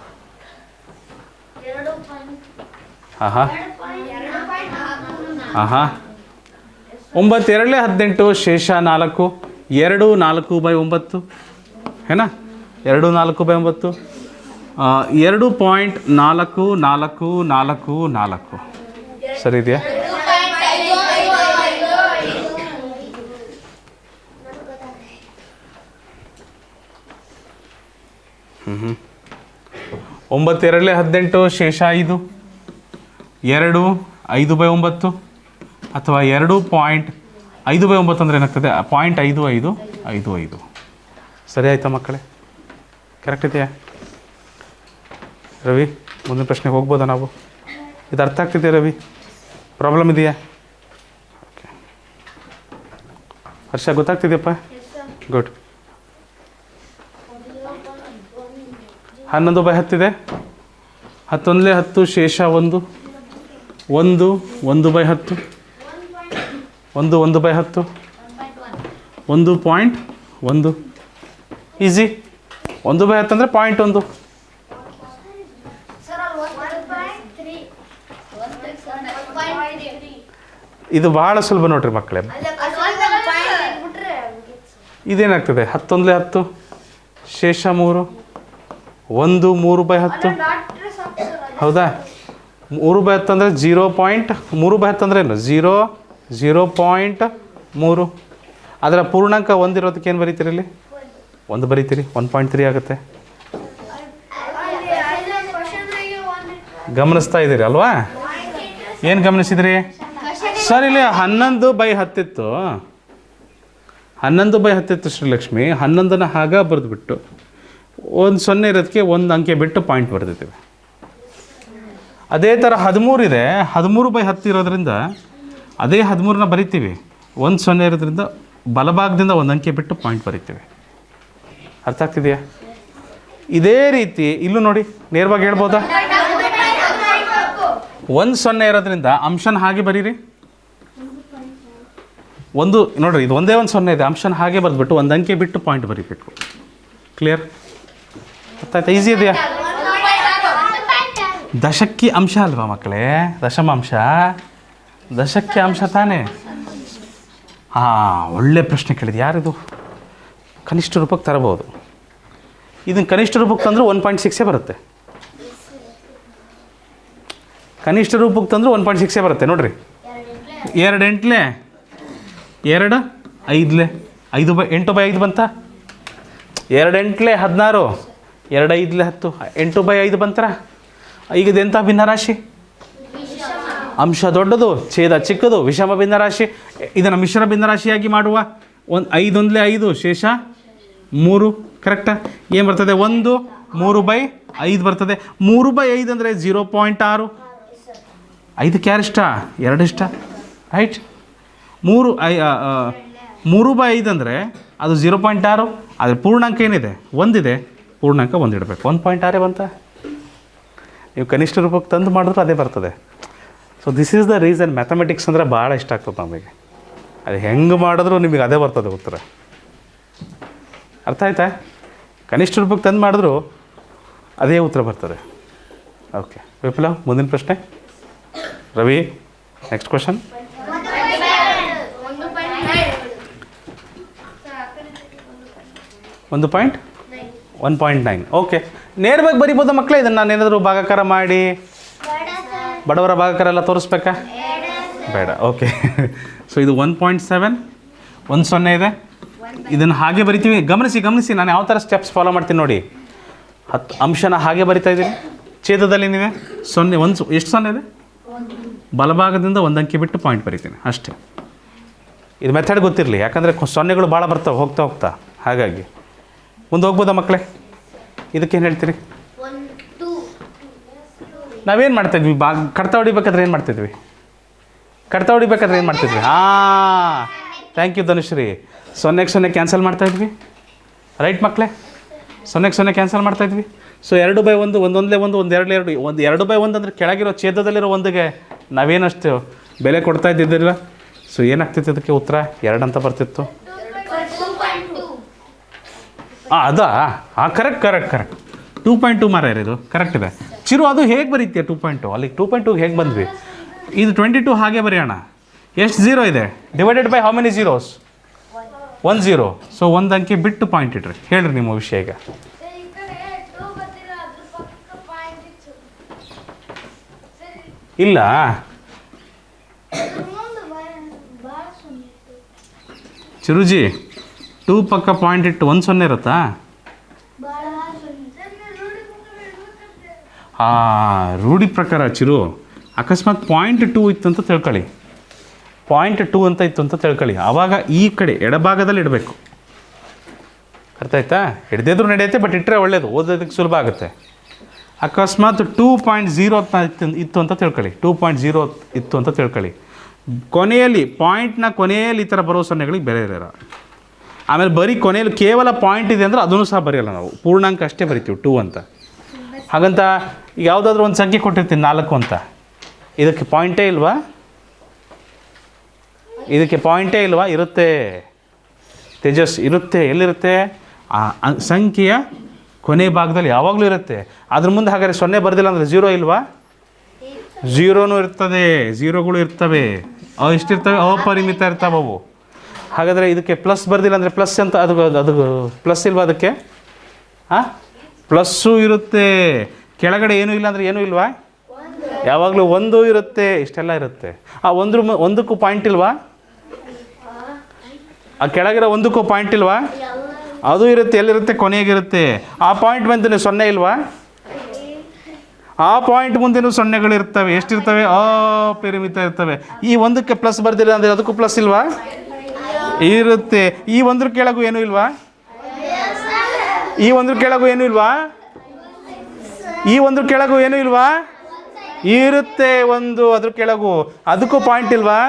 B: ಹಾಂ 9 2 18 ಶೇಷ 4 2 4/9 ಹೇನಾ 2 4/9 2.4444 ಸರಿ ಇದೆಯಾ? ಹ್ಞೂ 9 2 18 ಶೇಷ 5 2 5/9 ಅಥವಾ 2.5/9 ಅಂದರೆ ಏನಾಗ್ತದೆ? 0.5555 ಸರಿ ಆಯಿತಾ ಮಕ್ಕಳೇ? ಕರೆಕ್ಟ್ ಇದೆಯಾ ರವಿ? ಮುಂದಿನ ಪ್ರಶ್ನೆಗೆ ಹೋಗ್ಬೋದಾ ನಾವು? ಇದು ಅರ್ಥ ಆಗ್ತಿದೆಯಾ ರವಿ? ಪ್ರಾಬ್ಲಮ್ ಇದೆಯಾ? ಓಕೆ ಹರ್ಷ ಗೊತ್ತಾಗ್ತಿದೆಯಪ್ಪ? ಗುಡ್. 11/10 ಇದೆ. 10 10 ಶೇಷ 1 1 1/10 1 1/10 1.1 ಈಸಿ. 1/10 ಅಂದರೆ 0.1. ಇದು ಭಾಳ ಸುಲಭ ನೋಡ್ರಿ ಮಕ್ಕಳೇ. ಇದೇನಾಗ್ತದೆ? 11 10 ಶೇಷ 3 1 3/10 ಹೌದಾ? 3/10 ಅಂದರೆ 0.3/10 ಅಂದರೆ ಏನು? 0.3. ಅದರ ಪೂರ್ಣಾಂಕ 1 ಇರೋದಕ್ಕೆ ಏನು ಬರೀತೀರಿ ಇಲ್ಲಿ? 1 ಬರೀತೀರಿ. 1.3 ಆಗುತ್ತೆ. ಗಮನಿಸ್ತಾ ಇದ್ದೀರಿ ಅಲ್ವಾ? ಏನು ಗಮನಿಸಿದ್ರಿ ಸರ್? ಇಲ್ಲಿ 11/10 ಇತ್ತು. 11/10 ಇತ್ತು ಶ್ರೀಲಕ್ಷ್ಮಿ. 11ನ ಹಾಗೆ ಬರೆದುಬಿಟ್ಟು 1 0 ಇರೋದಕ್ಕೆ 1 ಅಂಕೆ ಬಿಟ್ಟು ಪಾಯಿಂಟ್ ಬರೆದಿದ್ದೀವಿ. ಅದೇ ಥರ 13 ಇದೆ. 13/10 ಇರೋದ್ರಿಂದ ಅದೇ 13ನ ಬರಿತೀವಿ. 1 0 ಇರೋದ್ರಿಂದ ಬಲಭಾಗದಿಂದ 1 ಅಂಕೆ ಬಿಟ್ಟು ಪಾಯಿಂಟ್ ಬರಿತೀವಿ. ಅರ್ಥ ಆಗ್ತಿದೆಯಾ? ಇದೇ ರೀತಿ ಇಲ್ಲೂ ನೋಡಿ, ನೇರವಾಗಿ ಹೇಳ್ಬೋದಾ? 1 0 ಇರೋದ್ರಿಂದ ಅಂಶನ ಹಾಗೆ ಬರೀರಿ. 1 ನೋಡಿರಿ, ಇದು ಒಂದೇ 1 0 ಇದೆ. ಅಂಶನ ಹಾಗೆ ಬರೆದ್ಬಿಟ್ಟು 1 ಅಂಕೆ ಬಿಟ್ಟು ಪಾಯಿಂಟ್ ಬರೀಬೇಕು. ಕ್ಲಿಯರ್? ಅರ್ಥ ಆಯ್ತಾ? ಈಸಿ ಇದೆಯಾ? ದಶಕ್ಕೆ ಅಂಶ ಅಲ್ವಾ ಮಕ್ಕಳೇ? ದಶಮಾಂಶ ದಶಕ್ಕೆ ಅಂಶ ತಾನೇ. ಹಾಂ, ಒಳ್ಳೆ ಪ್ರಶ್ನೆ ಕೇಳಿದೆ. ಯಾರಿದು? ಕನಿಷ್ಠ ರೂಪಕ್ಕೆ ತರಬಹುದು. ಇದನ್ನು ಕನಿಷ್ಠ ರೂಪಕ್ಕೆ ತಂದರೂ 1.6 ಬರುತ್ತೆ. ಕನಿಷ್ಠ ರೂಪಕ್ಕೆ ತಂದರೂ 1.6 ಬರುತ್ತೆ. ನೋಡಿರಿ, 2 8 2 5 8/5 ಬಂತ. 2 8 16 2 5 10 8/5 ಬಂತರ. ಈಗ ಇದೆಂಥ ಭಿನ್ನರಾಶಿ? ಅಂಶ ದೊಡ್ಡದು, ಛೇದ ಚಿಕ್ಕದು, ವಿಷಮ ಭಿನ್ನರಾಶಿ. ಇದನ್ನು ಮಿಶ್ರ ಭಿನ್ನರಾಶಿಯಾಗಿ ಮಾಡುವ. 5 1 5 ಶೇಷ 3 ಕರೆಕ್ಟಾ? ಏನು ಬರ್ತದೆ? 1 3/5 ಬರ್ತದೆ. 3/5 ಅಂದರೆ 0.6. 5ಕ್ಕೆ ಯಾರಿಷ್ಟ? 2 ಇಷ್ಟ. ರೈಟ್? 3/5 ಅಂದರೆ ಅದು 0.6. ಆದರೆ ಪೂರ್ಣಾಂಕ ಏನಿದೆ? 1 ಇದೆ. ಪೂರ್ಣಾಂಕ 1 ಇಡಬೇಕು. 1.6 ಬಂತ. ನೀವು ಕನಿಷ್ಠ ರೂಪಕ್ಕೆ ತಂದು ಮಾಡಿದ್ರೆ ಅದೇ ಬರ್ತದೆ. So this is the reason mathematics ಅಂದರೆ ಭಾಳ ಇಷ್ಟ ಆಗ್ತದೆ ನಮಗೆ. ಅದು ಹೆಂಗೆ ಮಾಡಿದ್ರೂ ನಿಮಗೆ ಅದೇ ಬರ್ತದೆ ಉತ್ತರ. ಅರ್ಥ ಆಯ್ತಾ? ಕನಿಷ್ಠ ರೂಪಕ್ಕೆ ತಂದು ಮಾಡಿದ್ರು ಅದೇ ಉತ್ತರ ಬರ್ತದೆ. ಓಕೆ ವಿಪ್ಲವ್, ಮುಂದಿನ ಪ್ರಶ್ನೆ. Ravi, next question. 1.9 1.9. ಓಕೆ, ನೇರವಾಗಿ ಬರಿಬೋದಾ ಮಕ್ಕಳೇ? ಇದನ್ನು ನಾನು ಏನಾದರೂ ಭಾಗಾಕಾರ ಮಾಡಿ ಬಡವರ ಭಾಗಾಕಾರ ಎಲ್ಲ ತೋರಿಸ್ಬೇಕಾ? ಬೇಡ. ಓಕೆ. ಸೊ ಇದು 1.7, 10 ಇದೆ. ಇದನ್ನು ಹಾಗೆ ಬರಿತೀವಿ. ಗಮನಿಸಿ ನಾನು ಯಾವ ಥರ ಸ್ಟೆಪ್ಸ್ ಫಾಲೋ ಮಾಡ್ತೀನಿ ನೋಡಿ. 10 ಅಂಶನ ಹಾಗೆ ಬರಿತಾ ಇದ್ದೀನಿ. ಛೇದದಲ್ಲಿ ಏನಿದೆ? 0. ಎಷ್ಟು 0 ಇದೆ? ಬಲಭಾಗದಿಂದ ಒಂದು ಅಂಕಿ ಬಿಟ್ಟು ಪಾಯಿಂಟ್ ಬರಿತೀನಿ ಅಷ್ಟೇ. ಇದು ಮೆಥಡ್ ಗೊತ್ತಿರಲಿ, ಯಾಕಂದರೆ 0ಗಳು ಭಾಳ ಬರ್ತಾವೆ ಹೋಗ್ತಾ ಹಾಗಾಗಿ. ಮುಂದೆ ಹೋಗ್ಬೋದಾ ಮಕ್ಕಳೇ? ಇದಕ್ಕೇನು ಹೇಳ್ತೀರಿ? ನಾವೇನು ಮಾಡ್ತಾಯಿದ್ವಿ? ಕಡ್ತ ಹೊಡಿಬೇಕಾದ್ರೆ ಏನು ಮಾಡ್ತಿದ್ವಿ? ಹಾಂ, ಥ್ಯಾಂಕ್ ಯು ಧನುಶ್ರೀ. 0ಕ್ಕೆ 0 ಕ್ಯಾನ್ಸಲ್ ಮಾಡ್ತಾಯಿದ್ವಿ, ರೈಟ್ ಮಕ್ಕಳೇ? 0ಕ್ಕೆ 0 ಕ್ಯಾನ್ಸಲ್ ಮಾಡ್ತಾಯಿದ್ವಿ. ಸೊ 2/1, 1 1 1 2 1 2/1 ಅಂದರೆ ಕೆಳಗಿರೋ ಛೇದದಲ್ಲಿರೋ 1ಗೆ ನಾವೇನಷ್ಟು ಬೆಲೆ ಕೊಡ್ತಾ ಇದ್ದಿದ್ದಿಲ್ಲ. ಸೊ ಏನಾಗ್ತಿತ್ತು ಅದಕ್ಕೆ ಉತ್ತರ? 2 ಅಂತ ಬರ್ತಿತ್ತು. ಅದಾ? ಕರೆಕ್ಟ್ 2.2 ಮಾರ ಇದು ಕರೆಕ್ಟ್ ಇದೆ. ಚಿರು ಅದು ಹೇಗೆ ಬರೀತೀಯ 2.2? ಅಲ್ಲಿ 2.2 ಹೇಗೆ ಬಂದ್ವಿ? ಇದು 22 ಹಾಗೆ ಬರೆಯೋಣ. ಎಷ್ಟು 0 ಇದೆ? Divided by how many zeros? 1 0. So 1 ಅಂಕಿ ಬಿಟ್ಟು ಪಾಯಿಂಟ್ ಇಡ್ರಿ. ಹೇಳ್ರಿ ನಿಮ್ಮ ವಿಷಯ ಈಗ. ಇಲ್ಲ ಚಿರುಜಿ, 2 ಪಕ್ಕ ಪಾಯಿಂಟ್ ಇಟ್ಟು 1 0 ಇರುತ್ತಾ? ರೂಢಿ ಪ್ರಕಾರ ಚಿರು, ಅಕಸ್ಮಾತ್ 0.2 ಇತ್ತು ಅಂತ ತಿಳ್ಕೊಳ್ಳಿ, 0.2 ಅಂತ ಇತ್ತು ಅಂತ ತಿಳ್ಕೊಳ್ಳಿ, ಆವಾಗ ಈ ಕಡೆ ಎಡಭಾಗದಲ್ಲಿ ಇಡಬೇಕು. ಅರ್ಥ ಆಯ್ತಾ? ಹಿಡ್ದಿದ್ರು ನಡೆಯುತ್ತೆ, ಬಟ್ ಇಟ್ಟರೆ ಒಳ್ಳೇದು, ಓದೋದಕ್ಕೆ ಸುಲಭ ಆಗುತ್ತೆ. ಅಕಸ್ಮಾತ್ 2.0 ಇತ್ತು ಅಂತ ತಿಳ್ಕೊಳ್ಳಿ, 2.0 ಇತ್ತು ಅಂತ ತಿಳ್ಕೊಳ್ಳಿ, ಕೊನೆಯಲ್ಲಿ ಪಾಯಿಂಟ್ನ ಕೊನೆಯಲ್ಲಿ ಈ ಥರ ಬರೋ 0ಗಳಿಗೆ ಬೇರೆ ಇರೋಲ್ಲ. ಆಮೇಲೆ ಬರೀ ಕೊನೆಯಲ್ಲಿ ಕೇವಲ ಪಾಯಿಂಟ್ ಇದೆ ಅಂದರೆ ಅದನ್ನು ಸಹ ಬರೆಯಲ್ಲ ನಾವು, ಪೂರ್ಣಾಂಕ ಅಷ್ಟೇ ಬರಿತೀವಿ 2 ಅಂತ. ಹಾಗಂತ ಈಗ ಯಾವುದಾದ್ರೂ ಒಂದು ಸಂಖ್ಯೆ ಕೊಟ್ಟಿರ್ತೀನಿ 4 ಅಂತ, ಇದಕ್ಕೆ ಪಾಯಿಂಟೇ ಇಲ್ವಾ? ಇರುತ್ತೆ ತೇಜಸ್, ಇರುತ್ತೆ. ಎಲ್ಲಿರುತ್ತೆ? ಆ ಸಂಖ್ಯೆಯ ಕೊನೆ ಭಾಗದಲ್ಲಿ ಯಾವಾಗಲೂ ಇರುತ್ತೆ. ಅದ್ರ ಮುಂದೆ ಹಾಗಾದರೆ 0 ಬರೆದಿಲ್ಲ ಅಂದರೆ 0 ಇಲ್ವಾ? 0ನೂ ಇರ್ತದೆ, 0ಗಳು ಇರ್ತವೆ. ಎಷ್ಟಿರ್ತವೆ? ಅಪರಿಮಿತ ಇರ್ತವೆ ಅವು. ಹಾಗಾದರೆ ಇದಕ್ಕೆ ಪ್ಲಸ್ ಬರೆದಿಲ್ಲ ಅಂದರೆ ಪ್ಲಸ್ ಅಂತ ಅದು ಪ್ಲಸ್ ಇಲ್ವಾ ಅದಕ್ಕೆ? ಪ್ಲಸ್ಸು ಇರುತ್ತೆ. ಕೆಳಗಡೆ ಏನೂ ಇಲ್ಲ ಅಂದರೆ ಏನೂ ಇಲ್ವಾ? ಯಾವಾಗಲೂ 1 ಇರುತ್ತೆ. ಇಷ್ಟೆಲ್ಲ ಇರುತ್ತೆ. ಆ 1ಕ್ಕೂ ಪಾಯಿಂಟ್ ಇಲ್ವಾ? ಆ ಕೆಳಗಿರೋ 1ಕ್ಕೂ ಪಾಯಿಂಟ್ ಇಲ್ವಾ? ಅದು ಇರುತ್ತೆ. ಎಲ್ಲಿರುತ್ತೆ? ಕೊನೆಗಿರುತ್ತೆ. ಆ ಪಾಯಿಂಟ್ ಬಂದೇ 0 ಇಲ್ವಾ? ಆ ಪಾಯಿಂಟ್ ಮುಂದೆನೂ 0ಗಳಿರ್ತವೆ. ಎಷ್ಟಿರ್ತವೆ? ಅಪರಿಮಿತ ಇರ್ತವೆ. ಈ 1ಕ್ಕೆ ಪ್ಲಸ್ ಬರ್ದಿಲ್ಲ ಅಂದರೆ ಅದಕ್ಕೂ ಪ್ಲಸ್ ಇಲ್ವಾ? ಇರುತ್ತೆ. ಈ 1ರ ಕೆಳಗೂ ಏನೂ ಇಲ್ವಾ? ಈ 1ರ ಕೆಳಗೂ ಏನೂ ಇಲ್ವಾ? ಈ 1ರ ಕೆಳಗೂ ಏನೂ ಇಲ್ವಾ? ಇರುತ್ತೆ 1 ಅದ್ರ ಕೆಳಗೂ. ಅದಕ್ಕೂ ಪಾಯಿಂಟ್ ಇಲ್ವಾ?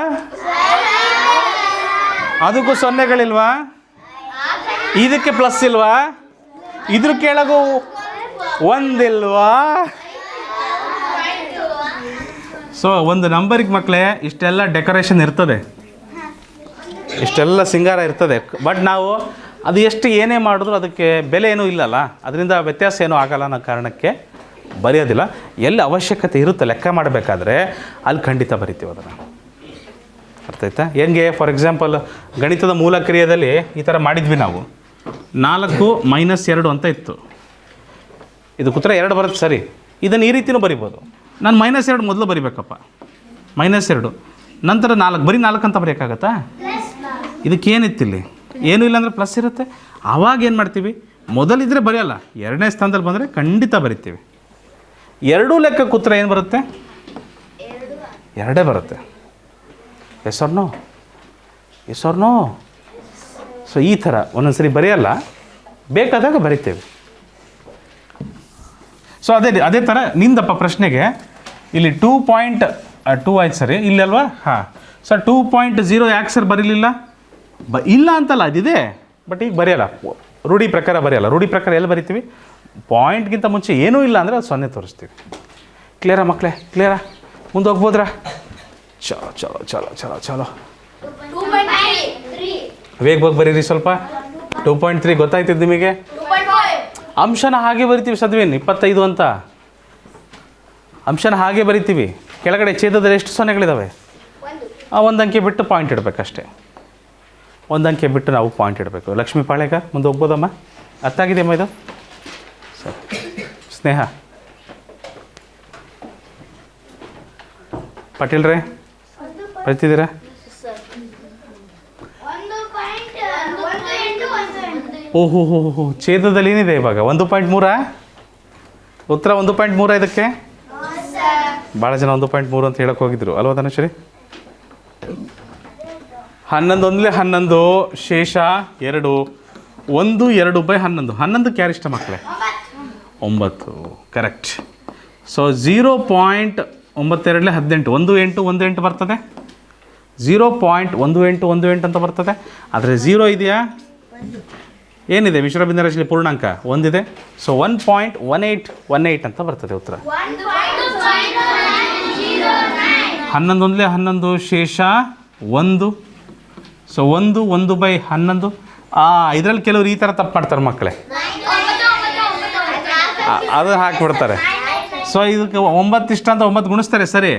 B: ಅದಕ್ಕೂ 0ಗಳಿಲ್ವಾ? ಇದಕ್ಕೆ ಪ್ಲಸ್ ಇಲ್ವಾ? ಇದ್ರ ಕೆಳಗೂ 1 ಇಲ್ವಾ? ಸೊ ಒಂದು ನಂಬರಿಗೆ ಮಕ್ಕಳೇ ಇಷ್ಟೆಲ್ಲ ಡೆಕೋರೇಷನ್ ಇರ್ತದೆ, ಇಷ್ಟೆಲ್ಲ ಸಿಂಗಾರ ಇರ್ತದೆ. ಬಟ್ ನಾವು ಅದು ಎಷ್ಟು ಏನೇ ಮಾಡಿದ್ರು ಅದಕ್ಕೆ ಬೆಲೆ ಏನೂ ಇಲ್ಲಲ್ಲ, ಅದರಿಂದ ವ್ಯತ್ಯಾಸ ಏನೂ ಆಗಲ್ಲ ಅನ್ನೋ ಕಾರಣಕ್ಕೆ ಬರೆಯೋದಿಲ್ಲ. ಎಲ್ಲಿ ಅವಶ್ಯಕತೆ ಇರುತ್ತೆ ಲೆಕ್ಕ ಮಾಡಬೇಕಾದ್ರೆ ಅಲ್ಲಿ ಖಂಡಿತ ಬರಿತೀವಿ ಅದನ್ನು. ಅರ್ಥ ಆಯ್ತಾ? ಹೆಂಗೆ? ಫಾರ್ ಎಕ್ಸಾಂಪಲ್ ಗಣಿತದ ಮೂಲ ಕ್ರಿಯೆಯಲ್ಲಿ ಈ ಥರ ಮಾಡಿದ್ವಿ ನಾವು. 4 - 2 ಅಂತ ಇತ್ತು. ಇದಕ್ಕೆ ಉತ್ತರ 2 ಬರುತ್ತೆ, ಸರಿ. ಇದನ್ನು ಈ ರೀತಿಯೂ ಬರಿಬೋದು. ನಾನು -2 ಮೊದಲು ಬರಿಬೇಕಪ್ಪ, -2 ನಂತರ 4, ಬರೀ 4 ಅಂತ ಬರೆಯೋಕ್ಕಾಗತ್ತಾ? ಇದಕ್ಕೇನಿತ್ತಿಲ್ಲಿ? ಏನೂ ಇಲ್ಲ ಅಂದರೆ ಪ್ಲಸ್ ಇರುತ್ತೆ. ಆವಾಗ ಏನು ಮಾಡ್ತೀವಿ? ಮೊದಲಿದ್ರೆ ಬರೆಯಲ್ಲ, 2ನೇ ಸ್ಥಾನದಲ್ಲಿ ಬಂದರೆ ಖಂಡಿತ ಬರಿತೀವಿ. 2 ಲೆಕ್ಕಕ್ಕೆ ಉತ್ತರ ಏನು ಬರುತ್ತೆ? 2 ಬರುತ್ತೆ. S R no? ಸೊ ಈ ಥರ ಒಂದೊಂದು ಸರಿ ಬರೆಯಲ್ಲ, ಬೇಕಾದಾಗ ಬರಿತೇವೆ. ಸೊ ಅದೇ ಥರ ನಿಂದಪ್ಪ ಪ್ರಶ್ನೆಗೆ ಇಲ್ಲಿ 2.2 ಆಯ್ತು ಸರಿ, ಇಲ್ಲಲ್ವಾ? ಹಾಂ ಸರ್, 2.0 ಯಾಕೆ ಸರ್ ಬರೀಲಿಲ್ಲ? ಇಲ್ಲ ಅಂತಲ್ಲ, ಅದಿದೆ, ಬಟ್ ಈಗ ಬರೆಯಲ್ಲ, ರೂಢಿ ಪ್ರಕಾರ ಬರೆಯಲ್ಲ. ರೂಢಿ ಪ್ರಕಾರ ಎಲ್ಲಿ ಬರಿತೀವಿ? ಪಾಯಿಂಟ್ಗಿಂತ ಮುಂಚೆ ಏನೂ ಇಲ್ಲ ಅಂದರೆ ಅದು 0 ತೋರಿಸ್ತೀವಿ. ಕ್ಲಿಯರಾ ಮಕ್ಕಳೇ? ಕ್ಲಿಯರಾ? ಮುಂದೆ ಹೋಗ್ಬೋದ್ರಾ? ಚಲೋ ವೇಗವಾಗಿ ಬರೀರಿ ಸ್ವಲ್ಪ. 2.3 ಗೊತ್ತಾಯ್ತಿದ್ದು ನಿಮಗೆ? ಅಂಶನ ಹಾಗೆ ಬರಿತೀವಿ ಸದ್ವೇನು 25 ಅಂತ ಅಂಶನ ಹಾಗೆ ಬರಿತೀವಿ. ಕೆಳಗಡೆ ಛೇದದಲ್ಲಿ ಎಷ್ಟು 0ಗಳಿದ್ದಾವೆ? 1 ಅಂಕೆ ಬಿಟ್ಟು ಪಾಯಿಂಟ್ ಇಡಬೇಕಷ್ಟೇ. 1 ಅಂಕೆ ಬಿಟ್ಟು ನಾವು ಪಾಯಿಂಟ್ ಇಡಬೇಕು. ಲಕ್ಷ್ಮೀ ಪಾಳೆಗಾರ್ ಮುಂದೆ ಹೋಗ್ಬೋದಮ್ಮ? ಅರ್ಥ ಆಗಿದೆಯಮ್ಮ ಇದು? ಸರಿ. ಸ್ನೇಹ ಪಾಟೀಲ್ರೇ ಬರ್ತಿದ್ದೀರಾ? ಓಹೋ ಹೋ ಹೋ, ಛೇದದಲ್ಲಿ ಏನಿದೆ ಇವಾಗ? 1.3 ಉತ್ತರ 1.3 ಇದಕ್ಕೆ? ಭಾಳ ಜನ 1.3 ಅಂತ ಹೇಳಕ್ಕೆ ಹೋಗಿದ್ರು ಅಲ್ವಾ ಧನಶ್ರೀ? 11 ಒಂದಲೇ 11 ಶೇಷ 2 1 2/11. 11ಕ್ಕೆ ಯಾರು ಇಷ್ಟ ಮಕ್ಕಳೇ? 9. ಕರೆಕ್ಟ್. ಸೊ 0.92 18 18 ಬರ್ತದೆ. 0.1818 ಅಂತ ಬರ್ತದೆ. ಆದರೆ 0 ಇದೆಯಾ? ಏನಿದೆ ಮಿಶ್ರ ಭಿನ್ನರಾಶಿಯಲ್ಲಿ ಪೂರ್ಣಾಂಕ? 1 ಇದೆ. ಸೊ 1.1818 ಅಂತ ಬರ್ತದೆ ಉತ್ತರ. 11 ಒಂದಲೇ 11 ಶೇಷ 1. ಸೊ 1 1/11. ಇದರಲ್ಲಿ ಕೆಲವರು ಈ ಥರ ತಪ್ಪು ಮಾಡ್ತಾರೆ ಮಕ್ಕಳೇ, ಅದು ಹಾಕಿಬಿಡ್ತಾರೆ. ಸೊ ಇದಕ್ಕೆ 9 ಇಷ್ಟ ಅಂತ 9 ಗುಣಿಸ್ತಾರೆ, ಸರಿ.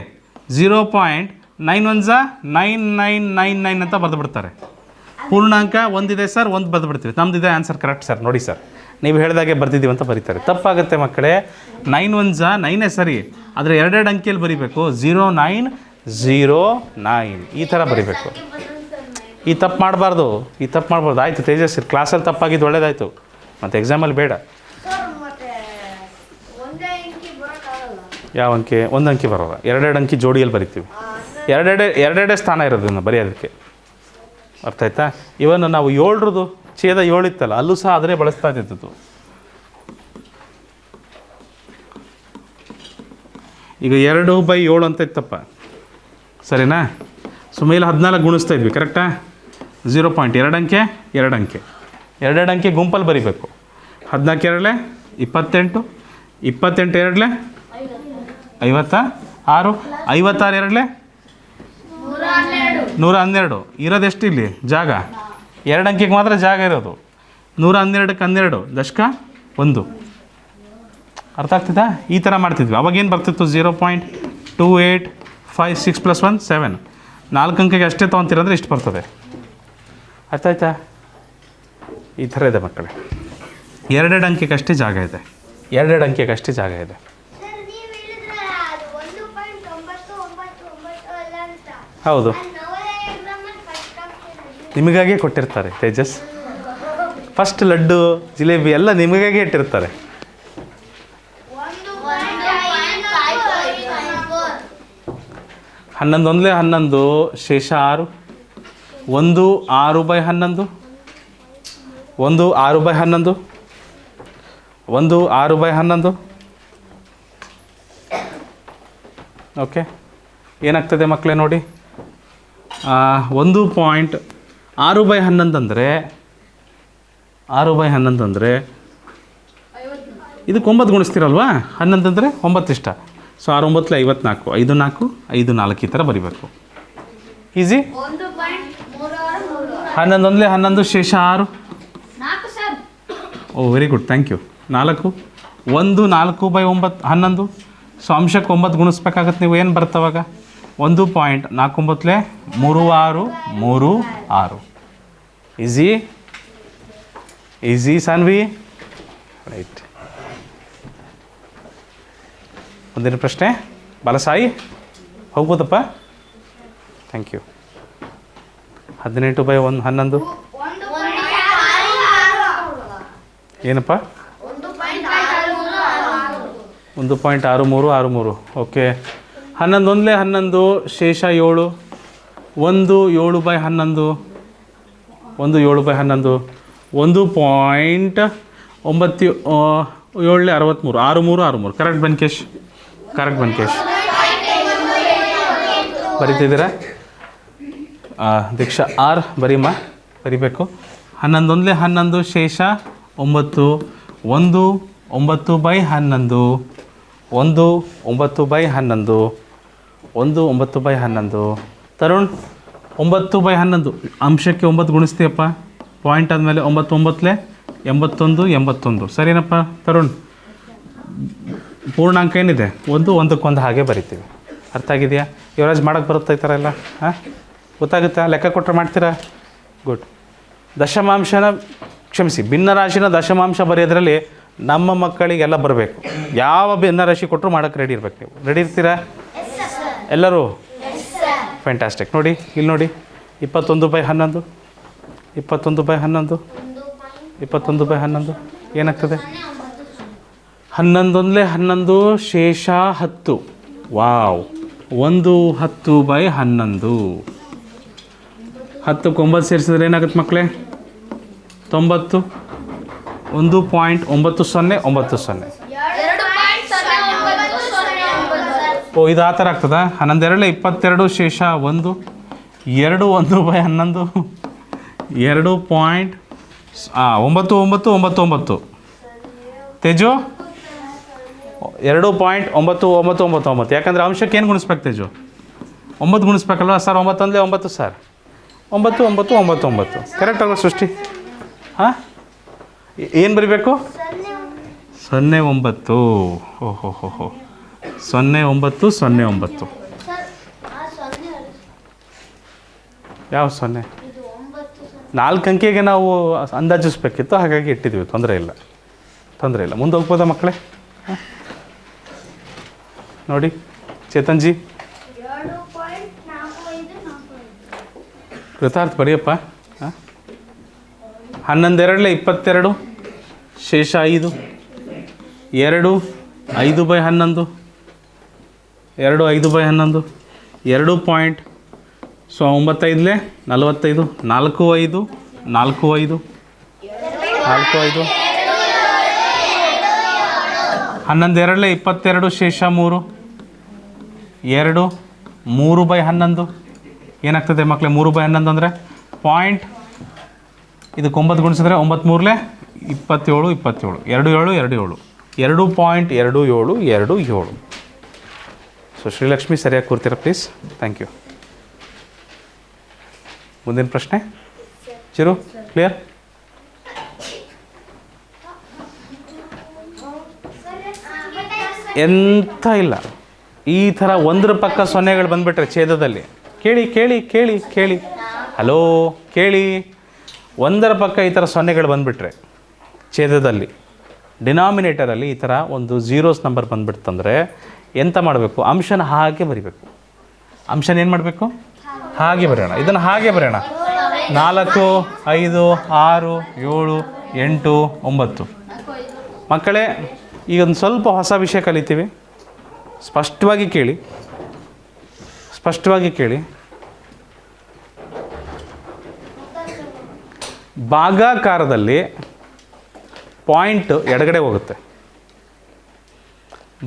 B: 0.91 9999 ಅಂತ ಬರೆದು ಬಿಡ್ತಾರೆ. ಪೂರ್ಣಾಂಕ 1 ಇದೆ ಸರ್, 1 ಬರೆದು ಬಿಡ್ತೀವಿ. ನಮ್ದು ಇದೆ ಆನ್ಸರ್ ಕರೆಕ್ಟ್ ಸರ್, ನೋಡಿ ಸರ್ ನೀವು ಹೇಳಿದಾಗೆ ಬರ್ತಿದ್ದೀವಿ ಅಂತ ಬರೀತಾರೆ. ತಪ್ಪಾಗುತ್ತೆ ಮಕ್ಕಳೇ. 9 1 9 ಸರಿ, ಆದರೆ 2 ಅಂಕಿಯಲ್ಲಿ ಬರೀಬೇಕು. 0909 ಈ ಥರ ಬರೀಬೇಕು. ಈ ತಪ್ಪು ಮಾಡಬಾರ್ದು, ಈ ತಪ್ಪು ಮಾಡಬಾರ್ದು. ಆಯಿತು ತೇಜಸ್, ಕ್ಲಾಸಲ್ಲಿ ತಪ್ಪಾಗಿದ್ದು ಒಳ್ಳೇದಾಯಿತು, ಮತ್ತು ಎಕ್ಸಾಮಲ್ಲಿ ಬೇಡ. ಯಾವ ಅಂಕಿ? 1 ಅಂಕಿ ಬರೋಲ್ಲ, 2 ಅಂಕಿ ಜೋಡಿಯಲ್ಲಿ ಬರಿತೀವಿ. ಎರಡೆರಡೇ ಸ್ಥಾನ ಇರೋದು ಇನ್ನು ಬರೆಯೋದಕ್ಕೆ, ಅರ್ಥ ಆಯ್ತಾ? ಇವನು ನಾವು 7ರದು ಛೇದ 7 ಇತ್ತಲ್ಲ, ಅಲ್ಲೂ ಸಹ ಅದನ್ನೇ ಬಳಸ್ತಾ ಇದ್ದಿದ್ದು. ಈಗ 2/7 ಅಂತ ಇತ್ತಪ್ಪ, ಸರಿನಾ? ಸೊ ಮೇಲೆ 14 ಗುಣಿಸ್ತಾ ಇದ್ವಿ, ಕರೆಕ್ಟಾ? 0.2 ಅಂಕೆ 2 ಅಂಕೆ 2 ಅಂಕೆ ಗುಂಪಲ್ಲಿ ಬರಿಬೇಕು. 14 2 28, 28 2 56, 56 2 112. ಇರೋದೆಷ್ಟು ಇಲ್ಲಿ ಜಾಗ? 2 ಅಂಕಿಗೆ ಮಾತ್ರ ಜಾಗ ಇರೋದು. 112ಕ್ಕೆ 12 ದಶಕ 1. ಅರ್ಥ ಆಗ್ತಿದಾ? ಈ ಥರ ಮಾಡ್ತಿದ್ವಿ. ಅವಾಗೇನು ಬರ್ತಿತ್ತು? 0.2856 + 1 7. 4 ಅಂಕೆಗೆ ಅಷ್ಟೇ ತೊಗೊತೀರಂದ್ರೆ ಇಷ್ಟು ಬರ್ತದೆ. ಅರ್ಥ ಆಯ್ತಾ? ಈ ಥರ ಇದೆ ಮಕ್ಕಳೇ. 2 ಅಂಕೆಗೆ ಅಷ್ಟೇ ಜಾಗ ಇದೆ, 2 ಅಂಕೆಗೆ ಅಷ್ಟೇ ಜಾಗ ಇದೆ. ಹೌದು, ನಿಮಗಾಗೆ ಕೊಟ್ಟಿರ್ತಾರೆ ತೇಜಸ್. ಫಸ್ಟ್ ಲಡ್ಡು ಜಿಲೇಬಿ ಎಲ್ಲ ನಿಮಗಾಗೆ ಇಟ್ಟಿರ್ತಾರೆ. 11 ಒಂದಲೇ 11 ಶೇಷ 6. 1 6/11 1 6/11 1 6/11. ಓಕೆ, ಏನಾಗ್ತದೆ ಮಕ್ಕಳೇ ನೋಡಿ. 1.6/11 ಅಂದರೆ 6/11 ಅಂದರೆ ಇದಕ್ಕೆ 9 ಗುಣಿಸ್ತೀರಲ್ವಾ? 11 ಅಂದರೆ 9 ಇಷ್ಟ. ಸೊ 6 9 54, 5 4 5 4 ಈ ಥರ ಬರಿಬೇಕು. ಈಸಿ. 11 ಒಂದಲೇ 11 ಶೇಷ 6. ಓ very good, thank you. 4 1 4/9 11. So ಅಂಶಕ್ಕೆ 9 ಗುಣಿಸ್ಬೇಕಾಗತ್ತೆ. ನೀವು ಏನು ಬರ್ತವಾಗ? 1.493636. Easy easy Sanvi. ರೈಟ್. ಮುಂದಿನ ಪ್ರಶ್ನೆ ಬಾಲಸಾಯಿ, ಹೋಗ್ಬೋದಪ್ಪ? Thank you. 18/11 ಏನಪ್ಪ? 1.6363. ಓಕೆ. 11 ಒಂದಲೇ 11 ಶೇಷ 7. 1 7/11 1 7/11 1.97 63 63. Correct Benkesh, correct Benkesh. ಬರಿತಿದ್ದೀರಾ? ದೀಕ್ಷಾ ಆರ್ ಬರೀಮ್ಮ, ಬರಿಬೇಕು. 11 ಒಂದಲೇ 11 ಶೇಷ 9. 1 9/11 1 9/11 1 9/11. ತರುಣ್ 9/11 ಅಂಶಕ್ಕೆ 9 ಗುಣಿಸ್ತೀಯಪ್ಪ. ಪಾಯಿಂಟ್ ಆದಮೇಲೆ 9 9 81 81. ಸರಿನಪ್ಪ ತರುಣ್? ಪೂರ್ಣಾಂಕ ಏನಿದೆ 1 1ಕ್ಕೆ ಹಾಗೆ ಬರಿತೀವಿ. ಅರ್ಥ ಆಗಿದೆಯಾ? ಯುವರಾಜ್ ಮಾಡೋಕ್ಕೆ ಬರುತ್ತಾ ಈ ಥರ ಎಲ್ಲ? ಹಾಂ, ಗೊತ್ತಾಗುತ್ತಾ? ಲೆಕ್ಕ ಕೊಟ್ಟರೆ ಮಾಡ್ತೀರಾ? ಗುಡ್. ದಶಮಾಂಶನ ಕ್ಷಮಿಸಿ, ಭಿನ್ನರಾಶಿನ ದಶಮಾಂಶ ಬರೆಯೋದ್ರಲ್ಲಿ ನಮ್ಮ ಮಕ್ಕಳಿಗೆಲ್ಲ ಬರಬೇಕು. ಯಾವ ಭಿನ್ನರಾಶಿ ಕೊಟ್ಟರು ಮಾಡೋಕ್ಕೆ ರೆಡಿ ಇರ್ಬೇಕು. ನೀವು ರೆಡಿ ಇರ್ತೀರಾ ಎಲ್ಲರೂ? ಫ್ಯಾಂಟಾಸ್ಟಿಕ್. ನೋಡಿ ಇಲ್ಲಿ ನೋಡಿ, 21/11, 21/11, 21/11 ಏನಾಗ್ತದೆ? 11 ಶೇಷ 10. ವಾವ್, 10/11. 10ಕ್ಕೆ 9 ಸೇರಿಸಿದ್ರೆ ಏನಾಗುತ್ತೆ ಮಕ್ಕಳೇ? 90. 1.9090. ಓ, ಇದು ಆ ಥರ ಆಗ್ತದಾ? 11 22 ಶೇಷ 1, 2 1/11, 2.9999. ತೇಜು 2.9999. ಯಾಕಂದರೆ ಅಂಶಕ್ಕೆ ಏನು ಗುಣಿಸ್ಬೇಕು ತೇಜು? 9 ಗುಣಿಸ್ಬೇಕಲ್ವ ಸರ್? 9 ಅಂದರೆ 9 ಸರ್. 9999. ಕರೆಕ್ಟ್ ಅಲ್ವ ಸೃಷ್ಟಿ? ಹಾಂ, ಏನು ಬರೀಬೇಕು? 09. ಓಹೋ 0909. ಯಾವ 0? 4 ಅಂಕೆಗೆ ನಾವು ಅಂದಾಜಿಸ್ಬೇಕಿತ್ತು, ಹಾಗಾಗಿ ಇಟ್ಟಿದ್ದೀವಿ. ತೊಂದರೆ ಇಲ್ಲ. ಮುಂದೆ ಹೋಗ್ಬೋದಾ ಮಕ್ಕಳೇ? ನೋಡಿ ಚೇತನ್ಜಿ, ಕೃತಾರ್ಥ ಬರೆಯಪ್ಪ. 11 22 ಶೇಷ 5, 2 5/11, 2 5/11, 2 ಪಾಯಿಂಟ್ 95 45, 4 5 4 5 4 5. 11 22 ಶೇಷ 3, 2 3/11. ಏನಾಗ್ತದೆ ಮಕ್ಕಳೇ? 3/11 ಅಂದರೆ ಪಾಯಿಂಟ್, ಇದಕ್ಕೆ 9 ಗುಣಿಸಿದ್ರೆ 9 3 27 27, 27 2.2727. ಸೊ ಶ್ರೀಲಕ್ಷ್ಮಿ ಸರಿಯಾಗಿ ಕೂರ್ತೀರಾ ಪ್ಲೀಸ್? Thank you. ಮುಂದಿನ ಪ್ರಶ್ನೆ ಚಿರು, ಕ್ಲಿಯರ್? ಎಂಥ ಇಲ್ಲ, ಈ ಥರ 1 ಪಕ್ಕ 0ಗಳು ಬಂದುಬಿಟ್ರೆ ಛೇದದಲ್ಲಿ, ಕೇಳಿ ಹಲೋ ಕೇಳಿ, 1 ಪಕ್ಕ ಈ ಥರ 0ಗಳು ಬಂದುಬಿಟ್ರೆ ಛೇದದಲ್ಲಿ, ಡಿನಾಮಿನೇಟರಲ್ಲಿ ಈ ಥರ ಒಂದು ಝೀರೋಸ್ ನಂಬರ್ ಬಂದುಬಿಡ್ತಂದರೆ ಎಂತ ಮಾಡಬೇಕು? ಅಂಶನ ಹಾಗೆ ಬರಿಬೇಕು. ಅಂಶನ ಏನು ಮಾಡಬೇಕು? ಹಾಗೆ ಬರೆಯೋಣ. ಇದನ್ನು ಹಾಗೆ ಬರೆಯೋಣ. 4 5 6 7 8 9. ಮಕ್ಕಳೇ, ಈಗ ಒಂದು ಸ್ವಲ್ಪ ಹೊಸ ವಿಷಯ ಕಲಿತೀವಿ. ಸ್ಪಷ್ಟವಾಗಿ ಕೇಳಿ. ಭಾಗಾಕಾರದಲ್ಲಿ ಪಾಯಿಂಟ್ ಎಡಗಡೆ ಹೋಗುತ್ತೆ.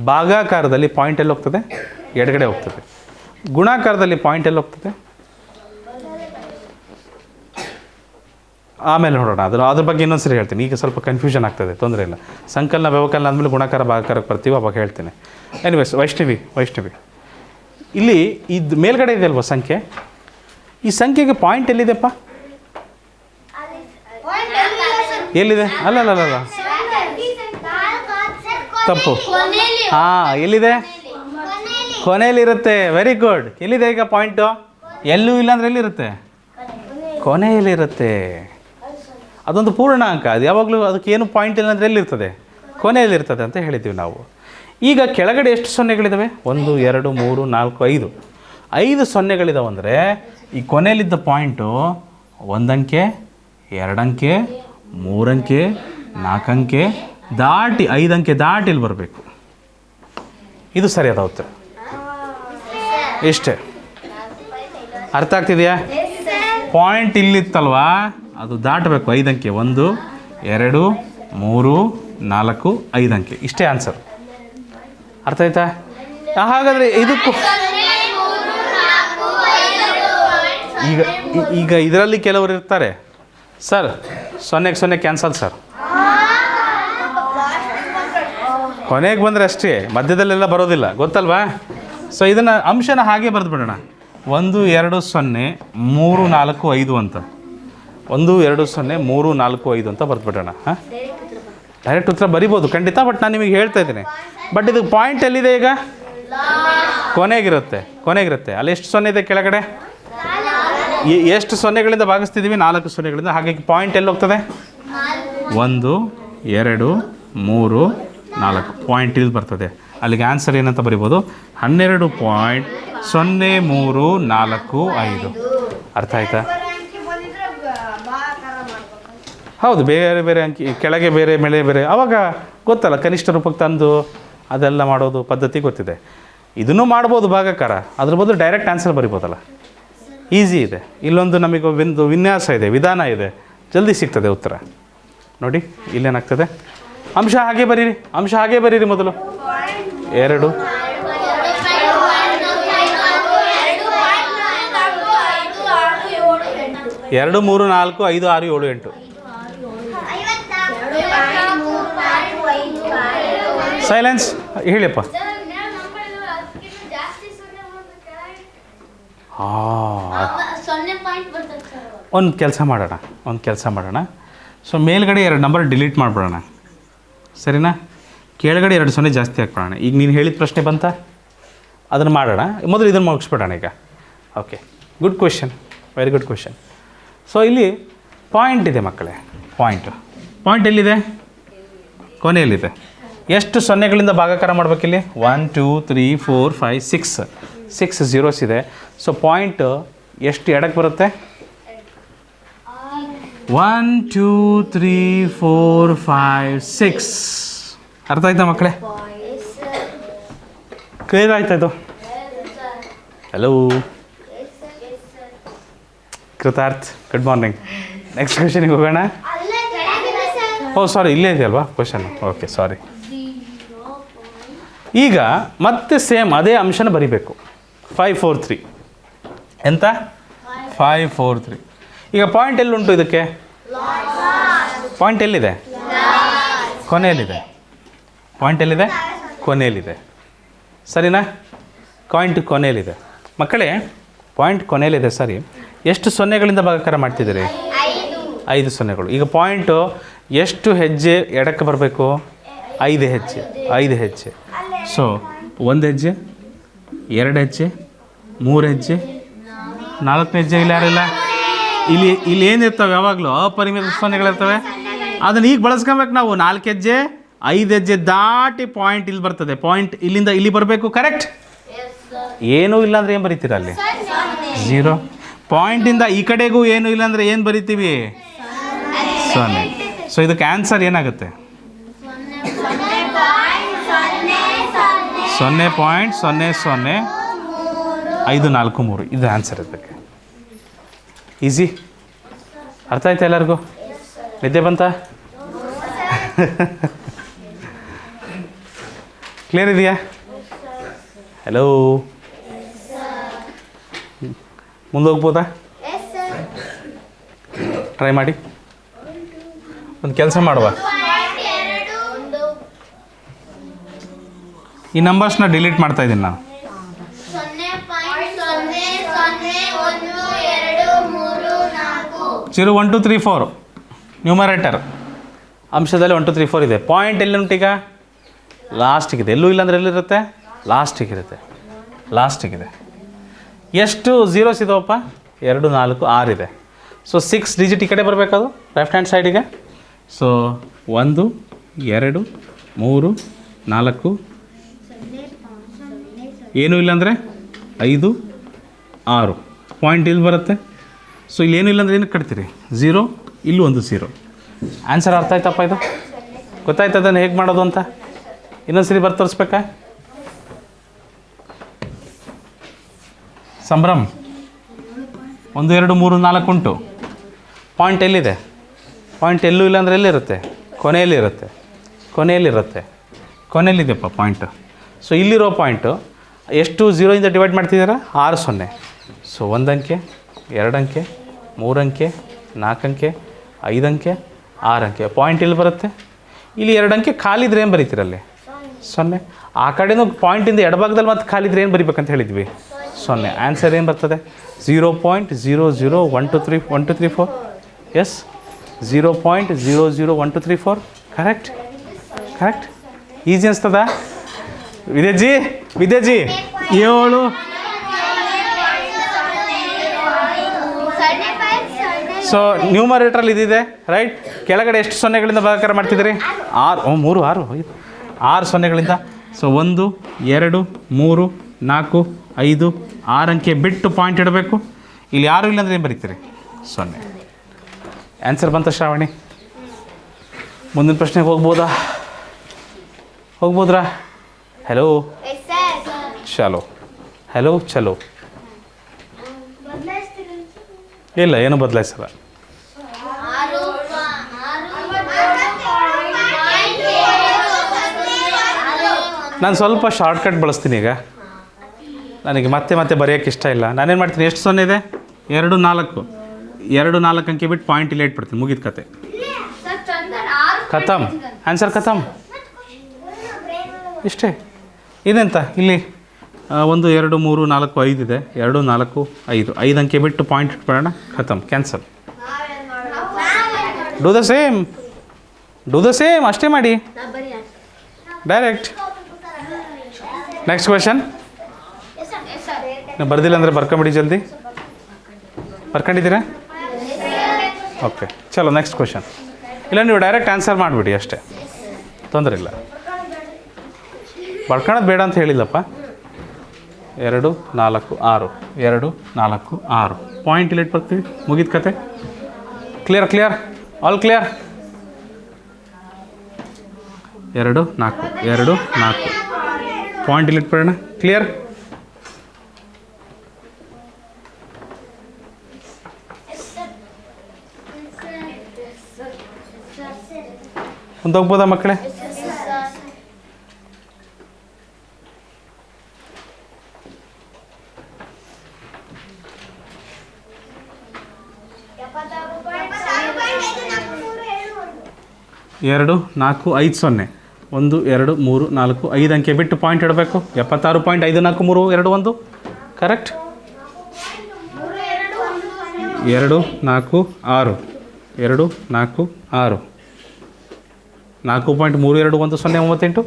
B: ಭಾಗಾಕಾರದಲ್ಲಿ ಪಾಯಿಂಟ್ ಎಲ್ಲಿ ಹೋಗ್ತದೆ? ಎಡಗಡೆ ಹೋಗ್ತದೆ. ಗುಣಾಕಾರದಲ್ಲಿ ಪಾಯಿಂಟ್ ಎಲ್ಲಿ ಹೋಗ್ತದೆ? ಆಮೇಲೆ ನೋಡೋಣ. ಅದ್ರ ಬಗ್ಗೆ ಇನ್ನೊಂದ್ಸರಿ ಹೇಳ್ತೀನಿ. ಈಗ ಸ್ವಲ್ಪ ಕನ್ಫ್ಯೂಷನ್ ಆಗ್ತದೆ, ತೊಂದರೆ ಇಲ್ಲ. ಸಂಕಲನ ವ್ಯವಕಲನ ಆದಮೇಲೆ ಗುಣಾಕಾರ ಭಾಗಾಕಾರಕ್ಕೆ ಬರ್ತೀವಿ, ಅವಾಗ ಹೇಳ್ತೀನಿ. ಎನಿವೇಸ್, ವೈಷ್ಣವಿ ಇಲ್ಲಿ ಇದು ಮೇಲ್ಗಡೆ ಇದೆ ಅಲ್ವ ಸಂಖ್ಯೆ? ಈ ಸಂಖ್ಯೆಗೆ ಪಾಯಿಂಟ್ ಎಲ್ಲಿದೆಪ್ಪ? ಎಲ್ಲಿದೆ? ಅಲ್ಲ ತಪ್ಪು. ಹಾಂ, ಎಲ್ಲಿದೆ? ಕೊನೆಯಲ್ಲಿರುತ್ತೆ. Very good. ಎಲ್ಲಿದೆ ಈಗ ಪಾಯಿಂಟು? ಎಲ್ಲೂ ಇಲ್ಲ ಅಂದರೆ ಎಲ್ಲಿರುತ್ತೆ? ಕೊನೆಯಲ್ಲಿರುತ್ತೆ. ಅದೊಂದು ಪೂರ್ಣಾಂಕ. ಅದು ಯಾವಾಗಲೂ ಅದಕ್ಕೇನು ಪಾಯಿಂಟ್ ಇಲ್ಲ ಅಂದರೆ ಎಲ್ಲಿರ್ತದೆ? ಕೊನೆಯಲ್ಲಿರ್ತದೆ ಅಂತ ಹೇಳಿದ್ದೀವಿ ನಾವು. ಈಗ ಕೆಳಗಡೆ ಎಷ್ಟು 0ಗಳಿದ್ದಾವೆ? 1 2 3 4 5. 5 0ಗಳಿದಾವೆ ಅಂದರೆ ಈ ಕೊನೆಯಲ್ಲಿದ್ದ ಪಾಯಿಂಟು 1 ಅಂಕೆ 2 ಅಂಕೆ 3 ಅಂಕೆ 4 ಅಂಕೆ ದಾಟಿ 5 ಅಂಕೆ ದಾಟಿ ಇಲ್ಲಿ ಬರಬೇಕು. ಇದು ಸರಿಯಾದ ಉತ್ತರ. ಇಷ್ಟೇ. ಅರ್ಥ ಆಗ್ತಿದೆಯಾ? ಪಾಯಿಂಟ್ ಇಲ್ಲಿತ್ತಲ್ವಾ, ಅದು ದಾಟಬೇಕು 5 ಅಂಕೆ. 1 2 3 4 5 ಅಂಕೆ. ಇಷ್ಟೇ ಆನ್ಸರ್. ಅರ್ಥ ಆಯ್ತಾ? ಹಾಗಾದರೆ ಇದಕ್ಕೂ ಈಗ ಇದರಲ್ಲಿ ಕೆಲವರು ಇರ್ತಾರೆ, ಸರ್ 0ಕ್ಕೆ 0 ಕ್ಯಾನ್ಸಲ್ ಸರ್, ಕೊನೆಗೆ ಬಂದರೆ ಅಷ್ಟೇ, ಮಧ್ಯದಲ್ಲೆಲ್ಲ ಬರೋದಿಲ್ಲ, ಗೊತ್ತಲ್ವಾ? ಸೊ ಇದನ್ನು ಅಂಶನ ಹಾಗೆ ಬರೆದು ಬಿಡೋಣ. 1 2 0 3 4 5 ಅಂತ, 1 2 0 3 4 5 ಅಂತ ಬರೆದ್ಬಿಡೋಣ. ಹಾಂ, ಡೈರೆಕ್ಟ್ ಉತ್ತರ ಬರಿಬೋದು ಖಂಡಿತ, ಬಟ್ ನಾನು ನಿಮಗೆ ಹೇಳ್ತಾ ಇದ್ದೀನಿ. ಬಟ್ ಇದು ಪಾಯಿಂಟ್ ಎಲ್ಲಿದೆ? ಈಗ ಕೊನೆಗಿರುತ್ತೆ. ಅಲ್ಲಿ ಎಷ್ಟು 0 ಇದೆ ಕೆಳಗಡೆ? ಎಷ್ಟು 0ಗಳಿಂದ ಭಾಗಿಸ್ತಿದ್ದೀವಿ? 4 0ಗಳಿಂದ. ಹಾಗಾಗಿ ಪಾಯಿಂಟ್ ಎಲ್ಲಿ ಹೋಗ್ತದೆ? 1 2 3 4 ಪಾಯಿಂಟ್ ಇಲ್ಲಿ ಬರ್ತದೆ. ಅಲ್ಲಿಗೆ ಆನ್ಸರ್ ಏನಂತ ಬರಿಬೋದು? 12.0345. ಅರ್ಥ ಆಯ್ತಾ? ಹೌದು, ಬೇರೆ ಬೇರೆ ಅಂಕಿ, ಕೆಳಗೆ ಬೇರೆ ಮೇಲೆ ಬೇರೆ, ಆವಾಗ ಗೊತ್ತಲ್ಲ, ಕನಿಷ್ಠ ರೂಪಕ್ಕೆ ತಂದು ಅದೆಲ್ಲ ಮಾಡೋದು ಪದ್ಧತಿ ಗೊತ್ತಿದೆ. ಇದನ್ನು ಮಾಡ್ಬೋದು ಭಾಗಾಕಾರ, ಅದ್ರ ಬದಲು ಡೈರೆಕ್ಟ್ ಆನ್ಸರ್ ಬರಿಬೋದಲ್ಲ, ಈಸಿ ಇದೆ. ಇಲ್ಲೊಂದು ನಮಗೆ ಒಂದು ವಿನ್ಯಾಸ ಇದೆ, ವಿಧಾನ ಇದೆ, ಜಲ್ದಿ ಸಿಗ್ತದೆ ಉತ್ತರ. ನೋಡಿ ಇಲ್ಲೇನಾಗ್ತದೆ, ಅಂಶ ಹಾಗೆ ಬರೀರಿ ಮೊದಲು 2 2 3 4 5 6 7 8. ಸೈಲೆನ್ಸ್, ಹೇಳಿಯಪ್ಪ. ಒಂದು ಕೆಲಸ ಮಾಡೋಣ. ಸೊ ಮೇಲ್ಗಡೆ 2 ನಂಬರ್ ಡಿಲೀಟ್ ಮಾಡಿಬಿಡೋಣ, ಸರಿನಾ? ಕೆಳಗಡೆ 2 0 ಜಾಸ್ತಿ ಹಾಕ್ಬಿಡೋಣ. ಈಗ ನೀನು ಹೇಳಿದ ಪ್ರಶ್ನೆ ಬಂತ, ಅದನ್ನು ಮಾಡೋಣ. ಮೊದಲು ಇದನ್ನು ಮುಗಿಸ್ಬಿಡೋಣ ಈಗ. Okay, good question, very good question. So ಇಲ್ಲಿ ಪಾಯಿಂಟ್ ಇದೆ ಮಕ್ಕಳೇ, ಪಾಯಿಂಟ್ ಎಲ್ಲಿದೆ? ಕೊನೆಯಲ್ಲಿದೆ. ಎಷ್ಟು ಸೊನ್ನೆಗಳಿಂದ ಭಾಗಾಕಾರ ಮಾಡಬೇಕಿಲ್ಲಿ? 1 2 3 4 5 6 zeros ಇದೆ. ಸೊ ಪಾಯಿಂಟ್ ಎಷ್ಟು ಎಡಕ್ಕೆ ಬರುತ್ತೆ? 1 2 3 4 5 6. ಅರ್ಥ ಆಯ್ತಾ ಮಕ್ಕಳೇ? ಕ್ಲಿಯರ್ ಆಯ್ತಾ ಇದು? Hello Kritarth, good morning. Next ಕ್ವೆಶನಿಗೆ ಹೋಗೋಣ. ಸಾರಿ, ಇಲ್ಲೇ ಇದೆಯಲ್ವಾ ಕ್ವೆಶನ್? ಓಕೆ, ಸಾರಿ. ಈಗ ಮತ್ತೆ ಸೇಮ್ ಅದೇ ಅಂಶನ ಬರಿಬೇಕು. 5 4 3 ಎಂತ? 5 4 3. ಈಗ ಪಾಯಿಂಟ್ ಎಲ್ಲುಂಟು ಇದಕ್ಕೆ? ಪಾಯಿಂಟ್ ಎಲ್ಲಿದೆ? ಕೊನೆಯಲ್ಲಿದೆ. ಸರಿನಾ? ಪಾಯಿಂಟ್ ಕೊನೆಯಲ್ಲಿದೆ ಮಕ್ಕಳೇ, ಪಾಯಿಂಟ್ ಕೊನೆಯಲ್ಲಿದೆ. ಸರಿ, ಎಷ್ಟು ಸೊನ್ನೆಗಳಿಂದ ಭಾಗಾಕಾರ ಮಾಡ್ತಿದ್ದೀರಿ? 5 ಸೊನ್ನೆಗಳು. ಈಗ ಪಾಯಿಂಟು ಎಷ್ಟು ಹೆಜ್ಜೆ ಎಡಕ್ಕೆ ಬರಬೇಕು? 5 ಹೆಜ್ಜೆ. ಸೊ 1 ಹೆಜ್ಜೆ, 2 ಹೆಜ್ಜೆ, 3 ಹೆಜ್ಜೆ, 4 ಹೆಜ್ಜೆ. ಇಲ್ಲಿ ಯಾರಿಲ್ಲ, ಇಲ್ಲಿ ಏನಿರ್ತವೆ? ಯಾವಾಗಲೂ ಅಪರಿಮಿತ ಸೊನ್ನೆಗಳಿರ್ತವೆ. ಅದನ್ನು ಈಗ ಬಳಸ್ಕೊಬೇಕು ನಾವು. 4 ಹೆಜ್ಜೆ, 5 ಹೆಜ್ಜೆ ದಾಟಿ ಪಾಯಿಂಟ್ ಇಲ್ಲಿ ಬರ್ತದೆ. ಪಾಯಿಂಟ್ ಇಲ್ಲಿಂದ ಇಲ್ಲಿ ಬರಬೇಕು, ಕರೆಕ್ಟ್? ಏನೂ ಇಲ್ಲ ಅಂದರೆ ಏನು ಬರಿತೀರ ಅಲ್ಲಿ? 0. ಪಾಯಿಂಟಿಂದ ಈ ಕಡೆಗೂ ಏನೂ ಇಲ್ಲ ಅಂದರೆ ಏನು ಬರಿತೀವಿ? 0. ಸೊ ಇದಕ್ಕೆ ಆನ್ಸರ್ ಏನಾಗುತ್ತೆ? 0.0053. ಇದು ಆನ್ಸರ್ ಇರಬೇಕು. ಈಸಿ. ಅರ್ಥ ಆಯ್ತಾ ಎಲ್ಲರಿಗೂ? ನಿದ್ದೆ ಬಂತ? ಕ್ಲಿಯರ್ ಇದೆಯಾ? ಹಲೋ, ಮುಂದೆ ಹೋಗ್ಬೋದಾ? ಟ್ರೈ ಮಾಡಿ. ಒಂದು ಕೆಲಸ ಮಾಡುವ, ಈ ನಂಬರ್ಸ್ನ ಡಿಲೀಟ್ ಮಾಡ್ತಾ ಇದ್ದೀನಿ ನಾನು. 0 1 2 3 4 ನ್ಯೂಮರೇಟರ್ ಅಂಶದಲ್ಲಿ 1 2 3 4 ಇದೆ. ಪಾಯಿಂಟ್ ಎಲ್ಲಿ ಉಂಟೀಗ? ಲಾಸ್ಟಿಗಿದೆ. ಎಲ್ಲೂ ಇಲ್ಲಾಂದ್ರೆ ಎಲ್ಲಿರುತ್ತೆ? ಲಾಸ್ಟಿಗಿದೆ. ಎಷ್ಟು ಝೀರೋಸ್ ಇದಾವಪ್ಪ? 2 4 6 ಇದೆ. ಸೊ 6 ಡಿಜಿಟ್ ಈ ಕಡೆ ಬರಬೇಕದು ಲೆಫ್ಟ್ ಹ್ಯಾಂಡ್ ಸೈಡಿಗೆ. ಸೊ 1 2 3 4, ಏನೂ ಇಲ್ಲಾಂದರೆ 5 6. ಪಾಯಿಂಟ್ ಇಲ್ಲಿ ಬರುತ್ತೆ. ಸೊ ಇಲ್ಲಿ ಏನೂ ಇಲ್ಲಾಂದ್ರೆ ಏನಕ್ಕೆ ಕಟ್ತೀರಿ? 0, ಇಲ್ಲೂ ಒಂದು 0. ಆನ್ಸರ್ ಅರ್ಥ ಆಯ್ತಪ್ಪ? ಇದು ಗೊತ್ತಾಯ್ತು ಅದನ್ನು ಹೇಗೆ ಮಾಡೋದು ಅಂತ? ಇನ್ನೊಂದ್ಸರಿ ಬರ್ದು ತೋರಿಸ್ಬೇಕಾ? ಸಂಭ್ರಮ್, 1 2 3 4 ಉಂಟು. ಪಾಯಿಂಟ್ ಎಲ್ಲಿದೆ? ಪಾಯಿಂಟ್ ಎಲ್ಲೂ ಇಲ್ಲಾಂದರೆ ಎಲ್ಲಿರುತ್ತೆ? ಕೊನೆಯಲ್ಲಿದೆಯಪ್ಪ ಪಾಯಿಂಟು. ಸೊ ಇಲ್ಲಿರೋ ಪಾಯಿಂಟು ಎಷ್ಟು 0 ಡಿವೈಡ್ ಮಾಡ್ತಿದ್ದೀರಾ? 6 0. ಸೊ 1 ಅಂಕೆ, 2 ಅಂಕೆ, 3 ಅಂಕೆ, 4 ಅಂಕೆ, 5 ಅಂಕೆ, 6 ಅಂಕೆ. ಪಾಯಿಂಟ್ ಎಲ್ಲಿ ಬರುತ್ತೆ? ಇಲ್ಲಿ 2 ಅಂಕೆ ಖಾಲಿದ್ರೆ ಏನು ಬರೀತೀರಲ್ಲಿ? 0. ಆ ಕಡೆನೂ ಪಾಯಿಂಟಿಂದ ಎಡಭಾಗದಲ್ಲಿ ಮತ್ತೆ ಖಾಲಿದ್ರೆ ಏನು ಬರಿಬೇಕಂತ ಹೇಳಿದ್ವಿ? 0. ಆನ್ಸರ್ ಏನು ಬರ್ತದೆ? 0.001234. ಎಸ್, 0.001234. ಕರೆಕ್ಟ್. ಈಸಿ ಅನಿಸ್ತದ? ವಿದ್ಯಾಜಿ 7 ಸೊ ನ್ಯೂಮರೇಟ್ರಲ್ಲಿ ಇದಿದೆ ರೈಟ್. ಕೆಳಗಡೆ ಎಷ್ಟು ಸೊನ್ನೆಗಳಿಂದ ಭಾಗಾಕಾರ ಮಾಡ್ತಿದ್ದೀರಿ? 6 3 6 6 ಸೊನ್ನೆಗಳಿಂದ. ಸೊ 1 2 3 4 5 6 ಅಂಕೆ ಬಿಟ್ಟು ಪಾಯಿಂಟ್ ಇಡಬೇಕು. ಇಲ್ಲಿ ಯಾರು ಇಲ್ಲ ಅಂದರೆ ಏನು ಬರೀತೀರಿ? 0. ಆನ್ಸರ್ ಬಂತ ಶ್ರಾವಣಿ? ಮುಂದಿನ ಪ್ರಶ್ನೆಗೆ ಹೋಗ್ಬೋದ್ರಾ? ಹಲೋ ಚಲೋ, ಹಲೋ ಚಲೋ. ಇಲ್ಲ, ಏನು ಬದಲಾಯಿಸಲ್ಲ. ನಾನು ಸ್ವಲ್ಪ ಶಾರ್ಟ್ಕಟ್ ಬಳಸ್ತೀನಿ ಈಗ. ನನಗೆ ಮತ್ತೆ ಬರೆಯೋಕ್ಕೆ ಇಷ್ಟ ಇಲ್ಲ. ನಾನೇನು ಮಾಡ್ತೀನಿ, ಎಷ್ಟು 0 ಇದೆ? 2 4 2 4 ಅಂಕೆ ಬಿಟ್ಟು ಪಾಯಿಂಟ್ ಇಲ್ಲ ಇಟ್ಬಿಡ್ತೀನಿ, ಮುಗಿದ ಕತೆ. ಖತಮ್, ಆನ್ಸರ್ ಖತಮ್. ಇಷ್ಟೇ. ಇದೆಂತ ಇಲ್ಲಿ 1 2 3 4 5 ಇದೆ. 2 4 5 5 ಅಂಕೆ ಬಿಟ್ಟು ಪಾಯಿಂಟ್ ಇಟ್ಬಿಡೋಣ. ಖತಮ್, ಕ್ಯಾನ್ಸಲ್. ಡೂ ದ ಸೇಮ್ ಅಷ್ಟೇ ಮಾಡಿ ಡೈರೆಕ್ಟ್. Next question. ನೀವು ಬರ್ದಿಲ್ಲ ಅಂದರೆ ಬರ್ಕೊಂಬಿಡಿ, ಜಲ್ದಿ ಬರ್ಕೊಂಡಿದ್ದೀರಾ? ಓಕೆ, ಚಲೋ ನೆಕ್ಸ್ಟ್ ಕ್ವೆಶನ್. ಇಲ್ಲ, ನೀವು ಡೈರೆಕ್ಟ್ ಆನ್ಸರ್ ಮಾಡಿಬಿಡಿ ಅಷ್ಟೇ, ತೊಂದರೆ ಇಲ್ಲ. ಬರ್ಕೊಳ್ಳೋದು ಬೇಡ ಅಂತ ಹೇಳಿಲ್ಲಪ್ಪ. 2 4 6 2 4 6 ಪಾಯಿಂಟ್ ಇಲ್ಲಿ ಇಟ್ಬಿಡ್ತೀವಿ, ಮುಗಿದ ಕತೆ. Clear all clear. 2 4 2 4 ಪಾಯಿಂಟ್ ಇಲ್ಲಿ ಇಟ್ಬಿಡೋಣ. ಕ್ಲಿಯರ್. ಮುಂದೆ ಹೋಗ್ಬೋದಾ ಮಕ್ಕಳೇ? ಎರಡು 4 5 0 1 2 3 4 5 ಅಂಕೆ ಬಿಟ್ಟು ಪಾಯಿಂಟ್ ಇಡಬೇಕು. 76.543 2 1 ಕರೆಕ್ಟ್. 2 4 6 2 4 6 4.321 098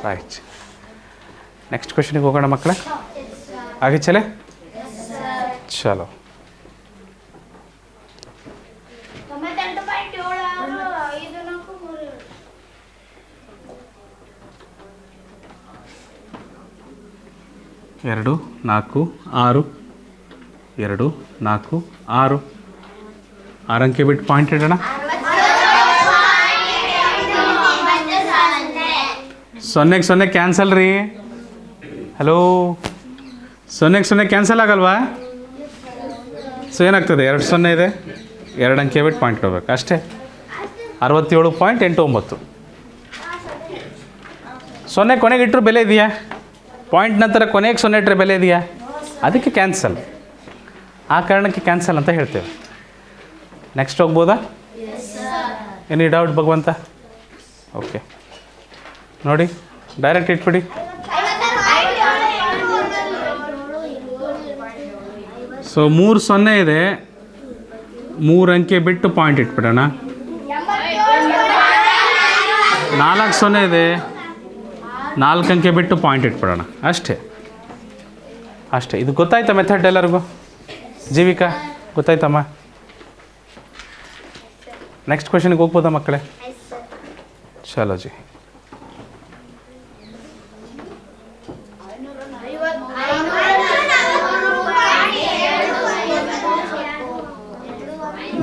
B: ರೈಟ್. ನೆಕ್ಸ್ಟ್ ಕ್ವೆಶನಿಗೆ ಹೋಗೋಣ ಮಕ್ಕಳೇ. ಆगे चले चलो. ಎರಡು 4 6 2 4 6 6 ಅಂಕೆ ಬಿಟ್ಟು ಪಾಯಿಂಟ್ ಇಡೋಣ. 0 0 ಕ್ಯಾನ್ಸಲ್ ರೀ. ಹಲೋ, 0 0 ಕ್ಯಾನ್ಸಲ್ ಆಗಲ್ವಾ? ಸೊ ಏನಾಗ್ತದೆ? 2 0 ಇದೆ, 2 ಅಂಕೆ ಬಿಟ್ಟು ಪಾಯಿಂಟ್ ಇಡಬೇಕು ಅಷ್ಟೇ. 67.89. 0 ಕೊನೆಗೆ ಇಟ್ಟರು ಬೆಲೆ ಇದೆಯಾ? ಪಾಯಿಂಟ್ ನಂತರ ಕೊನೆಗೆ 0 ಇಟ್ಟರೆ ಬೆಲೆ ಇದೆಯಾ? ಅದಕ್ಕೆ ಕ್ಯಾನ್ಸಲ್, ಆ ಕಾರಣಕ್ಕೆ ಕ್ಯಾನ್ಸಲ್ ಅಂತ ಹೇಳ್ತೇವೆ. ನೆಕ್ಸ್ಟ್ ಹೋಗ್ಬೋದಾ? ಎನಿ ಡೌಟ್ ಭಗವಂತ? ಓಕೆ, ನೋಡಿ ಡೈರೆಕ್ಟ್ ಇಟ್ಬಿಡಿ. ಸೊ 3 0 ಇದೆ, 3 ಅಂಕೆ ಬಿಟ್ಟು ಪಾಯಿಂಟ್ ಇಟ್ಬಿಡೋಣ. 4 0 ಇದೆ, 4 ಅಂಕೆ ಬಿಟ್ಟು ಪಾಯಿಂಟ್ ಇಟ್ಬಿಡೋಣ ಅಷ್ಟೇ. ಇದು ಗೊತ್ತಾಯ್ತಾ ಮೆಥಡ್ ಎಲ್ಲರಿಗೂ? ಜೀವಿಕಾ ಗೊತ್ತಾಯ್ತಮ್ಮ? ನೆಕ್ಸ್ಟ್ ಕ್ವೆಶನ್ಗೆ ಹೋಗ್ಬೋದಾ ಮಕ್ಕಳೇ? ಚಲೋ ಜಿ.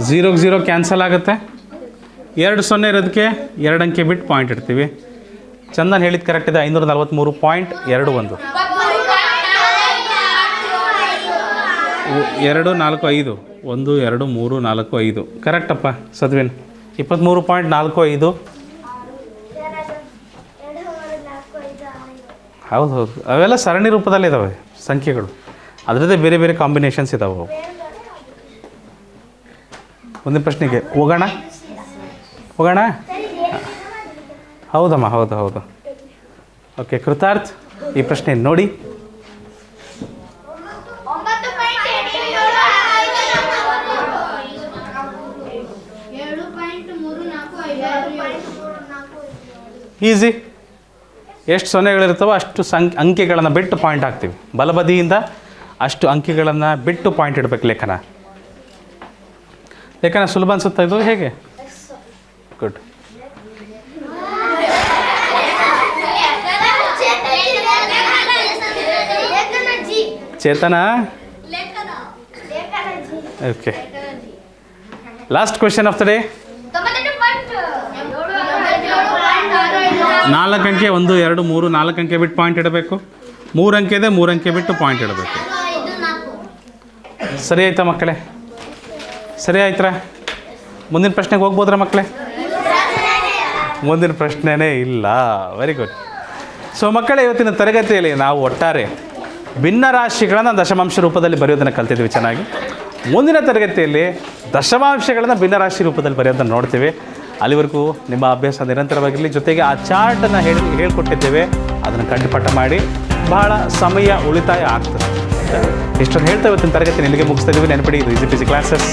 B: ಝೀರೋಗೆ 0 ಕ್ಯಾನ್ಸಲ್ ಆಗುತ್ತೆ. 2 0 ಇರೋದಕ್ಕೆ 2 ಅಂಕೆ ಬಿಟ್ಟು ಪಾಯಿಂಟ್ ಇಡ್ತೀವಿ. ಚಂದನ್ ಹೇಳಿದ್ದು ಕರೆಕ್ಟ್ ಇದೆ. 543.21 2 4 5 1 2 3 4 5 ಕರೆಕ್ಟಪ್ಪ ಸದ್ವಿನ್. 23.45. ಹೌದು, ಅವೆಲ್ಲ ಸರಣಿ ರೂಪದಲ್ಲಿ ಇದ್ದಾವೆ ಸಂಖ್ಯೆಗಳು, ಅದರದ್ದೇ ಬೇರೆ ಬೇರೆ ಕಾಂಬಿನೇಷನ್ಸ್ ಇದ್ದಾವೆ. ಮುಂದಿನ ಪ್ರಶ್ನೆಗೆ ಹೋಗೋಣ. ಹೌದಮ್ಮ, ಹೌದು. ಓಕೆ, ಕೃತಾರ್ಥ್ ಈ ಪ್ರಶ್ನೆ ನೋಡಿ. ಈಸಿ. ಎಷ್ಟು ಸೊನ್ನೆಗಳಿರ್ತವೋ ಅಷ್ಟು ಅಂಕೆಗಳನ್ನು ಬಿಟ್ಟು ಪಾಯಿಂಟ್ ಹಾಕ್ತೀವಿ. ಬಲಬದಿಯಿಂದ ಅಷ್ಟು ಅಂಕಿಗಳನ್ನು ಬಿಟ್ಟು ಪಾಯಿಂಟ್ ಇಡಬೇಕು ಲೇಖನ. ಲೇಖನ ಸುಲಭ ಅನಿಸುತ್ತಾ ಇದು ಹೇಗೆ? Good. Chetana, okay. Last question of the day. 4 ಅಂಕೆ 1 2 3 4 ಅಂಕೆ ಬಿಟ್ಟು ಪಾಯಿಂಟ್ ಇಡಬೇಕು. 3 ಅಂಕೆ ಇದೆ, 3 ಅಂಕೆ ಬಿಟ್ಟು ಪಾಯಿಂಟ್ ಇಡಬೇಕು. ಸರಿ ಆಯ್ತಾ ಮಕ್ಕಳೇ? ಸರಿ ಆಯ್ತಾ? ಮುಂದಿನ ಪ್ರಶ್ನೆಗೆ ಹೋಗ್ಬೋದ್ರಾ ಮಕ್ಕಳೇ? ಮುಂದಿನ ಪ್ರಶ್ನೆನೇ ಇಲ್ಲ. Very good. ಸೊ ಮಕ್ಕಳೇ, ಇವತ್ತಿನ ತರಗತಿಯಲ್ಲಿ ನಾವು ಒಟ್ಟಾರೆ ಭಿನ್ನರಾಶಿಗಳನ್ನು ದಶಮಾಂಶ ರೂಪದಲ್ಲಿ ಬರೆಯೋದನ್ನು ಕಲ್ತಿದ್ವಿ ಚೆನ್ನಾಗಿ. ಮುಂದಿನ ತರಗತಿಯಲ್ಲಿ ದಶಮಾಂಶಗಳನ್ನು ಭಿನ್ನರಾಶಿ ರೂಪದಲ್ಲಿ ಬರೆಯೋದನ್ನು ನೋಡ್ತೀವಿ. ಅಲ್ಲಿವರೆಗೂ ನಿಮ್ಮ ಅಭ್ಯಾಸ ನಿರಂತರವಾಗಿರಲಿ. ಜೊತೆಗೆ ಆ ಚಾರ್ಟನ್ನು ಹೇಳ್ಕೊಟ್ಟಿದ್ದೇವೆ, ಅದನ್ನು ಕಂಠಪಾಠ ಮಾಡಿ. ಬಹಳ ಸಮಯ ಉಳಿತಾಯ ಆಗ್ತದೆ. ಇಷ್ಟೊಂದು ಹೇಳ್ತಾ ಇವತ್ತಿನ ತರಗತಿ ಇಲ್ಲಿಗೆ ಮುಗಿಸ್ತಾ ಇದ್ದೀವಿ. ನೆನಪಿಡಿ, ಇದು ಈಸಿ ಕ್ಲಾಸಸ್.